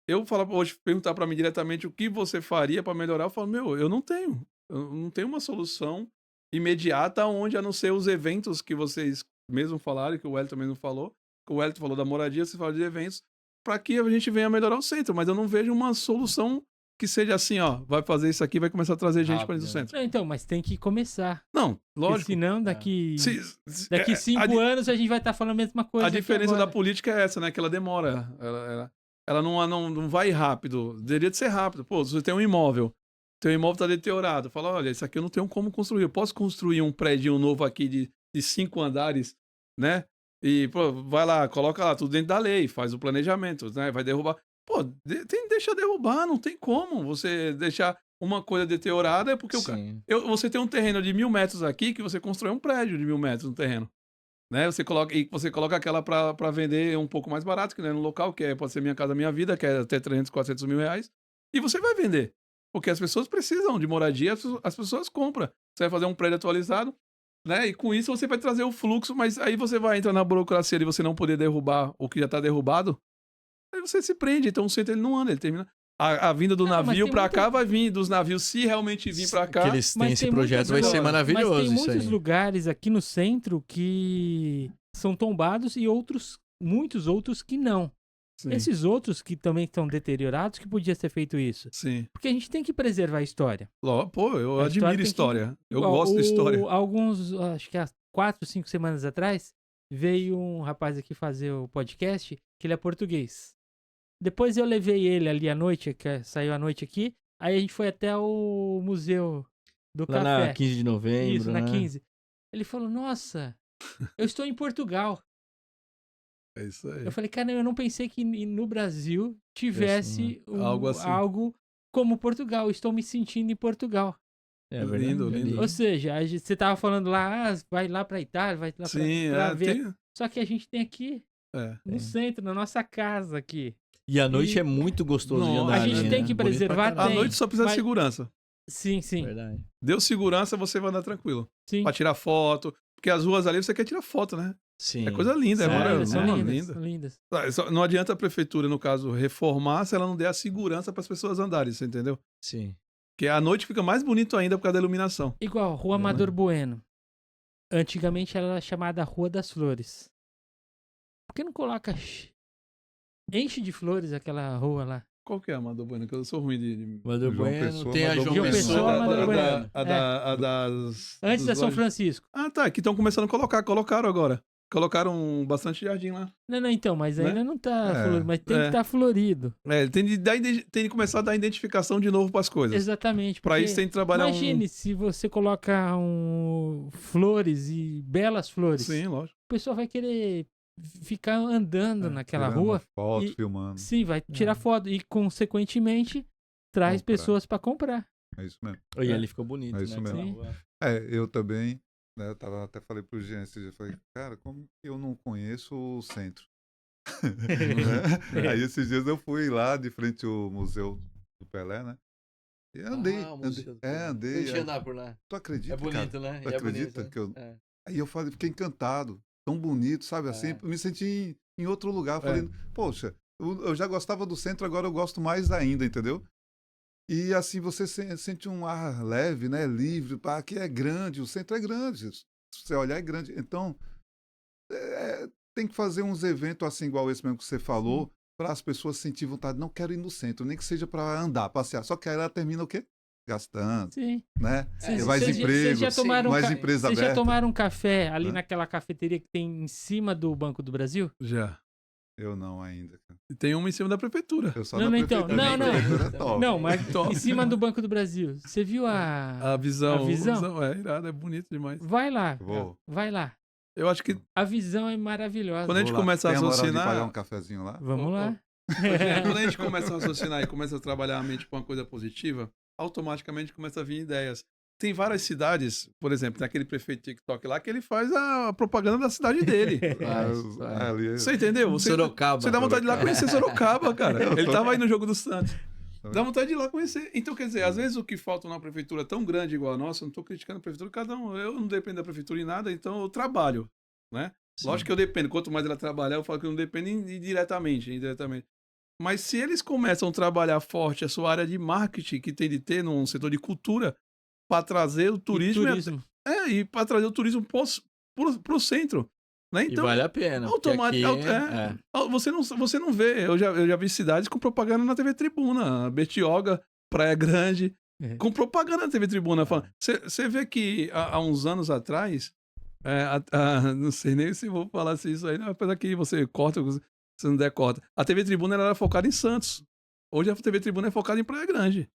[SPEAKER 1] eu falo hoje, perguntar para mim diretamente o que você faria para melhorar, eu falo, eu não tenho. Eu não tenho uma solução imediata onde, a não ser os eventos que vocês mesmo falaram, que o Wellington mesmo falou, que o Wellington falou da moradia, você fala de eventos, para que a gente venha melhorar o centro, mas eu não vejo uma solução que seja assim, vai fazer isso aqui, vai começar a trazer gente para dentro do centro.
[SPEAKER 4] Não, então, mas tem que começar.
[SPEAKER 1] Não, lógico.
[SPEAKER 4] Porque senão, daqui
[SPEAKER 1] daqui
[SPEAKER 4] 5 anos a gente vai estar falando a mesma coisa.
[SPEAKER 1] A diferença da política é essa, né? Que ela demora. Ela não vai rápido. Deveria de ser rápido. Pô, se você tem um imóvel, teu imóvel tá deteriorado, fala, olha, isso aqui eu não tenho como construir. Eu posso construir um prédio novo aqui de 5 andares, né? E, pô, vai lá, coloca lá tudo dentro da lei, faz o planejamento, né? Vai derrubar. Pô, deixa derrubar, não tem como você deixar uma coisa deteriorada, porque você tem um terreno de 1.000 metros aqui, que você constrói um prédio de 1.000 metros no terreno. Né? Você coloca aquela para vender um pouco mais barato, que não é no local, que pode ser Minha Casa Minha Vida, que é até 300, 400 mil reais. E você vai vender. Porque as pessoas precisam de moradia, as pessoas compram. Você vai fazer um prédio atualizado, né? E com isso você vai trazer o fluxo, mas aí você vai entrar na burocracia de você não poder derrubar o que já está derrubado. Aí você se prende. Então o centro ele não anda, ele termina. A vinda do navio para cá vai vir, dos navios, se realmente vir para cá.
[SPEAKER 3] Que eles têm esse projeto, vai ser maravilhoso.
[SPEAKER 4] Mas tem muitos lugares aqui no centro que são tombados e muitos outros que não. Sim. Esses outros que também estão deteriorados, que podia ser feito isso.
[SPEAKER 1] Sim.
[SPEAKER 4] Porque a gente tem que preservar a história.
[SPEAKER 1] Pô, eu admiro história. Eu gosto de história.
[SPEAKER 4] Acho que há 4, 5 semanas atrás, veio um rapaz aqui fazer o podcast, que ele é português. Depois eu levei ele ali à noite, que saiu à noite aqui. Aí a gente foi até o Museu do
[SPEAKER 3] Lá
[SPEAKER 4] Café.
[SPEAKER 3] Na 15 de novembro.
[SPEAKER 4] Isso, na 15. Ele falou, nossa, eu estou em Portugal.
[SPEAKER 1] É isso aí.
[SPEAKER 4] Eu falei, cara, eu não pensei que no Brasil tivesse algo como Portugal. Eu estou me sentindo em Portugal.
[SPEAKER 3] É
[SPEAKER 1] lindo, lindo.
[SPEAKER 4] Ou seja, você tava falando lá, vai lá pra Itália, vai lá pra ver. Só que a gente tem aqui, no centro, na nossa casa aqui.
[SPEAKER 3] E a noite é muito gostoso de andar.
[SPEAKER 4] A gente tem que preservar.
[SPEAKER 1] A noite só precisa de segurança.
[SPEAKER 4] Sim.
[SPEAKER 3] Verdade.
[SPEAKER 1] Deu segurança, você vai andar tranquilo.
[SPEAKER 4] Sim.
[SPEAKER 1] Pra tirar foto. Porque as ruas ali você quer tirar foto, né?
[SPEAKER 3] Sim.
[SPEAKER 1] É coisa linda,
[SPEAKER 4] são lindas.
[SPEAKER 1] Não adianta a prefeitura, no caso, reformar se ela não der a segurança para as pessoas andarem, você entendeu?
[SPEAKER 3] Sim.
[SPEAKER 1] Porque a noite fica mais bonito ainda por causa da iluminação.
[SPEAKER 4] Igual, Rua Amador Bueno. Antigamente ela era chamada Rua das Flores. Por que não coloca... Enche de flores aquela rua lá.
[SPEAKER 1] Qual que é a Amador Bueno? Que eu sou ruim de...
[SPEAKER 3] Amador Bueno, tem a João
[SPEAKER 4] Pessoa, Amador Bueno. Antes da São Francisco.
[SPEAKER 1] Ah, tá. Que estão começando a colocar. Colocaram agora. Colocaram bastante jardim lá.
[SPEAKER 4] Não, então, mas ainda não tá florido. Mas tem que estar florido.
[SPEAKER 1] Tem de começar a dar identificação de novo para as coisas.
[SPEAKER 4] Exatamente.
[SPEAKER 1] Para isso tem que trabalhar
[SPEAKER 4] Imagine se você colocar flores e belas flores.
[SPEAKER 1] Sim, lógico.
[SPEAKER 4] O pessoal vai querer ficar andando naquela rua.
[SPEAKER 2] Foto, filmando.
[SPEAKER 4] Sim, vai tirar foto e, consequentemente, traz pessoas para comprar.
[SPEAKER 2] É isso mesmo.
[SPEAKER 3] E ali ficou bonito,
[SPEAKER 2] é isso mesmo. Eu também, né, eu até falei pro Jean esse dia, eu falei, cara, como que eu não conheço o centro? Aí esses dias eu fui lá de frente ao Museu do Pelé, né? E andei.
[SPEAKER 3] Deixa eu andar por lá.
[SPEAKER 2] Tu acredita,
[SPEAKER 3] É bonito,
[SPEAKER 2] cara?
[SPEAKER 3] né?
[SPEAKER 2] Tu acredita que eu... Aí eu falei, fiquei encantado, tão bonito, sabe assim? Me senti em outro lugar. Eu falei, poxa, eu já gostava do centro, agora eu gosto mais ainda, entendeu? E assim, você sente um ar leve, né? Livre, aqui é grande, o centro é grande. Se você olhar, é grande. Então, tem que fazer uns eventos assim, igual esse mesmo que você falou, para as pessoas sentir vontade. Não quero ir no centro, nem que seja para andar, passear. Só que aí ela termina o quê? Gastando,
[SPEAKER 4] Sim.
[SPEAKER 2] né?
[SPEAKER 4] Vocês
[SPEAKER 2] Mais emprego, mais empresa
[SPEAKER 4] Vocês
[SPEAKER 2] aberta.
[SPEAKER 4] já tomaram um café ali
[SPEAKER 2] Hã?
[SPEAKER 4] naquela cafeteria que tem em cima do Banco do Brasil?
[SPEAKER 1] Já.
[SPEAKER 2] Eu não ainda, cara.
[SPEAKER 1] E tem uma em cima da prefeitura.
[SPEAKER 2] Eu só
[SPEAKER 4] Não,
[SPEAKER 2] na
[SPEAKER 4] então,
[SPEAKER 2] prefeitura.
[SPEAKER 4] não.
[SPEAKER 2] A prefeitura é top.
[SPEAKER 4] Não, mas
[SPEAKER 1] Top.
[SPEAKER 4] em cima do Banco do Brasil. Você viu
[SPEAKER 1] A visão.
[SPEAKER 4] A visão?
[SPEAKER 1] É irado, é bonito demais.
[SPEAKER 4] Vai lá,
[SPEAKER 2] Vou.
[SPEAKER 4] vai lá.
[SPEAKER 1] Eu acho que
[SPEAKER 4] A visão é maravilhosa.
[SPEAKER 1] quando a gente
[SPEAKER 2] Vou lá.
[SPEAKER 1] começa a
[SPEAKER 2] Tem moral de pagar um
[SPEAKER 1] raciocinar.
[SPEAKER 2] cafezinho lá?
[SPEAKER 4] Vamos lá.
[SPEAKER 1] Quando a gente começa a raciocinar e começa a trabalhar a mente com uma coisa positiva, automaticamente começa a vir ideias. Tem várias cidades, por exemplo, tem aquele prefeito TikTok lá que ele faz a propaganda da cidade dele.
[SPEAKER 2] Ali,
[SPEAKER 1] Você entendeu?
[SPEAKER 3] Sorocaba.
[SPEAKER 1] Você dá vontade de ir lá conhecer Sorocaba, cara.
[SPEAKER 2] Eu
[SPEAKER 1] Ele
[SPEAKER 2] tô-
[SPEAKER 1] tava aí no jogo do Santos. Dá vontade de ir lá conhecer. Então, quer dizer, às vezes o que falta numa prefeitura tão grande igual a nossa, eu não tô criticando a prefeitura, cada um, eu não dependo da prefeitura em nada, então eu trabalho, né? Lógico que eu dependo. Quanto mais ela trabalhar, eu falo que eu não dependo indiretamente. Mas se eles começam a trabalhar forte a sua área de marketing que tem de ter num setor de cultura para trazer o turismo, e para trazer o turismo pro centro, né?
[SPEAKER 3] Então, e vale a pena.
[SPEAKER 1] Você não vê. Eu já vi cidades com propaganda na TV Tribuna, Bertioga, Praia Grande, com propaganda na TV Tribuna. Você vê que há uns anos atrás, não sei nem se vou falar isso aí, apesar que você corta, se não der, corta. A TV Tribuna era focada em Santos. Hoje a TV Tribuna é focada em Praia Grande.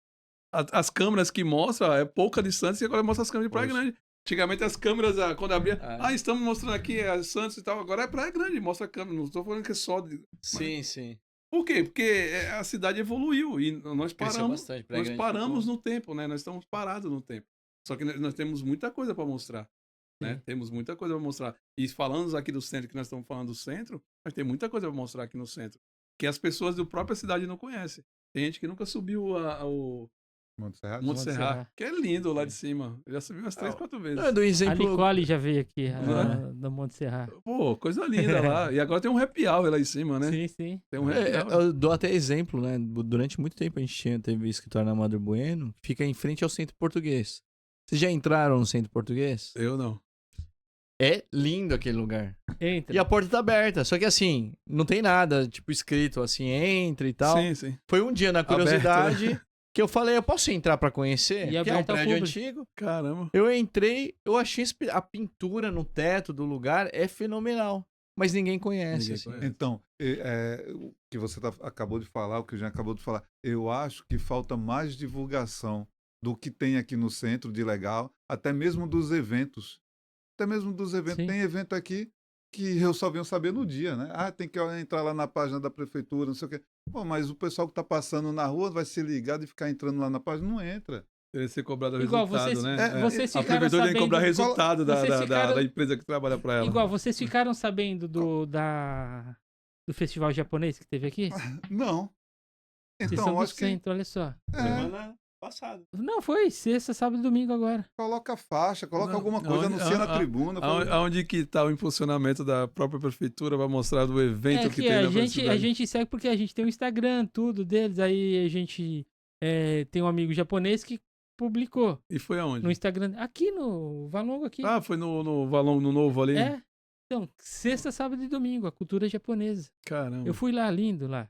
[SPEAKER 1] As câmeras que mostram é pouca de Santos e agora mostra as câmeras de Praia Grande. Antigamente as câmeras, quando abria, estamos mostrando aqui Santos e tal, agora é Praia Grande, mostra a câmera, não estou falando que é só...
[SPEAKER 3] Sim.
[SPEAKER 1] Por quê? Porque a cidade evoluiu e nós paramos no tempo, né? Nós estamos parados no tempo. Só que nós temos muita coisa para mostrar, né? Temos muita coisa para mostrar. E falando aqui do centro, que nós estamos falando do centro, nós temos muita coisa para mostrar aqui no centro, que as pessoas da própria cidade não conhecem. Tem gente que nunca subiu o Monte Serrat, que é lindo lá de cima. Eu já subi umas 3, 4 vezes.
[SPEAKER 4] A Nicole já veio aqui, da Monte Serrat.
[SPEAKER 1] Pô, coisa linda lá. E agora tem um happy hour lá em cima, né?
[SPEAKER 4] Sim.
[SPEAKER 1] Tem um happy hour.
[SPEAKER 3] Eu dou até exemplo, né? Durante muito tempo a gente teve escritório na Madre Bueno, fica em frente ao Centro Português. Vocês já entraram no Centro Português?
[SPEAKER 1] Eu não.
[SPEAKER 3] É lindo aquele lugar.
[SPEAKER 4] Entra.
[SPEAKER 3] E a porta tá aberta, só que assim, não tem nada, tipo, escrito assim, entra e tal.
[SPEAKER 1] Sim.
[SPEAKER 3] Foi um dia, na curiosidade,
[SPEAKER 1] Aberto, né?
[SPEAKER 3] que eu falei, eu posso entrar pra conhecer?
[SPEAKER 4] E
[SPEAKER 3] que é um
[SPEAKER 4] aberto ao
[SPEAKER 3] prédio
[SPEAKER 4] público.
[SPEAKER 3] antigo.
[SPEAKER 1] Caramba.
[SPEAKER 3] Eu entrei, eu achei a pintura no teto do lugar é fenomenal. Mas ninguém conhece.
[SPEAKER 1] Ninguém
[SPEAKER 3] assim.
[SPEAKER 1] conhece.
[SPEAKER 2] Então, o que você acabou de falar, o que o Jean acabou de falar, eu acho que falta mais divulgação do que tem aqui no centro de legal, até mesmo dos eventos.
[SPEAKER 4] Sim.
[SPEAKER 2] Tem evento aqui que eu só venho saber no dia, né? Tem que entrar lá na página da prefeitura, não sei o quê. Pô, mas o pessoal que está passando na rua vai ser ligado e ficar entrando lá na página, não entra.
[SPEAKER 1] Deve ser cobrado
[SPEAKER 4] Igual
[SPEAKER 1] resultado,
[SPEAKER 4] vocês,
[SPEAKER 1] né?
[SPEAKER 4] vocês
[SPEAKER 1] A
[SPEAKER 4] ficaram
[SPEAKER 1] prefeitura tem que cobrar
[SPEAKER 4] sabendo...
[SPEAKER 1] resultado
[SPEAKER 4] Vocês ficaram-
[SPEAKER 1] da empresa que trabalha para ela.
[SPEAKER 4] Igual, vocês ficaram sabendo do festival japonês que teve aqui?
[SPEAKER 2] Não.
[SPEAKER 4] Vocês
[SPEAKER 2] Então,
[SPEAKER 4] são do
[SPEAKER 2] acho que
[SPEAKER 4] centro, olha só.
[SPEAKER 3] Semana passada.
[SPEAKER 4] Não, foi sexta, sábado e domingo agora.
[SPEAKER 2] coloca faixa, coloca
[SPEAKER 1] Não,
[SPEAKER 2] alguma coisa, anuncia na tribuna.
[SPEAKER 1] Aonde que está o impulsionamento da própria prefeitura vai mostrar do evento que tem na cidade?
[SPEAKER 4] A gente segue porque a gente tem o Instagram, tudo deles, aí a gente tem um amigo japonês que publicou
[SPEAKER 1] E foi aonde?
[SPEAKER 4] no Instagram, aqui no Valongo aqui.
[SPEAKER 1] Foi no Valão, no Novo ali?
[SPEAKER 4] Então, sexta, sábado e domingo, a cultura japonesa.
[SPEAKER 1] Caramba.
[SPEAKER 4] Eu fui lá, lindo lá.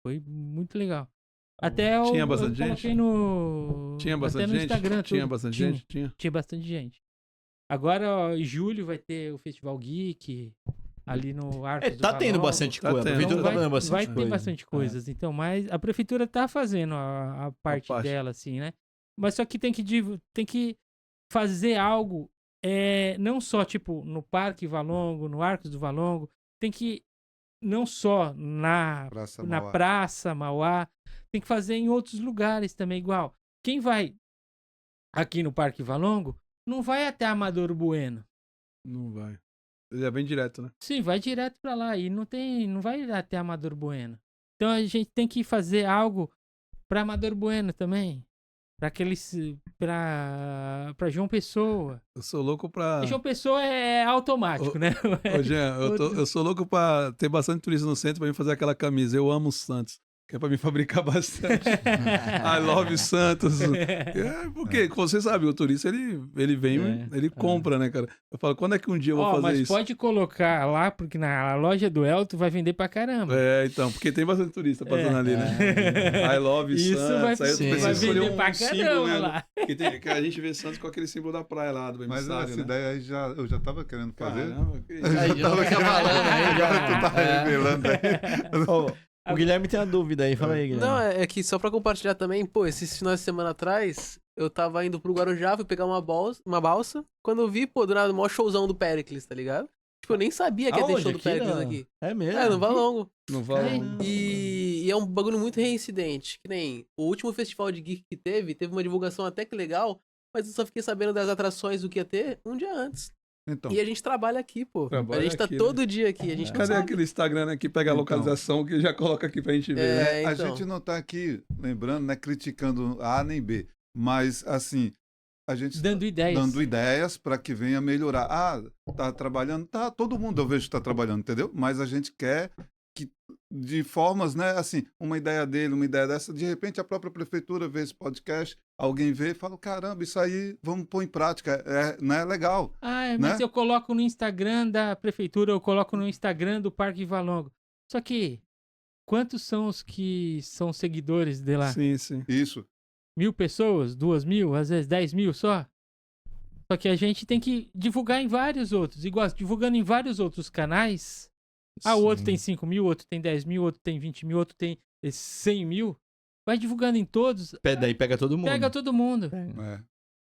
[SPEAKER 4] Foi muito legal. Até
[SPEAKER 1] Tinha
[SPEAKER 4] eu
[SPEAKER 1] bastante
[SPEAKER 4] coloquei
[SPEAKER 1] gente?
[SPEAKER 4] no...
[SPEAKER 1] Tinha bastante
[SPEAKER 4] até no
[SPEAKER 1] gente?
[SPEAKER 4] Instagram,
[SPEAKER 1] Tinha
[SPEAKER 4] tudo.
[SPEAKER 1] bastante gente? Tinha.
[SPEAKER 4] Tinha bastante gente. Agora, ó, em julho vai ter o Festival Geek, ali no Arcos do
[SPEAKER 3] Tá tendo
[SPEAKER 4] Valongo.
[SPEAKER 3] bastante
[SPEAKER 1] Tá
[SPEAKER 3] coisa. A
[SPEAKER 1] tendo.
[SPEAKER 3] prefeitura
[SPEAKER 4] Então
[SPEAKER 3] tá fazendo bastante
[SPEAKER 4] vai
[SPEAKER 3] coisa.
[SPEAKER 4] ter bastante coisas, então, mas a prefeitura tá fazendo a parte dela, assim, né? Mas só que tem que fazer algo, não só, tipo, no Parque Valongo, no Arcos do Valongo, tem que, não só na Praça Mauá, tem que fazer em outros lugares também, igual. Quem vai aqui no Parque Valongo, não vai até Amador Bueno.
[SPEAKER 1] Não vai. Ele é bem direto, né?
[SPEAKER 4] Sim, vai direto pra lá e não vai até Amador Bueno. Então a gente tem que fazer algo pra Amador Bueno também. pra João Pessoa.
[SPEAKER 1] Eu sou louco pra...
[SPEAKER 4] João Pessoa é automático, né?
[SPEAKER 1] Ô, Jean, eu sou louco pra ter bastante turista no centro pra mim fazer aquela camisa. Eu amo o Santos. Que é pra me fabricar bastante. I love Santos. Porque você sabe, o turista ele vem, ele compra, né, cara? Eu falo, quando é que um dia eu vou fazer
[SPEAKER 4] mas
[SPEAKER 1] isso?
[SPEAKER 4] pode colocar lá, porque na loja do Elton vai vender pra caramba.
[SPEAKER 1] Então, porque tem bastante turista passando ali, né? I love
[SPEAKER 4] Isso
[SPEAKER 1] Santos. Aí eu
[SPEAKER 4] vai
[SPEAKER 1] escolher
[SPEAKER 4] vender pra
[SPEAKER 1] símbolo,
[SPEAKER 4] caramba
[SPEAKER 1] né?
[SPEAKER 4] lá.
[SPEAKER 1] Que a gente vê Santos com aquele símbolo da praia lá, do
[SPEAKER 2] Mas
[SPEAKER 1] emissário,
[SPEAKER 2] essa
[SPEAKER 1] né?
[SPEAKER 2] ideia aí eu já tava querendo fazer.
[SPEAKER 1] Caramba, que isso.
[SPEAKER 3] Aí, já fica falando aí,
[SPEAKER 2] Agora tu tá revelando aí.
[SPEAKER 3] O Guilherme tem uma dúvida aí, fala aí, Guilherme.
[SPEAKER 5] Não, é que só pra compartilhar também, pô, esses finais de semana atrás, eu tava indo pro Guarujá, fui pegar uma balsa. Quando eu vi, pô, do nada, o maior showzão do Pericles, tá ligado? Tipo, eu nem sabia que ia ter
[SPEAKER 3] Aonde?
[SPEAKER 5] show do
[SPEAKER 3] Aqui
[SPEAKER 5] Pericles
[SPEAKER 3] não?
[SPEAKER 5] aqui.
[SPEAKER 3] É mesmo?
[SPEAKER 5] É, no Valongo.
[SPEAKER 1] Não vale.
[SPEAKER 5] E é um bagulho muito reincidente. Que nem o último festival de geek que teve uma divulgação até que legal, mas eu só fiquei sabendo das atrações do que ia ter um dia antes.
[SPEAKER 2] Então,
[SPEAKER 5] E a gente trabalha aqui, pô.
[SPEAKER 1] Trabalha
[SPEAKER 5] a gente tá
[SPEAKER 1] aqui, né?
[SPEAKER 5] todo dia aqui. A gente não
[SPEAKER 1] Cadê
[SPEAKER 5] sabe.
[SPEAKER 1] aquele Instagram, né, que pega a
[SPEAKER 2] Então.
[SPEAKER 1] localização que já coloca aqui pra gente ver, né?
[SPEAKER 2] a
[SPEAKER 5] então.
[SPEAKER 2] gente não tá aqui, lembrando, né, criticando A nem B, mas assim, a gente
[SPEAKER 4] Dando ideias.
[SPEAKER 2] dando ideias para que venha melhorar. Ah, tá trabalhando, tá, todo mundo eu vejo que tá trabalhando, entendeu? Mas a gente quer que de formas, né, assim, uma ideia dele, uma ideia dessa, de repente a própria prefeitura vê esse podcast, alguém vê e fala, caramba, isso aí vamos pôr em prática, né, legal.
[SPEAKER 4] Mas
[SPEAKER 2] né?
[SPEAKER 4] eu coloco no Instagram da prefeitura, eu coloco no Instagram do Parque Valongo. Só que, quantos são os que são seguidores de lá?
[SPEAKER 1] Sim, sim.
[SPEAKER 2] Isso.
[SPEAKER 4] 1.000 pessoas? 2.000? Às vezes 10.000 só? Só que a gente tem que divulgar em vários outros. Igual, divulgando em vários outros canais. O outro tem 5.000, outro tem 10.000, outro tem 20.000, outro tem 100.000. Vai divulgando em todos.
[SPEAKER 3] Daí pega todo mundo.
[SPEAKER 4] Pega todo mundo.
[SPEAKER 2] É.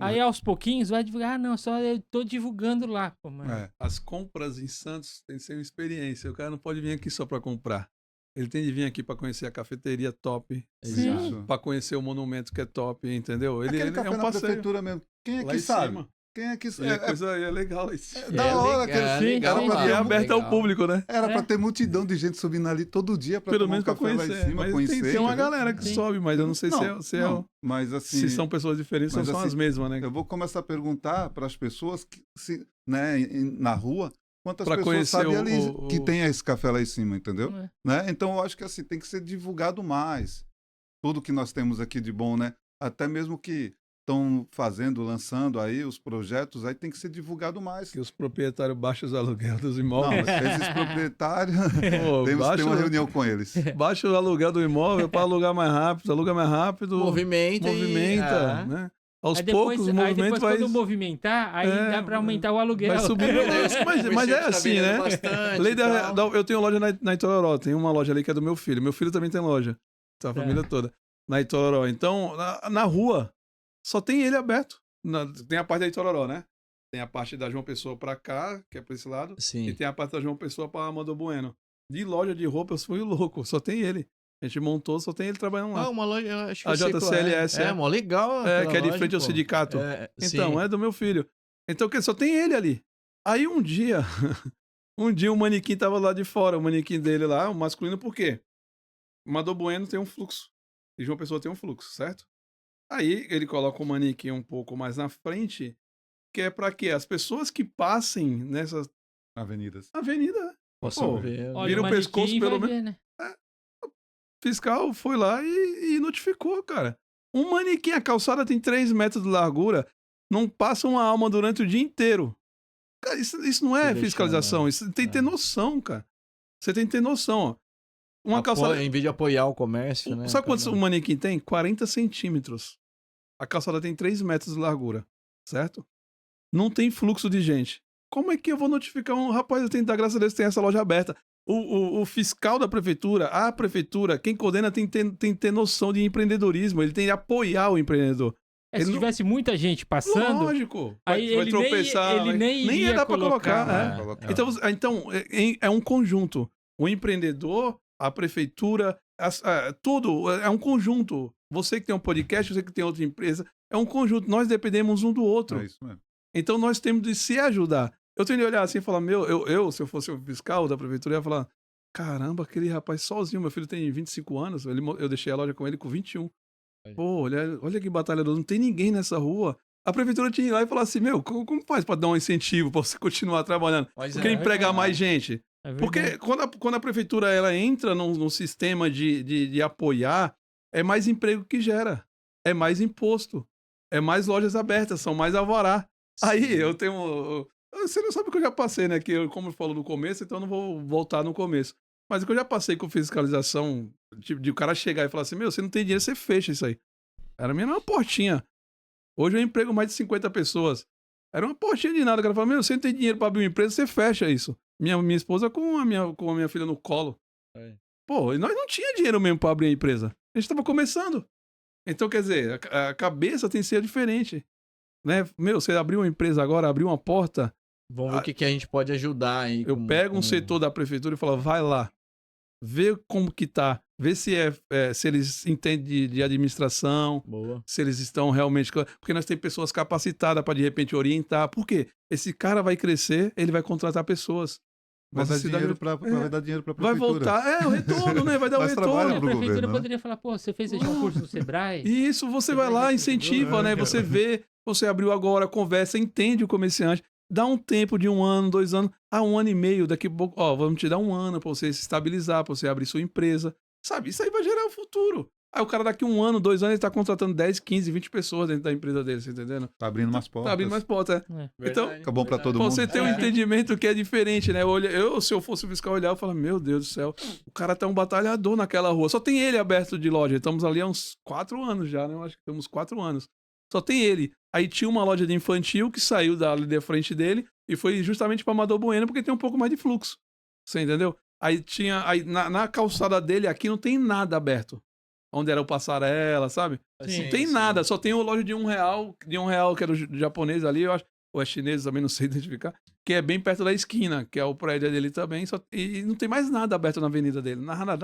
[SPEAKER 4] Aí aos pouquinhos vai divulgar. Ah, não, só eu tô divulgando lá, pô, mano.
[SPEAKER 2] É.
[SPEAKER 1] As compras em Santos tem que ser uma experiência. O cara não pode vir aqui só pra comprar. Ele tem de vir aqui pra conhecer a cafeteria top,
[SPEAKER 4] Sim.
[SPEAKER 2] Isso.
[SPEAKER 1] pra conhecer o monumento que é top, entendeu? Ele
[SPEAKER 2] Aquele
[SPEAKER 1] é
[SPEAKER 2] café
[SPEAKER 1] um
[SPEAKER 2] na
[SPEAKER 1] passeio.
[SPEAKER 2] prefeitura mesmo. Quem é
[SPEAKER 1] Lá
[SPEAKER 2] que
[SPEAKER 1] em
[SPEAKER 2] sabe?
[SPEAKER 1] cima.
[SPEAKER 2] Quem é que
[SPEAKER 1] E
[SPEAKER 2] sabe?
[SPEAKER 1] é coisa é legal isso.
[SPEAKER 2] Da hora, aquele
[SPEAKER 3] legal,
[SPEAKER 4] Sim,
[SPEAKER 2] era pra
[SPEAKER 1] E é
[SPEAKER 2] ter
[SPEAKER 1] aberto ao público, né?
[SPEAKER 2] Era pra ter multidão de gente subindo ali todo dia pra
[SPEAKER 1] Pelo
[SPEAKER 2] tomar um
[SPEAKER 1] menos pra
[SPEAKER 2] café lá
[SPEAKER 1] conhecer.
[SPEAKER 2] em cima,
[SPEAKER 1] Mas
[SPEAKER 2] conhecer.
[SPEAKER 1] tem uma
[SPEAKER 2] entendeu?
[SPEAKER 1] galera que
[SPEAKER 4] Sim.
[SPEAKER 1] sobe, mas eu não sei
[SPEAKER 2] Não, mas assim,
[SPEAKER 1] se são pessoas diferentes ou
[SPEAKER 2] mas
[SPEAKER 1] são
[SPEAKER 2] assim,
[SPEAKER 1] as mesmas, né?
[SPEAKER 2] eu vou começar a perguntar para as pessoas que, né, na rua, quantas
[SPEAKER 1] Pra
[SPEAKER 2] pessoas
[SPEAKER 1] conhecer
[SPEAKER 2] sabem
[SPEAKER 1] o-
[SPEAKER 2] ali
[SPEAKER 1] o-
[SPEAKER 2] que tem esse café lá em cima, entendeu?
[SPEAKER 4] É.
[SPEAKER 2] Né? Então eu acho que assim tem que ser divulgado mais. Tudo que nós temos aqui de bom, né? Até mesmo que estão fazendo, lançando aí os projetos, aí tem que ser divulgado mais.
[SPEAKER 1] Que os proprietários baixam os aluguel dos
[SPEAKER 2] Não,
[SPEAKER 1] imóveis.
[SPEAKER 2] esses proprietários,
[SPEAKER 1] Pô,
[SPEAKER 2] tem
[SPEAKER 1] baixa,
[SPEAKER 2] uma reunião com eles.
[SPEAKER 1] baixa o aluguel do imóvel para alugar mais rápido, aluga mais rápido,
[SPEAKER 3] Movimenta
[SPEAKER 1] movimenta, né? Aos
[SPEAKER 4] Aí depois,
[SPEAKER 1] poucos o movimento vai,
[SPEAKER 4] quando movimentar, aí
[SPEAKER 1] É,
[SPEAKER 4] dá pra aumentar o aluguel.
[SPEAKER 1] vai subir. Mas é assim, né? Lei eu tenho loja na Itororó, tem uma loja ali que é do meu filho. Meu filho também tem loja, tá, a família toda, na Itororó. Então, na rua, só tem ele aberto. Tem a parte da Itororó, né? Tem a parte da João Pessoa pra cá, que é pra esse lado, e
[SPEAKER 3] Sim.
[SPEAKER 1] tem a parte da João Pessoa pra Amador Bueno. De loja de roupa, eu fui louco, só tem ele. A gente montou, só tem ele trabalhando lá.
[SPEAKER 3] Uma loja, eu acho que
[SPEAKER 1] A
[SPEAKER 3] eu sei qual
[SPEAKER 1] JCLS,
[SPEAKER 3] É, mó legal.
[SPEAKER 1] É,
[SPEAKER 3] aquela
[SPEAKER 1] que é de
[SPEAKER 3] loja,
[SPEAKER 1] frente ao
[SPEAKER 3] pô.
[SPEAKER 1] sindicato. Então,
[SPEAKER 3] sim.
[SPEAKER 1] é do meu filho. Então, que só tem ele ali. Aí um dia, o manequim tava lá de fora, o manequim dele lá, o masculino, por quê? O Amador Bueno tem um fluxo. E João Pessoa tem um fluxo, certo? Aí ele coloca o manequim um pouco mais na frente, que é pra quê? As pessoas que passem nessa
[SPEAKER 2] Avenidas.
[SPEAKER 1] avenida,
[SPEAKER 3] Posso
[SPEAKER 1] pô,
[SPEAKER 3] ver.
[SPEAKER 4] Olha
[SPEAKER 1] vira o
[SPEAKER 4] manequim
[SPEAKER 1] pescoço,
[SPEAKER 4] e
[SPEAKER 1] pelo
[SPEAKER 4] vai
[SPEAKER 1] menos.
[SPEAKER 4] ver, né?
[SPEAKER 1] Fiscal foi lá e notificou, cara. Um manequim, a calçada tem 3 metros de largura, não passa uma alma durante o dia inteiro. Cara, isso não é
[SPEAKER 3] Deixa,
[SPEAKER 1] fiscalização,
[SPEAKER 3] né?
[SPEAKER 1] isso tem que ter noção, cara. Você tem que ter noção, ó. Uma calçada...
[SPEAKER 3] Em vez de apoiar o comércio, né?
[SPEAKER 1] Sabe quantos o
[SPEAKER 3] também.
[SPEAKER 1] manequim tem? 40 centímetros. A calçada tem 3 metros de largura, certo? Não tem fluxo de gente. Como é que eu vou notificar um... Rapaz, eu tenho que dar graças a Deus que tem essa loja aberta. O fiscal da prefeitura, a prefeitura, quem coordena tem que ter noção de empreendedorismo, ele tem que apoiar o empreendedor.
[SPEAKER 4] Se
[SPEAKER 1] Ele não-
[SPEAKER 4] tivesse muita gente passando,
[SPEAKER 1] Lógico.
[SPEAKER 4] aí ele nem
[SPEAKER 1] nem ia
[SPEAKER 4] iria
[SPEAKER 1] dar pra colocar.
[SPEAKER 4] colocar.
[SPEAKER 1] é.
[SPEAKER 2] Colocar.
[SPEAKER 1] Então, é um conjunto. O empreendedor, a prefeitura, tudo é um conjunto. Você que tem um podcast, você que tem outra empresa, é um conjunto. Nós dependemos um do outro.
[SPEAKER 2] É isso mesmo.
[SPEAKER 1] Então nós temos de se ajudar. Eu tenho de olhar assim e falar, se eu fosse o fiscal da prefeitura, eu ia falar, caramba, aquele rapaz sozinho, meu filho tem 25 anos, eu deixei a loja com ele com 21. Pô, olha que batalhador, não tem ninguém nessa rua. A prefeitura tinha que ir lá e falar assim, meu, como faz pra dar um incentivo pra você continuar trabalhando?
[SPEAKER 3] Mas
[SPEAKER 1] Porque
[SPEAKER 3] é
[SPEAKER 1] empregar
[SPEAKER 3] verdade.
[SPEAKER 1] mais gente.
[SPEAKER 4] É
[SPEAKER 1] Porque
[SPEAKER 4] verdade.
[SPEAKER 1] quando a prefeitura ela entra num sistema de apoiar, é mais emprego que gera. É mais imposto. É mais lojas abertas, são mais alvará. Aí
[SPEAKER 3] Sim.
[SPEAKER 1] eu tenho. Você não sabe o que eu já passei, né? Que como eu falo no começo, então eu não vou voltar no começo. Mas o que eu já passei com fiscalização, de o cara chegar e falar assim: meu, você não tem dinheiro, você fecha isso aí. Era minha uma portinha. Hoje eu emprego mais de 50 pessoas. Era uma portinha de nada. O cara falou: meu, você não tem dinheiro pra abrir uma empresa, você fecha isso. Minha esposa com a minha filha no colo.
[SPEAKER 3] É.
[SPEAKER 1] Pô, e nós não tinha dinheiro mesmo pra abrir a empresa. A gente tava começando. Então, quer dizer, a cabeça tem que ser diferente. Né? Meu, você abriu uma empresa agora, abriu uma porta,
[SPEAKER 3] Vamos ver o que a gente pode ajudar aí.
[SPEAKER 1] eu pego um setor da prefeitura e falo, vai lá, vê como que tá, vê se se eles entendem de administração,
[SPEAKER 3] Boa.
[SPEAKER 1] se eles estão realmente... Porque nós temos pessoas capacitadas para de repente orientar. Por quê? Esse cara vai crescer, ele vai contratar pessoas.
[SPEAKER 2] Vai
[SPEAKER 1] Nossa
[SPEAKER 2] dar
[SPEAKER 1] cidade
[SPEAKER 2] dinheiro vai dar dinheiro pra
[SPEAKER 1] vai
[SPEAKER 2] prefeitura.
[SPEAKER 1] voltar. É, o retorno, né? Vai dar o
[SPEAKER 2] Mais trabalho
[SPEAKER 1] retorno.
[SPEAKER 4] A
[SPEAKER 2] pro
[SPEAKER 4] prefeitura
[SPEAKER 2] governo, né?
[SPEAKER 4] poderia falar, pô, você fez esse curso no Sebrae?
[SPEAKER 1] E isso você vai
[SPEAKER 4] vai
[SPEAKER 1] lá,
[SPEAKER 4] receber,
[SPEAKER 1] incentiva, né?
[SPEAKER 2] cara.
[SPEAKER 1] Você vê, você abriu agora, conversa, entende o comerciante, dá um tempo de 1 ano, 2 anos, 1 ano e meio, daqui a pouco, ó, vamos te dar 1 ano pra você se estabilizar, pra você abrir sua empresa, sabe? Isso aí vai gerar o futuro. Aí o cara daqui 1 ano, 2 anos, ele tá contratando 10, 15, 20 pessoas dentro da empresa dele, você entendendo?
[SPEAKER 2] Tá abrindo umas portas.
[SPEAKER 1] Tá abrindo mais portas, Então,
[SPEAKER 2] Fica bom pra todo
[SPEAKER 1] pra
[SPEAKER 2] mundo.
[SPEAKER 1] você ter um entendimento que é diferente, né? Se eu fosse o fiscal olhar, eu falo, meu Deus do céu, o cara tá um batalhador naquela rua. Só tem ele aberto de loja. Estamos ali há uns 4 anos já, né? Eu acho que temos 4 anos. Só tem ele. Aí tinha uma loja de infantil que saiu ali da frente dele e foi justamente pra Amador Bueno porque tem um pouco mais de fluxo. Você entendeu? Aí tinha. Aí na calçada dele aqui não tem nada aberto. Onde era o passarela, sabe?
[SPEAKER 4] Sim.
[SPEAKER 1] Não tem nada, só tem uma loja de R$1, que era o japonês ali, eu acho, ou é chinês, também não sei identificar, que é bem perto da esquina, que é o prédio dele também, e não tem mais nada aberto na avenida dele, nada.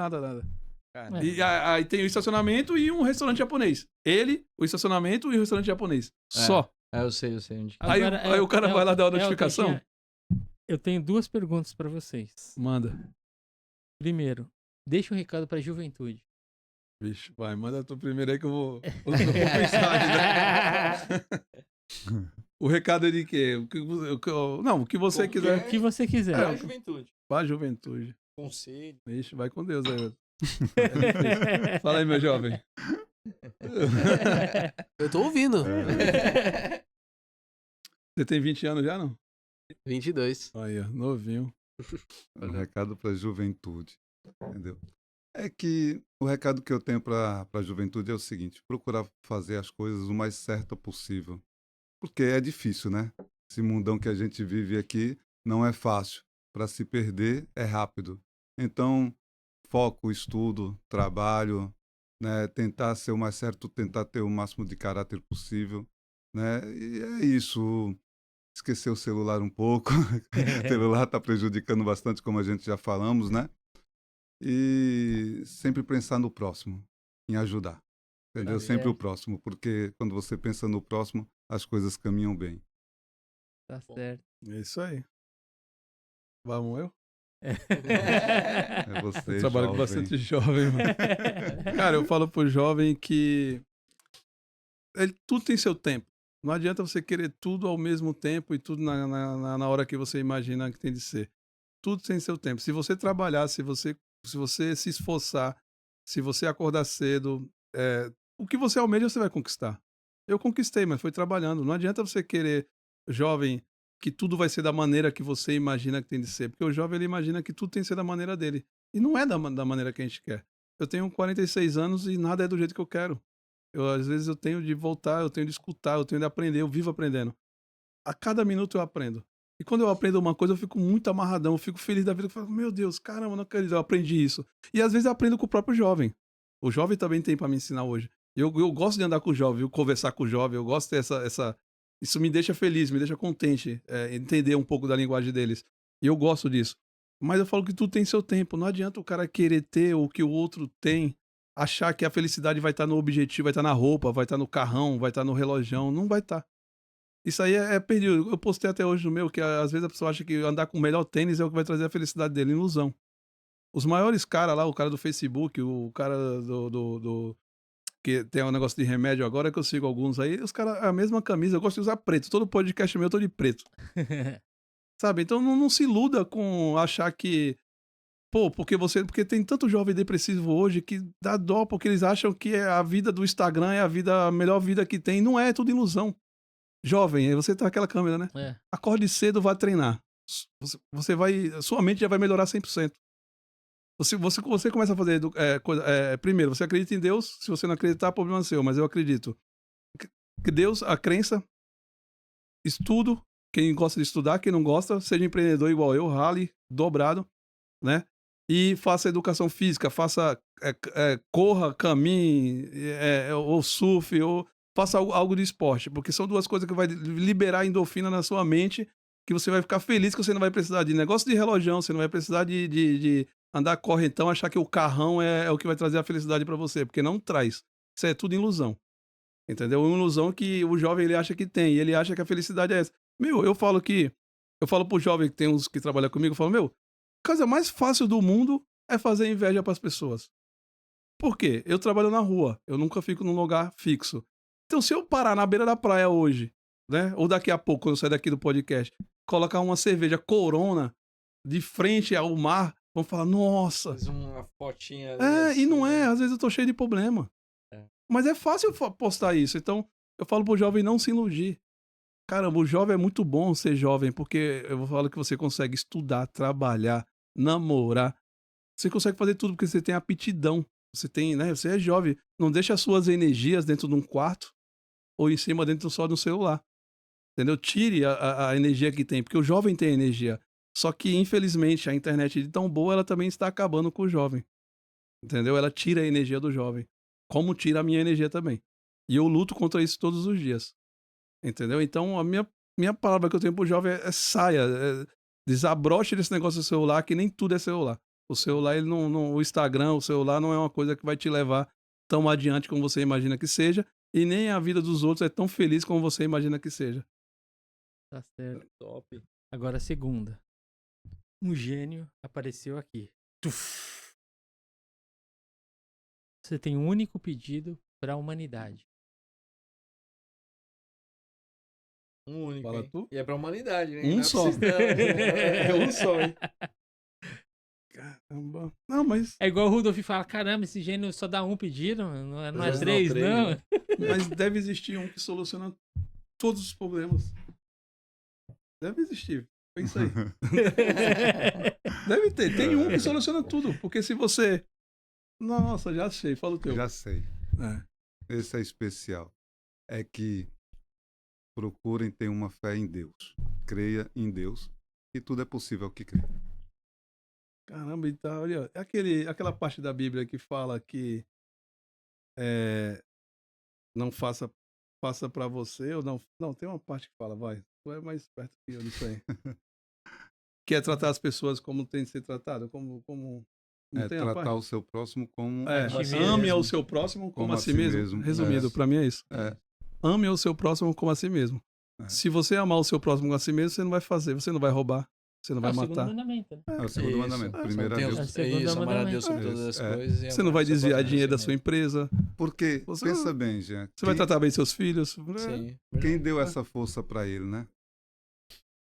[SPEAKER 3] Cara,
[SPEAKER 1] E aí tem o estacionamento e um restaurante japonês. Ele, o estacionamento e o restaurante japonês. Só.
[SPEAKER 3] eu sei onde.
[SPEAKER 1] Aí o cara vai lá dar uma notificação.
[SPEAKER 4] Eu tenho 2 perguntas pra vocês.
[SPEAKER 1] Manda.
[SPEAKER 4] Primeiro, deixa um recado pra juventude.
[SPEAKER 1] Vixe, vai, manda tu primeiro aí que eu vou pensar ainda. O recado é de quê? O que você quiser.
[SPEAKER 4] O que você quiser.
[SPEAKER 3] Pra juventude.
[SPEAKER 1] Pra juventude.
[SPEAKER 3] Conselho.
[SPEAKER 1] Vixe, vai com Deus aí. Fala aí, meu jovem.
[SPEAKER 5] Eu tô ouvindo.
[SPEAKER 1] Você tem 20 anos já, não?
[SPEAKER 5] 22.
[SPEAKER 1] Aí, ó, novinho.
[SPEAKER 2] Recado pra juventude. Entendeu? É que o recado que eu tenho pra juventude é o seguinte: procurar fazer as coisas o mais certo possível. Porque é difícil, né? Esse mundão que a gente vive aqui não é fácil. Para se perder é rápido. Então, foco, estudo, trabalho, né? Tentar ser o mais certo, tentar ter o máximo de caráter possível, né? E é isso. Esquecer o celular um pouco. O celular está prejudicando bastante, como a gente já falamos, né? E sempre pensar no próximo, em ajudar. Entendeu? Sempre o próximo, porque quando você pensa no próximo, as coisas caminham bem.
[SPEAKER 4] Tá certo.
[SPEAKER 1] É isso aí. Vamos eu?
[SPEAKER 2] É você,
[SPEAKER 1] Eu trabalho com
[SPEAKER 2] jovem.
[SPEAKER 1] bastante jovem, mano. Cara, eu falo pro jovem que tudo tem seu tempo. Não adianta você querer tudo ao mesmo tempo e tudo na hora que você imagina que tem de ser. Tudo tem seu tempo. Se você trabalhar, se você se esforçar, se você acordar cedo, o que você almeja você vai conquistar. Eu conquistei, mas foi trabalhando. Não adianta você querer, jovem, que tudo vai ser da maneira que você imagina que tem de ser. Porque o jovem, ele imagina que tudo tem que ser da maneira dele. E não é da maneira que a gente quer. Eu tenho 46 anos e nada é do jeito que eu quero. Às vezes eu tenho de voltar, eu tenho de escutar, eu tenho de aprender, eu vivo aprendendo. A cada minuto eu aprendo. E quando eu aprendo uma coisa, eu fico muito amarradão, eu fico feliz da vida. Eu falo, meu Deus, caramba, não acredito, eu aprendi isso. E às vezes eu aprendo com o próprio jovem. O jovem também tem para me ensinar hoje. Eu gosto de andar com o jovem, eu conversar com o jovem, eu gosto de ter essa... Isso me deixa feliz, me deixa contente, entender um pouco da linguagem deles. E eu gosto disso. Mas eu falo que tudo tem seu tempo. Não adianta o cara querer ter o que o outro tem, achar que a felicidade vai estar no objetivo, vai estar na roupa, vai estar no carrão, vai estar no relojão. Não vai estar. Isso aí é perdido. Eu postei até hoje no meu que às vezes a pessoa acha que andar com o melhor tênis é o que vai trazer a felicidade dele. Ilusão. Os maiores caras lá, o cara do Facebook, o cara porque tem um negócio de remédio agora que eu sigo alguns aí, os caras, a mesma camisa, eu gosto de usar preto. Todo podcast meu eu tô de preto. Sabe? Então não se iluda com achar que, pô, porque tem tanto jovem depressivo hoje que dá dó, porque eles acham que a vida do Instagram é a melhor vida que tem. Não é, é tudo ilusão. Jovem, aí você tá aquela câmera, né?
[SPEAKER 4] É.
[SPEAKER 1] Acorde cedo, vai treinar. Sua mente já vai melhorar 100%. Você começa a fazer primeiro, você acredita em Deus, se você não acreditar, problema seu, mas eu acredito que Deus, a crença, estudo, quem gosta de estudar, quem não gosta, seja empreendedor igual eu, rale, dobrado, né? E faça educação física, corra, caminhe, ou surfe, ou faça algo de esporte, porque são duas coisas que vai liberar endorfina na sua mente, que você vai ficar feliz, que você não vai precisar de negócio de relojão, você não vai precisar de andar correntão, achar que o carrão é o que vai trazer a felicidade pra você, porque não traz. Isso é tudo ilusão. Entendeu? Uma ilusão que o jovem ele acha que tem, e ele acha que a felicidade é essa. Eu falo pro jovem que tem uns que trabalham comigo, eu falo, a coisa mais fácil do mundo é fazer inveja pras pessoas. Por quê? Eu trabalho na rua, eu nunca fico num lugar fixo. Então, se eu parar na beira da praia hoje, né, ou daqui a pouco, quando eu sair daqui do podcast, colocar uma cerveja Corona de frente ao mar, vão falar, nossa.
[SPEAKER 3] Faz uma fotinha.
[SPEAKER 1] E não é, às vezes eu tô cheio de problema. Mas é fácil postar isso. Então, eu falo pro jovem não se iludir. Caramba, o jovem é muito bom ser jovem, porque eu falo que você consegue estudar, trabalhar, namorar. Você consegue fazer tudo porque você tem aptidão. Você tem, né? Você é jovem. Não deixa as suas energias dentro de um quarto ou em cima dentro só do celular. Entendeu? Tire a energia que tem, porque o jovem tem energia. Só que, infelizmente, a internet de tão boa, ela também está acabando com o jovem. Entendeu? Ela tira a energia do jovem. Como tira a minha energia também. E eu luto contra isso todos os dias. Entendeu? Então, a minha palavra que eu tenho pro jovem é saia. Desabroche desse negócio do celular, que nem tudo é celular. O celular, o Instagram, o celular não é uma coisa que vai te levar tão adiante como você imagina que seja. E nem a vida dos outros é tão feliz como você imagina que seja.
[SPEAKER 4] Tá certo.
[SPEAKER 3] Top.
[SPEAKER 4] Agora a segunda. Um gênio apareceu aqui. Tuf. Você tem um único pedido para a humanidade.
[SPEAKER 3] Um único,
[SPEAKER 1] Fala
[SPEAKER 3] hein?
[SPEAKER 1] tu?
[SPEAKER 3] E é pra humanidade, né?
[SPEAKER 1] Um
[SPEAKER 3] Não é
[SPEAKER 1] só.
[SPEAKER 3] pra vocês, não.
[SPEAKER 1] É um só, hein? Caramba. Não, mas...
[SPEAKER 4] É igual o Rudolf fala, caramba, esse gênio só dá um pedido, não é
[SPEAKER 3] Não,
[SPEAKER 4] três,
[SPEAKER 3] três,
[SPEAKER 4] não.
[SPEAKER 3] né?
[SPEAKER 1] Mas deve existir um que soluciona todos os problemas. Deve existir. Pensa aí. Deve ter. Tem um que soluciona tudo. Porque se você... Nossa, já sei. Fala o teu.
[SPEAKER 2] Já sei. Esse é especial. É que procurem ter uma fé em Deus. Creia em Deus. E tudo é possível que crê.
[SPEAKER 1] Caramba, então, olha, aquela parte da Bíblia que fala que não faça pra você, ou não. Não, tem uma parte que fala, vai. Tu é mais perto que eu nisso aí. Que é tratar as pessoas como tem de ser tratado, como não tem a
[SPEAKER 2] Tratar
[SPEAKER 1] parte?
[SPEAKER 2] o seu próximo como
[SPEAKER 1] Ame ao seu próximo como a si mesmo. Resumido, pra mim é isso. Ame ao seu próximo como a si mesmo. Se você amar o seu próximo como a si mesmo, você não vai fazer, você não vai roubar, você não vai
[SPEAKER 4] o segundo
[SPEAKER 1] matar.
[SPEAKER 4] mandamento, né?
[SPEAKER 2] É o segundo mandamento. Primeiro a
[SPEAKER 3] Tem
[SPEAKER 2] Deus.
[SPEAKER 3] os-
[SPEAKER 4] Segundo
[SPEAKER 3] isso, amar a
[SPEAKER 4] mandamento.
[SPEAKER 3] Deus sobre todas as coisas. e
[SPEAKER 1] Você
[SPEAKER 3] amar
[SPEAKER 1] não vai
[SPEAKER 3] o seu
[SPEAKER 1] desviar
[SPEAKER 3] próximo
[SPEAKER 1] dinheiro da
[SPEAKER 3] assim
[SPEAKER 1] sua
[SPEAKER 3] mesmo.
[SPEAKER 1] empresa,
[SPEAKER 2] Porque,
[SPEAKER 1] Você-
[SPEAKER 2] pensa bem, Jean.
[SPEAKER 1] você vai tratar bem seus filhos.
[SPEAKER 3] Sim.
[SPEAKER 2] Quem deu essa força para ele, né?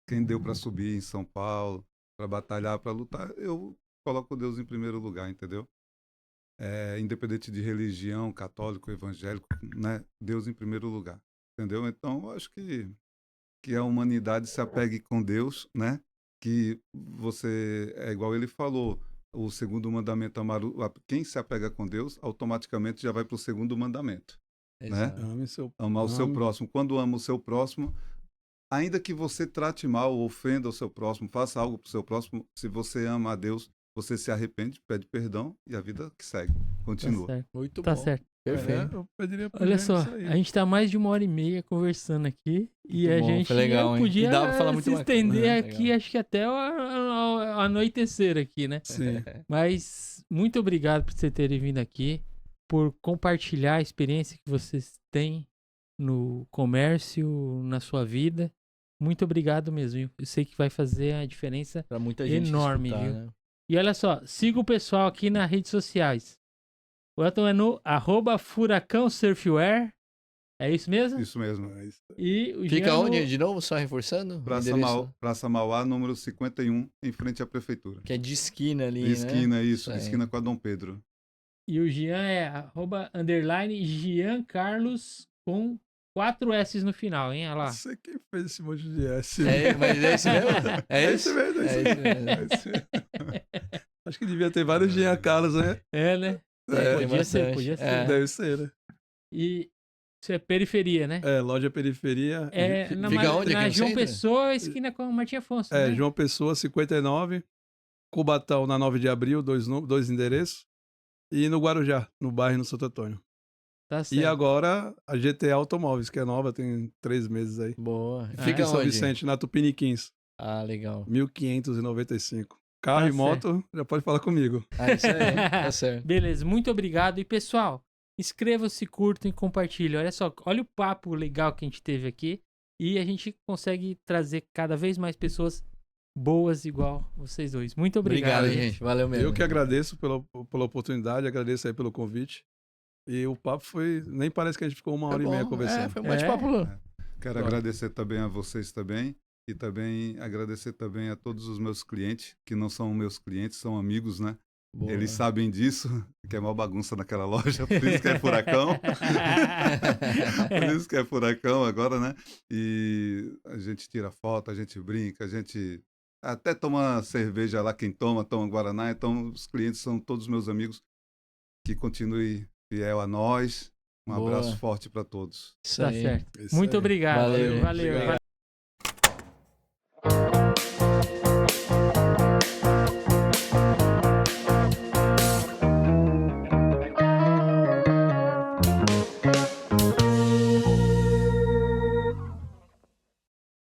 [SPEAKER 2] Quem deu para subir em São Paulo, para batalhar, para lutar, eu coloco Deus em primeiro lugar, entendeu? Independente de religião, católico, evangélico, né? Deus em primeiro lugar, entendeu? Então, eu acho que a humanidade se apegue com Deus, né? Que você, é igual ele falou, o segundo mandamento, quem se apega com Deus, automaticamente já vai para o segundo mandamento.
[SPEAKER 3] Exato.
[SPEAKER 2] Amar o seu próximo. Quando ama o seu próximo, ainda que você trate mal ou ofenda o seu próximo, faça algo para o seu próximo, se você ama a Deus, você se arrepende, pede perdão e a vida que segue. Continua.
[SPEAKER 4] Tá certo.
[SPEAKER 3] Muito
[SPEAKER 4] Tá
[SPEAKER 3] bom.
[SPEAKER 4] certo.
[SPEAKER 3] Perfeito.
[SPEAKER 1] Eu pediria pra
[SPEAKER 4] Olha
[SPEAKER 1] ele
[SPEAKER 4] só,
[SPEAKER 1] isso aí.
[SPEAKER 4] a gente tá mais de 1h30 conversando aqui e
[SPEAKER 3] Muito
[SPEAKER 4] a
[SPEAKER 3] bom,
[SPEAKER 4] gente
[SPEAKER 3] foi legal, hein?
[SPEAKER 4] podia
[SPEAKER 3] E dá pra falar muito
[SPEAKER 4] se
[SPEAKER 3] mais
[SPEAKER 4] estender
[SPEAKER 3] coisa, né?
[SPEAKER 4] aqui,
[SPEAKER 3] Legal.
[SPEAKER 4] acho que até o anoitecer aqui, né?
[SPEAKER 1] Sim.
[SPEAKER 4] Mas muito obrigado por vocês terem vindo aqui, por compartilhar a experiência que vocês têm no comércio, na sua vida. Muito obrigado mesmo. Eu sei que vai fazer a diferença.
[SPEAKER 3] Pra muita gente
[SPEAKER 4] Enorme,
[SPEAKER 3] escutar,
[SPEAKER 4] viu?
[SPEAKER 3] né?
[SPEAKER 4] E olha só, siga o pessoal aqui nas redes sociais. O Elton é no @furacãosurfwear. É isso mesmo?
[SPEAKER 2] Isso mesmo.
[SPEAKER 1] É isso.
[SPEAKER 4] E o
[SPEAKER 3] Fica
[SPEAKER 4] Jean
[SPEAKER 3] onde, de novo, só reforçando? o endereço?
[SPEAKER 2] Praça Mauá, número 51, em frente à prefeitura.
[SPEAKER 3] Que é de esquina ali,
[SPEAKER 2] De esquina,
[SPEAKER 3] né?
[SPEAKER 2] isso, de
[SPEAKER 3] aí.
[SPEAKER 2] esquina com a Dom Pedro.
[SPEAKER 4] E o Jean é @Jean Carlos com 4 S no final, hein? Olha lá.
[SPEAKER 1] Não sei quem fez esse monte de S.
[SPEAKER 3] Mas é isso mesmo?
[SPEAKER 1] É esse mesmo, é esse mesmo. É esse mesmo. Acho que devia ter vários Jean Carlos, né?
[SPEAKER 4] É, né?
[SPEAKER 1] É,
[SPEAKER 3] tem
[SPEAKER 4] Podia ser,
[SPEAKER 3] bastante.
[SPEAKER 4] podia ser.
[SPEAKER 3] É.
[SPEAKER 1] Deve ser, né?
[SPEAKER 4] E isso é periferia, né?
[SPEAKER 1] É, loja periferia.
[SPEAKER 4] É,
[SPEAKER 3] Fica
[SPEAKER 4] na
[SPEAKER 3] onde?
[SPEAKER 4] na
[SPEAKER 3] Aqui no
[SPEAKER 4] João
[SPEAKER 3] centro?
[SPEAKER 4] Pessoa, esquina com o Martim Afonso.
[SPEAKER 1] É,
[SPEAKER 4] né?
[SPEAKER 1] João Pessoa, 59. Cubatão, na 9 de abril, dois endereços. E no Guarujá, no bairro no Santo Antônio.
[SPEAKER 4] Tá certo.
[SPEAKER 1] E agora a GTA Automóveis, que é nova, tem 3 meses aí.
[SPEAKER 3] Boa.
[SPEAKER 4] Ah,
[SPEAKER 3] Fica
[SPEAKER 1] Em São
[SPEAKER 3] onde?
[SPEAKER 1] Vicente, na Tupiniquins,
[SPEAKER 3] Ah, legal.
[SPEAKER 1] 1595. Carro
[SPEAKER 4] Tá
[SPEAKER 1] e moto, já pode falar comigo.
[SPEAKER 3] Ah, isso aí, tá certo.
[SPEAKER 4] Beleza, muito obrigado. E pessoal, inscrevam-se, curtam e compartilhem. Olha só, olha o papo legal que a gente teve aqui. E a gente consegue trazer cada vez mais pessoas boas igual vocês dois. Muito obrigado.
[SPEAKER 3] Obrigado, gente. Valeu mesmo.
[SPEAKER 1] Eu que agradeço pela oportunidade, agradeço aí pelo convite. E o papo foi. Nem parece que a gente ficou uma hora e meia conversando.
[SPEAKER 3] Foi um bate-papo.
[SPEAKER 2] Quero
[SPEAKER 1] Claro.
[SPEAKER 2] agradecer também a vocês também. E também agradecer também a todos os meus clientes, que não são meus clientes, são amigos, né?
[SPEAKER 3] Boa.
[SPEAKER 2] Eles sabem disso, que é uma bagunça naquela loja, por isso que é furacão. Por isso que é furacão agora, né? E a gente tira foto, a gente brinca, a gente até toma cerveja lá, quem toma Guaraná. Então, os clientes são todos meus amigos. Que continue fiel a nós. Um
[SPEAKER 3] Boa.
[SPEAKER 2] abraço forte para todos.
[SPEAKER 3] Isso
[SPEAKER 4] Tá
[SPEAKER 3] aí.
[SPEAKER 4] certo.
[SPEAKER 1] Isso
[SPEAKER 4] Muito
[SPEAKER 1] aí.
[SPEAKER 4] obrigado.
[SPEAKER 3] Valeu.
[SPEAKER 4] Valeu.
[SPEAKER 1] Obrigado.